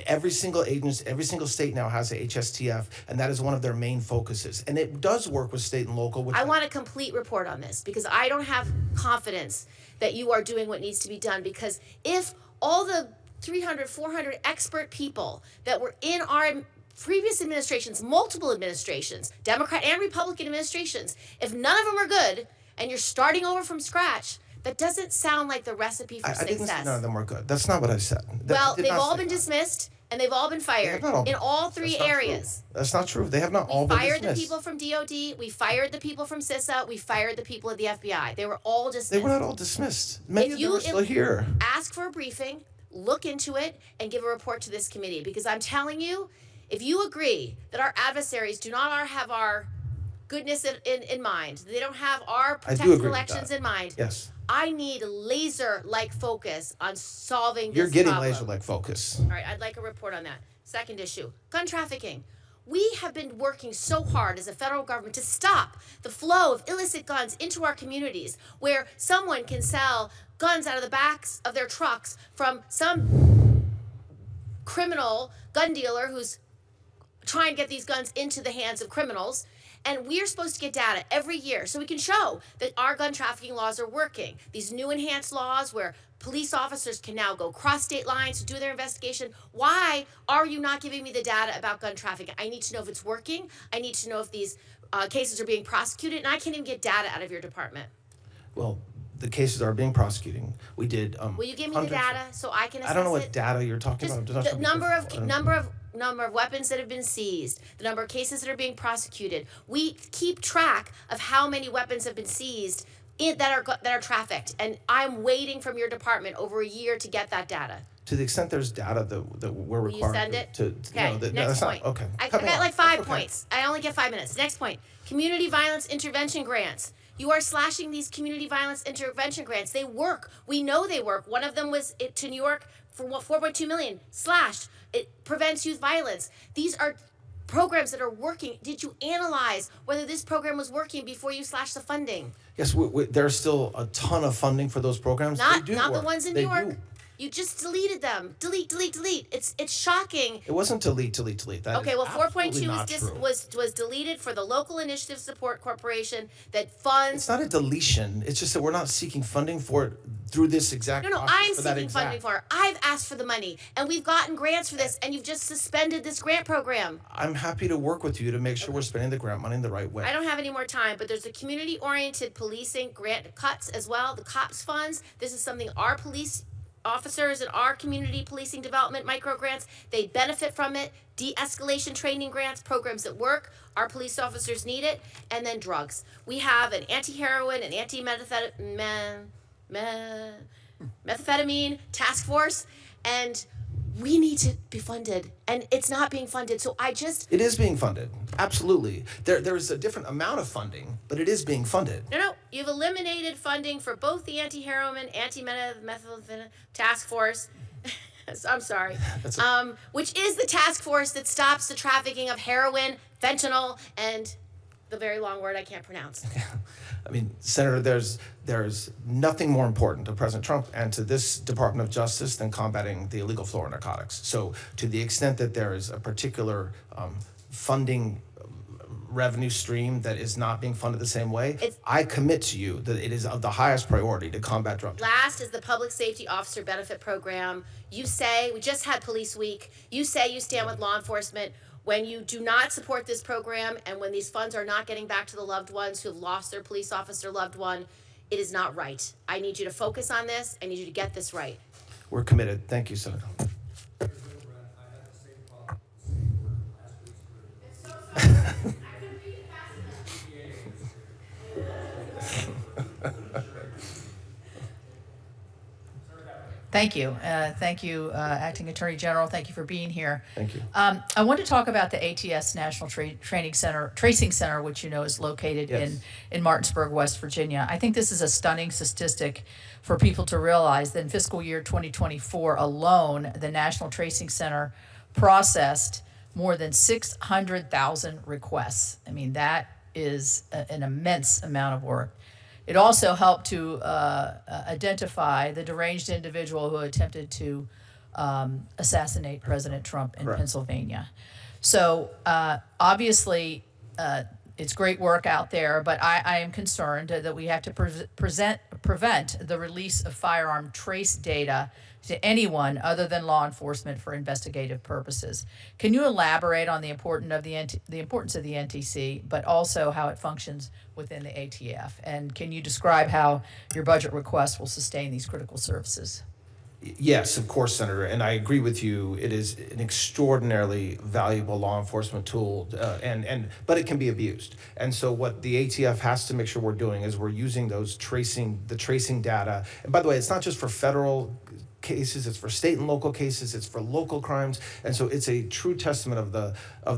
[SPEAKER 4] Every single agency, every single state now has a HSTF, and that is one of their main focuses. And it does work with state and local.
[SPEAKER 16] I want a complete report on this, because I don't have confidence that you are doing what needs to be done, because if all the 300, 400 expert people that were in our previous administrations, multiple administrations, Democrat and Republican administrations, if none of them are good and you're starting over from scratch, that doesn't sound like the recipe for success.
[SPEAKER 4] I didn't say none of them were good. That's not what I said.
[SPEAKER 16] Well, they've all been dismissed, and they've all been fired in all three areas.
[SPEAKER 4] That's not true. They have not all been dismissed.
[SPEAKER 16] We fired the people from DOD, we fired the people from CISA, we fired the people at the FBI. They were all dismissed.
[SPEAKER 4] They were not all dismissed. Many of them are still here.
[SPEAKER 16] Ask for a briefing, look into it, and give a report to this committee, because I'm telling you, if you agree that our adversaries do not have our goodness in mind, they don't have our protected elections in mind,
[SPEAKER 4] yes,
[SPEAKER 16] I need laser-like focus on solving this
[SPEAKER 4] You're getting
[SPEAKER 16] problem.
[SPEAKER 4] laser-like focus.
[SPEAKER 16] All right, I'd like a report on that. Second issue, gun trafficking. We have been working so hard as a federal government to stop the flow of illicit guns into our communities, where someone can sell guns out of the backs of their trucks from some criminal gun dealer who's trying to get these guns into the hands of criminals. And we are supposed to get data every year so we can show that our gun trafficking laws are working. These new enhanced laws where police officers can now go cross state lines to do their investigation. Why are you not giving me the data about gun trafficking? I need to know if it's working. I need to know if these cases are being prosecuted. And I can't even get data out of your department.
[SPEAKER 4] Well, the cases are being prosecuted. We did.
[SPEAKER 16] Will you give me the data so I can assess it?
[SPEAKER 4] I don't know what data you're talking about.
[SPEAKER 16] The number of weapons that have been seized, the number of cases that are being prosecuted. We keep track of how many weapons have been seized that are trafficked, and I'm waiting from your department over a year to get that data.
[SPEAKER 4] To the extent there's data that we're required
[SPEAKER 16] Will you send it? Okay, next point.
[SPEAKER 4] Okay.
[SPEAKER 16] I got like 5 points. I only get 5 minutes. Next point, community violence intervention grants. You are slashing these community violence intervention grants. They work. We know they work. One of them was to New York for $4.2 million, slashed. It prevents youth violence. These are programs that are working. Did you analyze whether this program was working before you slashed the funding?
[SPEAKER 4] Yes, there's still a ton of funding for those programs.
[SPEAKER 16] Not
[SPEAKER 4] the
[SPEAKER 16] ones in New York. You just deleted them. Delete. It's shocking.
[SPEAKER 4] It wasn't delete. That
[SPEAKER 16] okay, well, 4.2 was deleted for the Local Initiative Support Corporation that funds.
[SPEAKER 4] It's not a deletion. It's just that we're not seeking funding for it through this exact.
[SPEAKER 16] No, I'm seeking funding for it. I've asked for the money, and we've gotten grants for this, and you've just suspended this grant program.
[SPEAKER 4] I'm happy to work with you to make sure we're spending the grant money in the right way.
[SPEAKER 16] I don't have any more time, but there's the community-oriented policing grant cuts as well, the COPS funds. This is something our police officers in our community policing development micro grants, they benefit from it. De-escalation training grants, programs that work, our police officers need it. And then drugs. We have an anti-heroin and anti-methamphetamine task force, and we need to be funded, and it's not being funded. So
[SPEAKER 4] It is being funded, absolutely. There's a different amount of funding, but it is being funded.
[SPEAKER 16] No, you've eliminated funding for both the anti-heroin, anti-methamphetamine task force. I'm sorry. Which is the task force that stops the trafficking of heroin, fentanyl, and the very long word I can't pronounce.
[SPEAKER 4] I mean, Senator, there's nothing more important to President Trump and to this Department of Justice than combating the illegal flow of narcotics. So to the extent that there is a particular funding revenue stream that is not being funded the same way, I commit to you that it is of the highest priority to combat drug trafficking.
[SPEAKER 16] Last is the Public Safety Officer Benefit Program. You say, we just had Police Week, you say you stand with law enforcement. When you do not support this program and when these funds are not getting back to the loved ones who have lost their police officer loved one, it is not right. I need you to focus on this. I need you to get this right.
[SPEAKER 4] We're committed. Thank you, Senator.
[SPEAKER 17] Thank you. Thank you, Acting Attorney General. Thank you for being here.
[SPEAKER 4] Thank you.
[SPEAKER 17] I want to talk about the ATS National Tracing Center, which you know is located in Martinsburg, West Virginia. I think this is a stunning statistic for people to realize that in fiscal year 2024 alone, the National Tracing Center processed more than 600,000 requests. I mean, that is an immense amount of work. It also helped to identify the deranged individual who attempted to assassinate President Trump in Pennsylvania. So obviously, it's great work out there, but I am concerned that we have to prevent the release of firearm trace data to anyone other than law enforcement for investigative purposes. Can you elaborate on the importance of the NTC, but also how it functions within the ATF? And can you describe how your budget request will sustain these critical services?
[SPEAKER 4] Yes, of course, Senator, and I agree with you. It is an extraordinarily valuable law enforcement tool, but it can be abused. And so what the ATF has to make sure we're doing is we're using the tracing data. And by the way, it's not just for federal cases, it's for state and local cases, it's for local crimes, and so it's a true testament of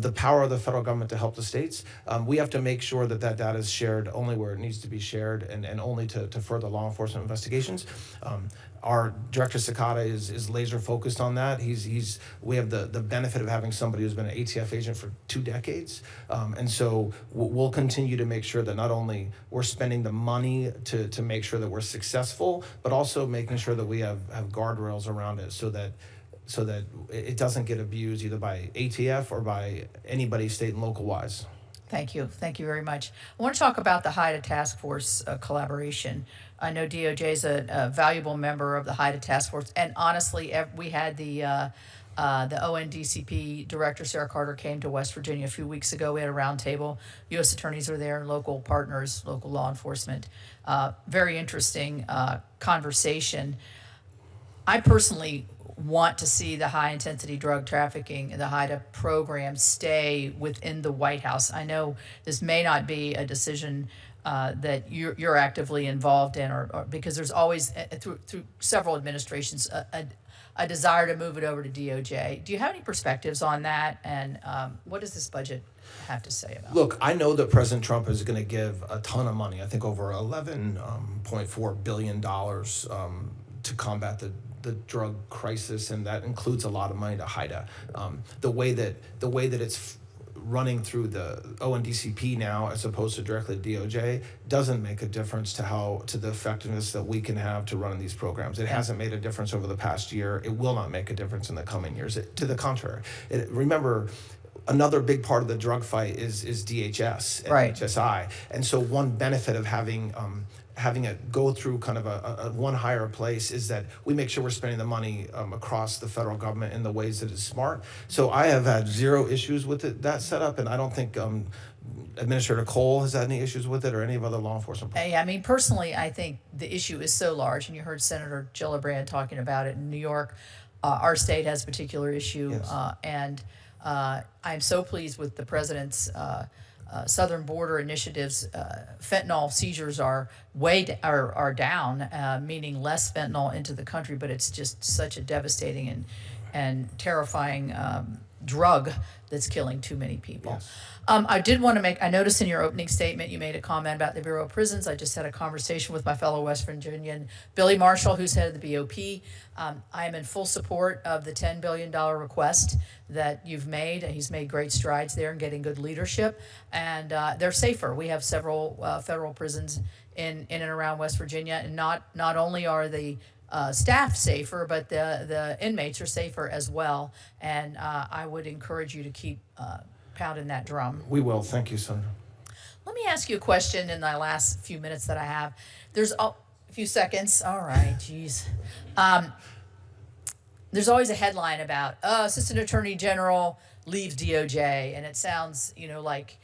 [SPEAKER 4] the power of the federal government to help the states. We have to make sure that data is shared only where it needs to be shared and only to further law enforcement investigations. Our Director Sakata is laser focused on that. We have the benefit of having somebody who's been an ATF agent for 2 decades, and so we'll continue to make sure that not only we're spending the money to make sure that we're successful, but also making sure that we have guardrails around it so that it doesn't get abused either by ATF or by anybody state and local wise.
[SPEAKER 17] Thank you. Thank you very much. I want to talk about the HIDTA Task Force collaboration. I know DOJ is a valuable member of the HIDTA Task Force, and honestly, we had the ONDCP director, Sarah Carter, came to West Virginia a few weeks ago. We had a roundtable. U.S. attorneys were there, local partners, local law enforcement. Very interesting conversation. I personally want to see the high-intensity drug trafficking, the HIDTA program, stay within the White House. I know this may not be a decision that you're actively involved in, or because there's always, through several administrations, a desire to move it over to DOJ. Do you have any perspectives on that, and what does this budget have to say about it?
[SPEAKER 4] Look, I know that President Trump is going to give a ton of money, I think over $11.4 billion to combat the drug crisis, and that includes a lot of money to HIDTA. The way that it's running through the ONDCP now as opposed to directly to DOJ doesn't make a difference to the effectiveness that we can have to run these programs. It hasn't made a difference over the past year. It will not make a difference in the coming years. To the contrary. Remember, another big part of the drug fight is DHS and HSI. And so one benefit of having it go through kind of a one higher place is that we make sure we're spending the money across the federal government in the ways that is smart. So I have had zero issues with that setup, and I don't think Administrator Cole has had any issues with it, or any of other law enforcement?
[SPEAKER 17] Hey, I mean, personally, I think the issue is so large, and you heard Senator Gillibrand talking about it in New York. Our state has a particular issue,
[SPEAKER 4] Yes.
[SPEAKER 17] and I'm so pleased with the president's southern border initiatives. Fentanyl seizures are are down, meaning less fentanyl into the country, but it's just such a devastating and terrifying drug that's killing too many people.
[SPEAKER 4] Yes.
[SPEAKER 17] I did want to make, I noticed in your opening statement, you made a comment about the Bureau of Prisons. I just had a conversation with my fellow West Virginian, Billy Marshall, who's head of the BOP. I am in full support of the $10 billion request that you've made. He's made great strides there in getting good leadership, and they're safer. We have several federal prisons in and around West Virginia, and not only are the staff safer, but the inmates are safer as well. And I would encourage you to keep pounding that drum.
[SPEAKER 4] We will. Thank you, Senator.
[SPEAKER 17] Let me ask you a question in the last few minutes that I have. There's a few seconds. All right, geez. There's always a headline about Assistant Attorney General leaves DOJ, and it sounds, like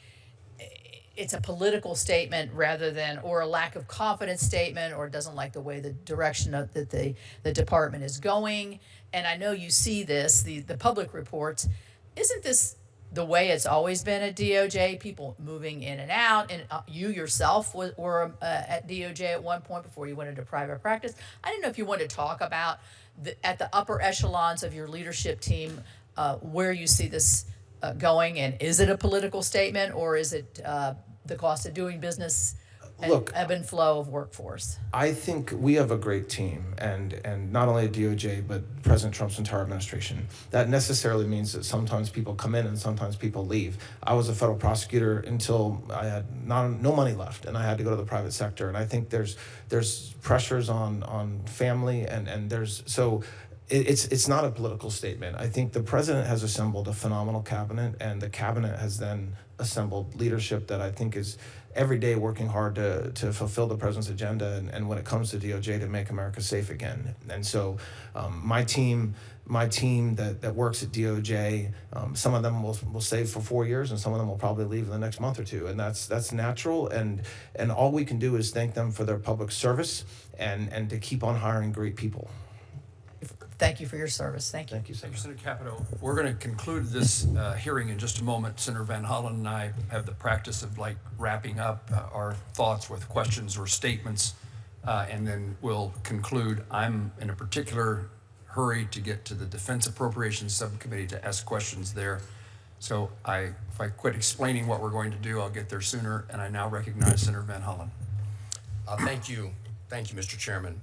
[SPEAKER 17] it's a political statement rather than, or a lack of confidence statement, or doesn't like the way the direction that the department is going. And I know you see this, the public reports. Isn't this the way it's always been at DOJ, people moving in and out? And you yourself were at DOJ at one point before you went into private practice. I didn't know if you wanted to talk about at the upper echelons of your leadership team, where you see this going, and is it a political statement, or is it the cost of doing business and
[SPEAKER 4] Look,
[SPEAKER 17] ebb and flow of workforce?
[SPEAKER 4] I think we have a great team, and not only at DOJ, but President Trump's entire administration. That necessarily means that sometimes people come in and sometimes people leave. I was a federal prosecutor until I had no money left, and I had to go to the private sector. And I think there's pressures on family, and it's not a political statement. I think the president has assembled a phenomenal cabinet, and the cabinet has then assembled leadership that I think is every day working hard to fulfill the president's agenda, and when it comes to DOJ, to make America safe again. And so my team that works at DOJ, some of them will stay for 4 years, and some of them will probably leave in the next month or two, and that's natural, and all we can do is thank them for their public service and to keep on hiring great people.
[SPEAKER 17] Thank you for your service. Thank you.
[SPEAKER 4] Thank you, Senator.
[SPEAKER 2] Senator Capito. We're going to conclude this hearing in just a moment. Senator Van Hollen and I have the practice of wrapping up our thoughts with questions or statements, and then we'll conclude. I'm in a particular hurry to get to the Defense Appropriations Subcommittee to ask questions there. So if I quit explaining what we're going to do, I'll get there sooner. And I now recognize Senator Van Hollen.
[SPEAKER 1] Thank you. Thank you, Mr. Chairman.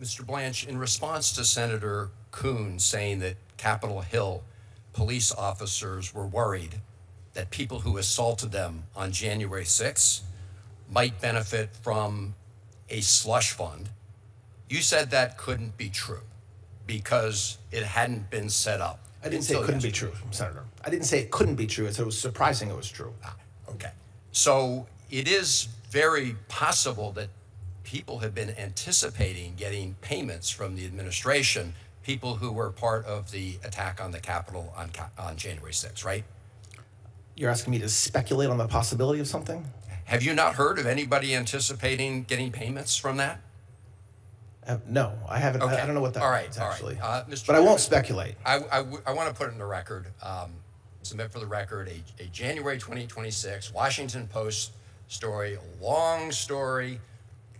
[SPEAKER 1] Mr. Blanche, in response to Senator Kuhn saying that Capitol Hill police officers were worried that people who assaulted them on January 6th might benefit from a slush fund, you said that couldn't be true because it hadn't been set up.
[SPEAKER 4] I didn't say it couldn't be true, Senator. I didn't say it couldn't be true. I said it was surprising it was true.
[SPEAKER 1] Okay. So it is very possible that people have been anticipating getting payments from the administration, people who were part of the attack on the Capitol on January 6th, right?
[SPEAKER 4] You're asking me to speculate on the possibility of something?
[SPEAKER 1] Have you not heard of anybody anticipating getting payments from that?
[SPEAKER 4] No, I haven't.
[SPEAKER 1] Okay.
[SPEAKER 4] I don't know what that means,
[SPEAKER 1] all
[SPEAKER 4] actually.
[SPEAKER 1] right. Mr.
[SPEAKER 4] But I won't speculate.
[SPEAKER 1] I want to put it in the record, submit for the record, a January 2026 Washington Post story, a long story,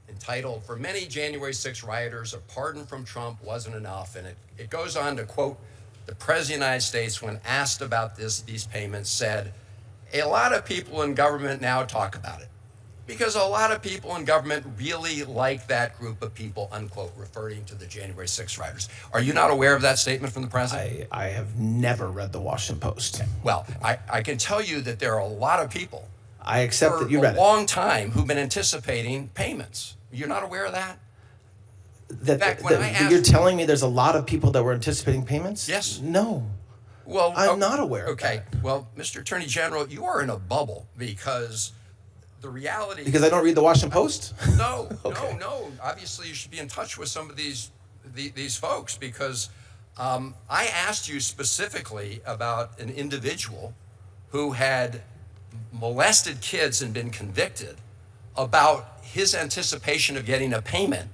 [SPEAKER 1] entitled, "For Many January 6 Rioters, a Pardon from Trump Wasn't Enough." And it goes on to quote, the President of the United States, when asked about these payments, said, "A lot of people in government now talk about it because a lot of people in government really like that group of people," unquote, referring to the January 6 rioters. Are you not aware of that statement from the president?
[SPEAKER 4] I have never read the Washington Post.
[SPEAKER 1] Okay. Well, I can tell you that there are a lot of people
[SPEAKER 4] I accept
[SPEAKER 1] for
[SPEAKER 4] that you read
[SPEAKER 1] a long time who've been anticipating payments. You're not aware of that? In fact, when I asked,
[SPEAKER 4] you're telling me there's a lot of people that were anticipating payments?
[SPEAKER 1] Yes.
[SPEAKER 4] No.
[SPEAKER 1] Well,
[SPEAKER 4] I'm not aware of
[SPEAKER 1] okay. Well, Mr. Attorney General, you are in a bubble because the reality...
[SPEAKER 4] Because I don't read the Washington Post?
[SPEAKER 1] No,
[SPEAKER 4] Okay.
[SPEAKER 1] no. Obviously, you should be in touch with some of these folks because I asked you specifically about an individual who had molested kids and been convicted about his anticipation of getting a payment.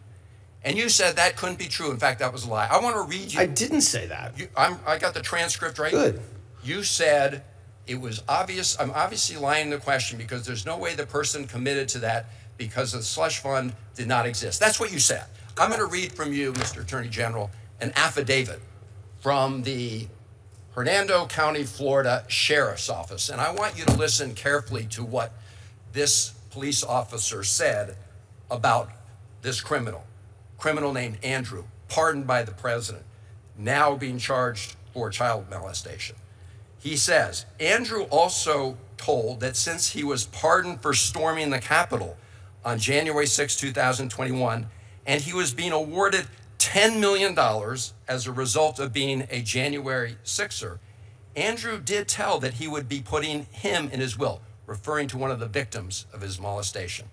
[SPEAKER 1] And you said that couldn't be true. In fact, that was a lie. I want to read you.
[SPEAKER 4] I didn't say that.
[SPEAKER 1] I got the transcript right.
[SPEAKER 4] Good.
[SPEAKER 1] You said it was obvious. I'm obviously lying in the question because there's no way the person committed to that because the slush fund did not exist. That's what you said. I'm going to read from you, Mr. Attorney General, an affidavit from the Hernando County, Florida Sheriff's Office. And I want you to listen carefully to what this police officer said about this criminal named Andrew, pardoned by the president, now being charged for child molestation. He says, Andrew also told that since he was pardoned for storming the Capitol on January 6, 2021, and he was being awarded $10 million as a result of being a January 6er, Andrew did tell that he would be putting him in his will, referring to one of the victims of his molestation.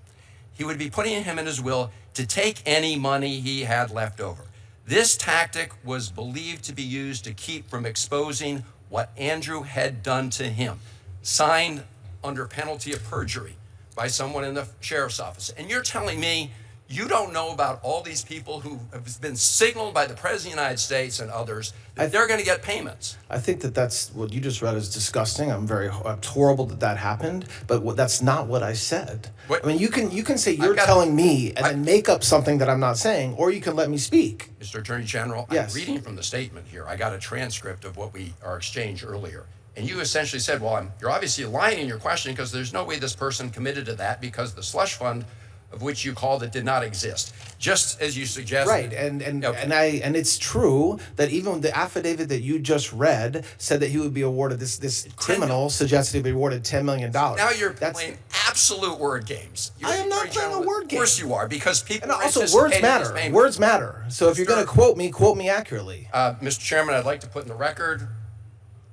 [SPEAKER 1] He would be putting him in his will to take any money he had left over. This tactic was believed to be used to keep from exposing what Andrew had done to him, signed under penalty of perjury by someone in the sheriff's office. And you're telling me you don't know about all these people who have been signaled by the President of the United States and others that they're going to get payments.
[SPEAKER 4] I think that's what you just read is disgusting. It's horrible that happened, but that's not what I said. I mean, you can say you're telling me and then make up something that I'm not saying, or you can let me speak.
[SPEAKER 1] Mr. Attorney General,
[SPEAKER 4] yes.
[SPEAKER 1] I'm reading from the statement here. I got a transcript of what our exchange earlier. And you essentially said, well, you're obviously lying in your question because there's no way this person committed to that because the slush fund of which you called it did not exist, just as you suggested.
[SPEAKER 4] Right, and it's true that even the affidavit that you just read said that he would be awarded this criminal suggested he'd be awarded $10 million.
[SPEAKER 1] Now you're playing absolute word games.
[SPEAKER 4] I am not playing a word game.
[SPEAKER 1] Of course you are, because people.
[SPEAKER 4] And also, words matter. Words matter. So if you're going to quote me accurately.
[SPEAKER 1] Mr. Chairman, I'd like to put in the record: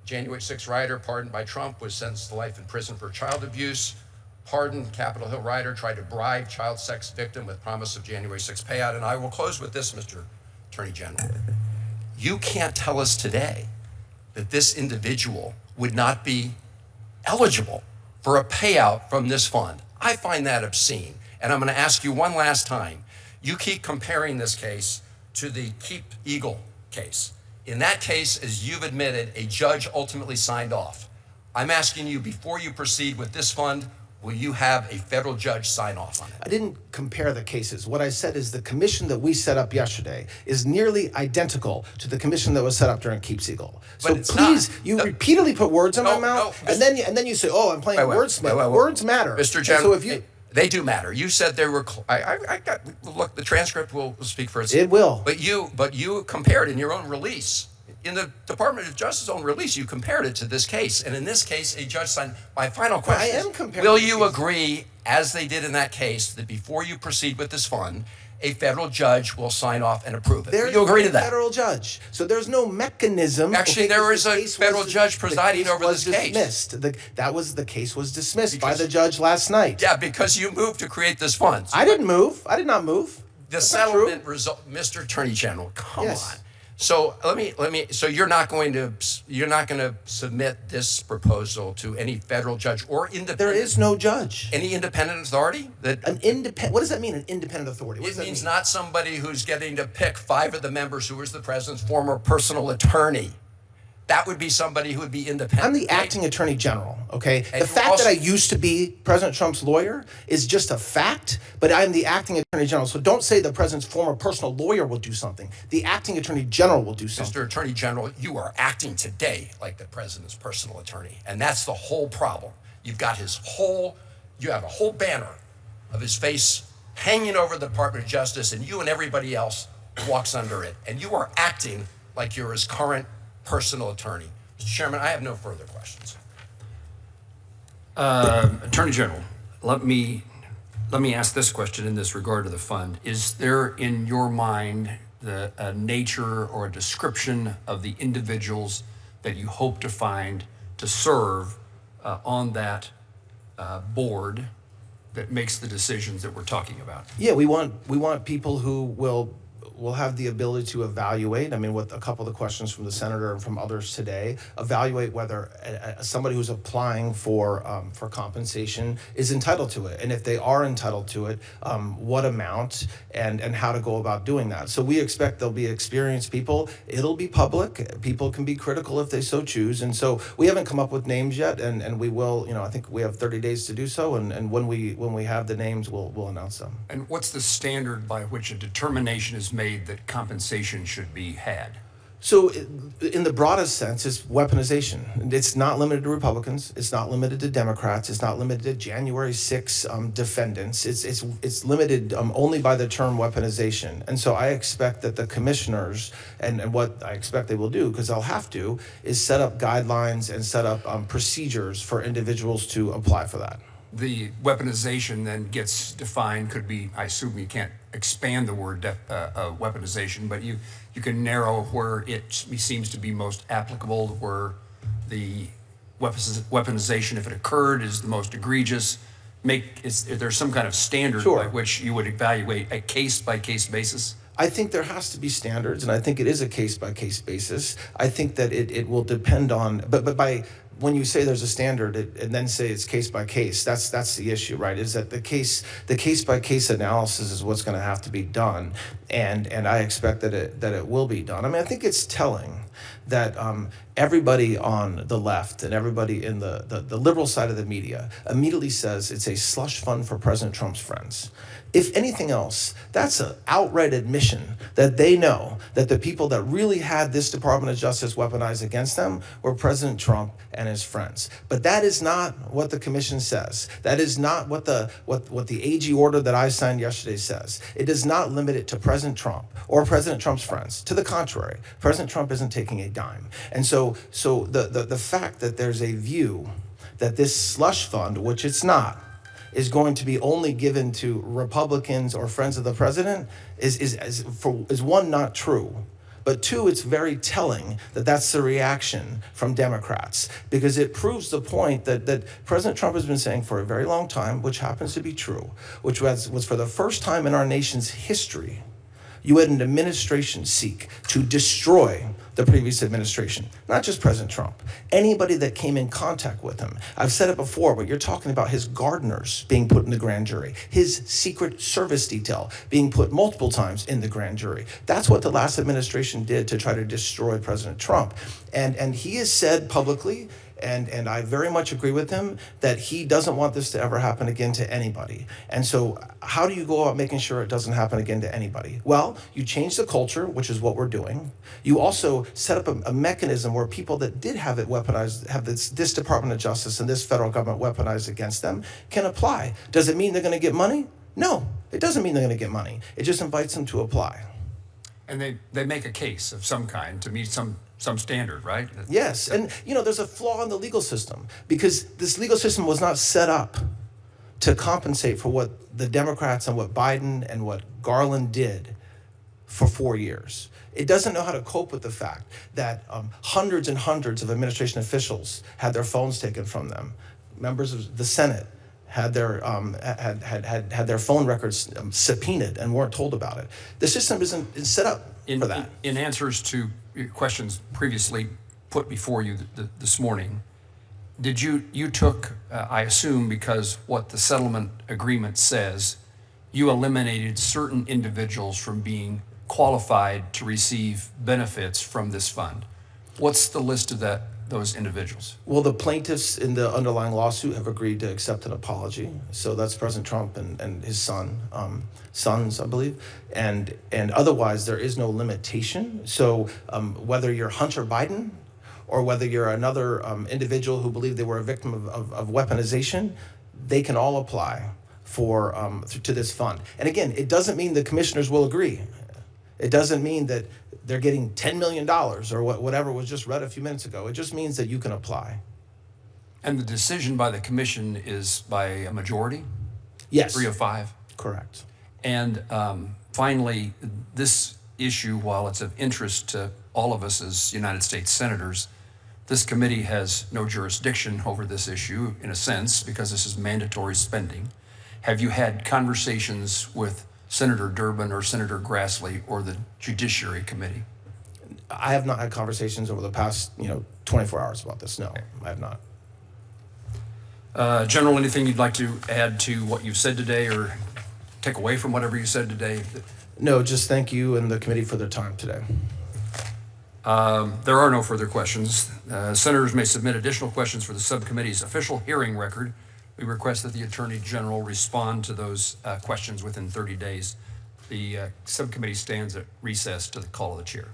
[SPEAKER 1] January 6 rider pardoned by Trump was sentenced to life in prison for child abuse. Pardoned Capitol Hill rider tried to bribe child sex victim with promise of January 6 payout. And I will close with this, Mr. Attorney General. You can't tell us today that this individual would not be eligible for a payout from this fund. I find that obscene. And I'm going to ask you one last time. You keep comparing this case to the Keep Eagle case. In that case, as you've admitted, a judge ultimately signed off. I'm asking you, before you proceed with this fund, will you have a federal judge sign off on it?
[SPEAKER 4] I didn't compare the cases. What I said is the commission that we set up yesterday is nearly identical to the commission that was set up during Keep Eagle. So please, you repeatedly put words in my mouth, and then you say, "Oh, I'm playing wordsmith." Words matter,
[SPEAKER 1] Mr. General. So they do matter. You said they were. Look, the transcript will speak for itself.
[SPEAKER 4] It will.
[SPEAKER 1] But you compared in your own release. In the Department of Justice's own release, you compared it to this case. And in this case, a judge signed. My final question is, will you agree, as they did in that case, that before you proceed with this fund, a federal judge will sign off and approve it? Will you agree to that?
[SPEAKER 4] Federal judge. So there's no mechanism.
[SPEAKER 1] Actually, there is a federal judge presiding over this case.
[SPEAKER 4] The case was dismissed by the judge last night.
[SPEAKER 1] Yeah, because you moved to create this fund.
[SPEAKER 4] I didn't move. I did not move.
[SPEAKER 1] The settlement result, Mr. Attorney General, come on. So So you're not going to submit this proposal to any federal judge or independent.
[SPEAKER 4] There is no judge.
[SPEAKER 1] Any independent authority
[SPEAKER 4] What does that mean? An independent authority?
[SPEAKER 1] It means not somebody who's getting to pick 5 of the members who was the president's former personal attorney. That would be somebody who would be independent.
[SPEAKER 4] I'm the acting attorney general, okay? The fact that I used to be President Trump's lawyer is just a fact, but I'm the acting attorney general. So don't say the president's former personal lawyer will do something. The acting attorney general will do something.
[SPEAKER 1] Mr. Attorney General, you are acting today like the president's personal attorney, and that's the whole problem. You have a whole banner of his face hanging over the Department of Justice, and you and everybody else walks under it, and you are acting like you're his current personal attorney. Mr. Chairman, I have no further questions.
[SPEAKER 2] Attorney General, let me ask this question in this regard to the fund. Is there in your mind a nature or a description of the individuals that you hope to find to serve on that board that makes the decisions that we're talking about?
[SPEAKER 4] Yeah, we want people who will we'll have the ability to evaluate, I mean, with a couple of the questions from the senator and from others today, evaluate whether somebody who's applying for compensation is entitled to it. And if they are entitled to it, what amount and how to go about doing that. So we expect there'll be experienced people. It'll be public. People can be critical if they so choose. And so we haven't come up with names yet, and we will, I think we have 30 days to do so. And when we have the names, we'll announce them.
[SPEAKER 2] And what's the standard by which a determination is made that compensation should be had?
[SPEAKER 4] So in the broadest sense, it's weaponization. It's not limited to Republicans. It's not limited to Democrats. It's not limited to January 6 defendants. It's limited only by the term weaponization. And so I expect that the commissioners, and what I expect they will do, because they'll have to, is set up guidelines and set up procedures for individuals to apply for that.
[SPEAKER 2] The weaponization then gets defined, could be, I assume you can't expand the word weaponization, but you can narrow where it seems to be most applicable, where the weaponization, if it occurred, is the most egregious. Is there some kind of standard by which you would evaluate a case-by-case basis?
[SPEAKER 4] I think there has to be standards, and I think it is a case-by-case basis. I think that it will depend on, but by when you say there's a standard and then say it's case by case, that's the issue, right? Is that the case by case analysis is what's going to have to be done, and I expect that it will be done. I mean, I think it's telling that everybody on the left and everybody in the liberal side of the media immediately says it's a slush fund for President Trump's friends. If anything else, that's an outright admission that they know that the people that really had this Department of Justice weaponized against them were President Trump and his friends. But that is not what the commission says. That is not what the AG order that I signed yesterday says. It does not limit it to President Trump or President Trump's friends. To the contrary, President Trump isn't taking a dime. And so the fact that there's a view that this slush fund, which it's not, is going to be only given to Republicans or friends of the president is one, not true. But two, it's very telling that that's the reaction from Democrats, because it proves the point that President Trump has been saying for a very long time, which happens to be true, which was for the first time in our nation's history, you had an administration seek to destroy the previous administration, not just President Trump, anybody that came in contact with him. I've said it before, but you're talking about his gardeners being put in the grand jury, his Secret Service detail being put multiple times in the grand jury. That's what the last administration did to try to destroy President Trump. And he has said publicly, and I very much agree with him, that he doesn't want this to ever happen again to anybody. And so how do you go about making sure it doesn't happen again to anybody? Well, you change the culture, which is what we're doing. You also set up a mechanism where people that did have it weaponized, have this Department of Justice and this federal government weaponized against them, can apply. Does it mean they're going to get money? No, it doesn't mean they're going to get money. It just invites them to apply.
[SPEAKER 2] And they make a case of some kind to meet some standard, right?
[SPEAKER 4] Yes, and there's a flaw in the legal system, because this legal system was not set up to compensate for what the Democrats and what Biden and what Garland did for 4 years. It doesn't know how to cope with the fact that hundreds and hundreds of administration officials had their phones taken from them. Members of the Senate had their had their phone records subpoenaed and weren't told about it. The system isn't set up for that.
[SPEAKER 2] In answers to questions previously put before you this morning, you took, I assume, because what the settlement agreement says, you eliminated certain individuals from being qualified to receive benefits from this fund. What's the list of those individuals?
[SPEAKER 4] Well, the plaintiffs in the underlying lawsuit have agreed to accept an apology. So that's President Trump and his sons, I believe. And otherwise, there is no limitation. So whether you're Hunter Biden or whether you're another individual who believed they were a victim of weaponization, they can all apply to this fund. And again, it doesn't mean the commissioners will agree. It doesn't mean that they're getting $10 million or whatever was just read a few minutes ago. It just means that you can apply.
[SPEAKER 2] And the decision by the commission is by a majority?
[SPEAKER 4] Yes.
[SPEAKER 2] 3 of 5?
[SPEAKER 4] Correct.
[SPEAKER 2] And finally, this issue, while it's of interest to all of us as United States senators, this committee has no jurisdiction over this issue, in a sense, because this is mandatory spending. Have you had conversations with Senator Durbin or Senator Grassley or the Judiciary Committee?
[SPEAKER 4] I have not had conversations over the past 24 hours about this. No, I have not.
[SPEAKER 2] General, anything you'd like to add to what you've said today or take away from whatever you said today?
[SPEAKER 4] No, just thank you and the committee for their time today.
[SPEAKER 2] There are no further questions. Senators may submit additional questions for the subcommittee's official hearing record. We request that the Attorney General respond to those questions within 30 days. The subcommittee stands at recess to the call of the chair.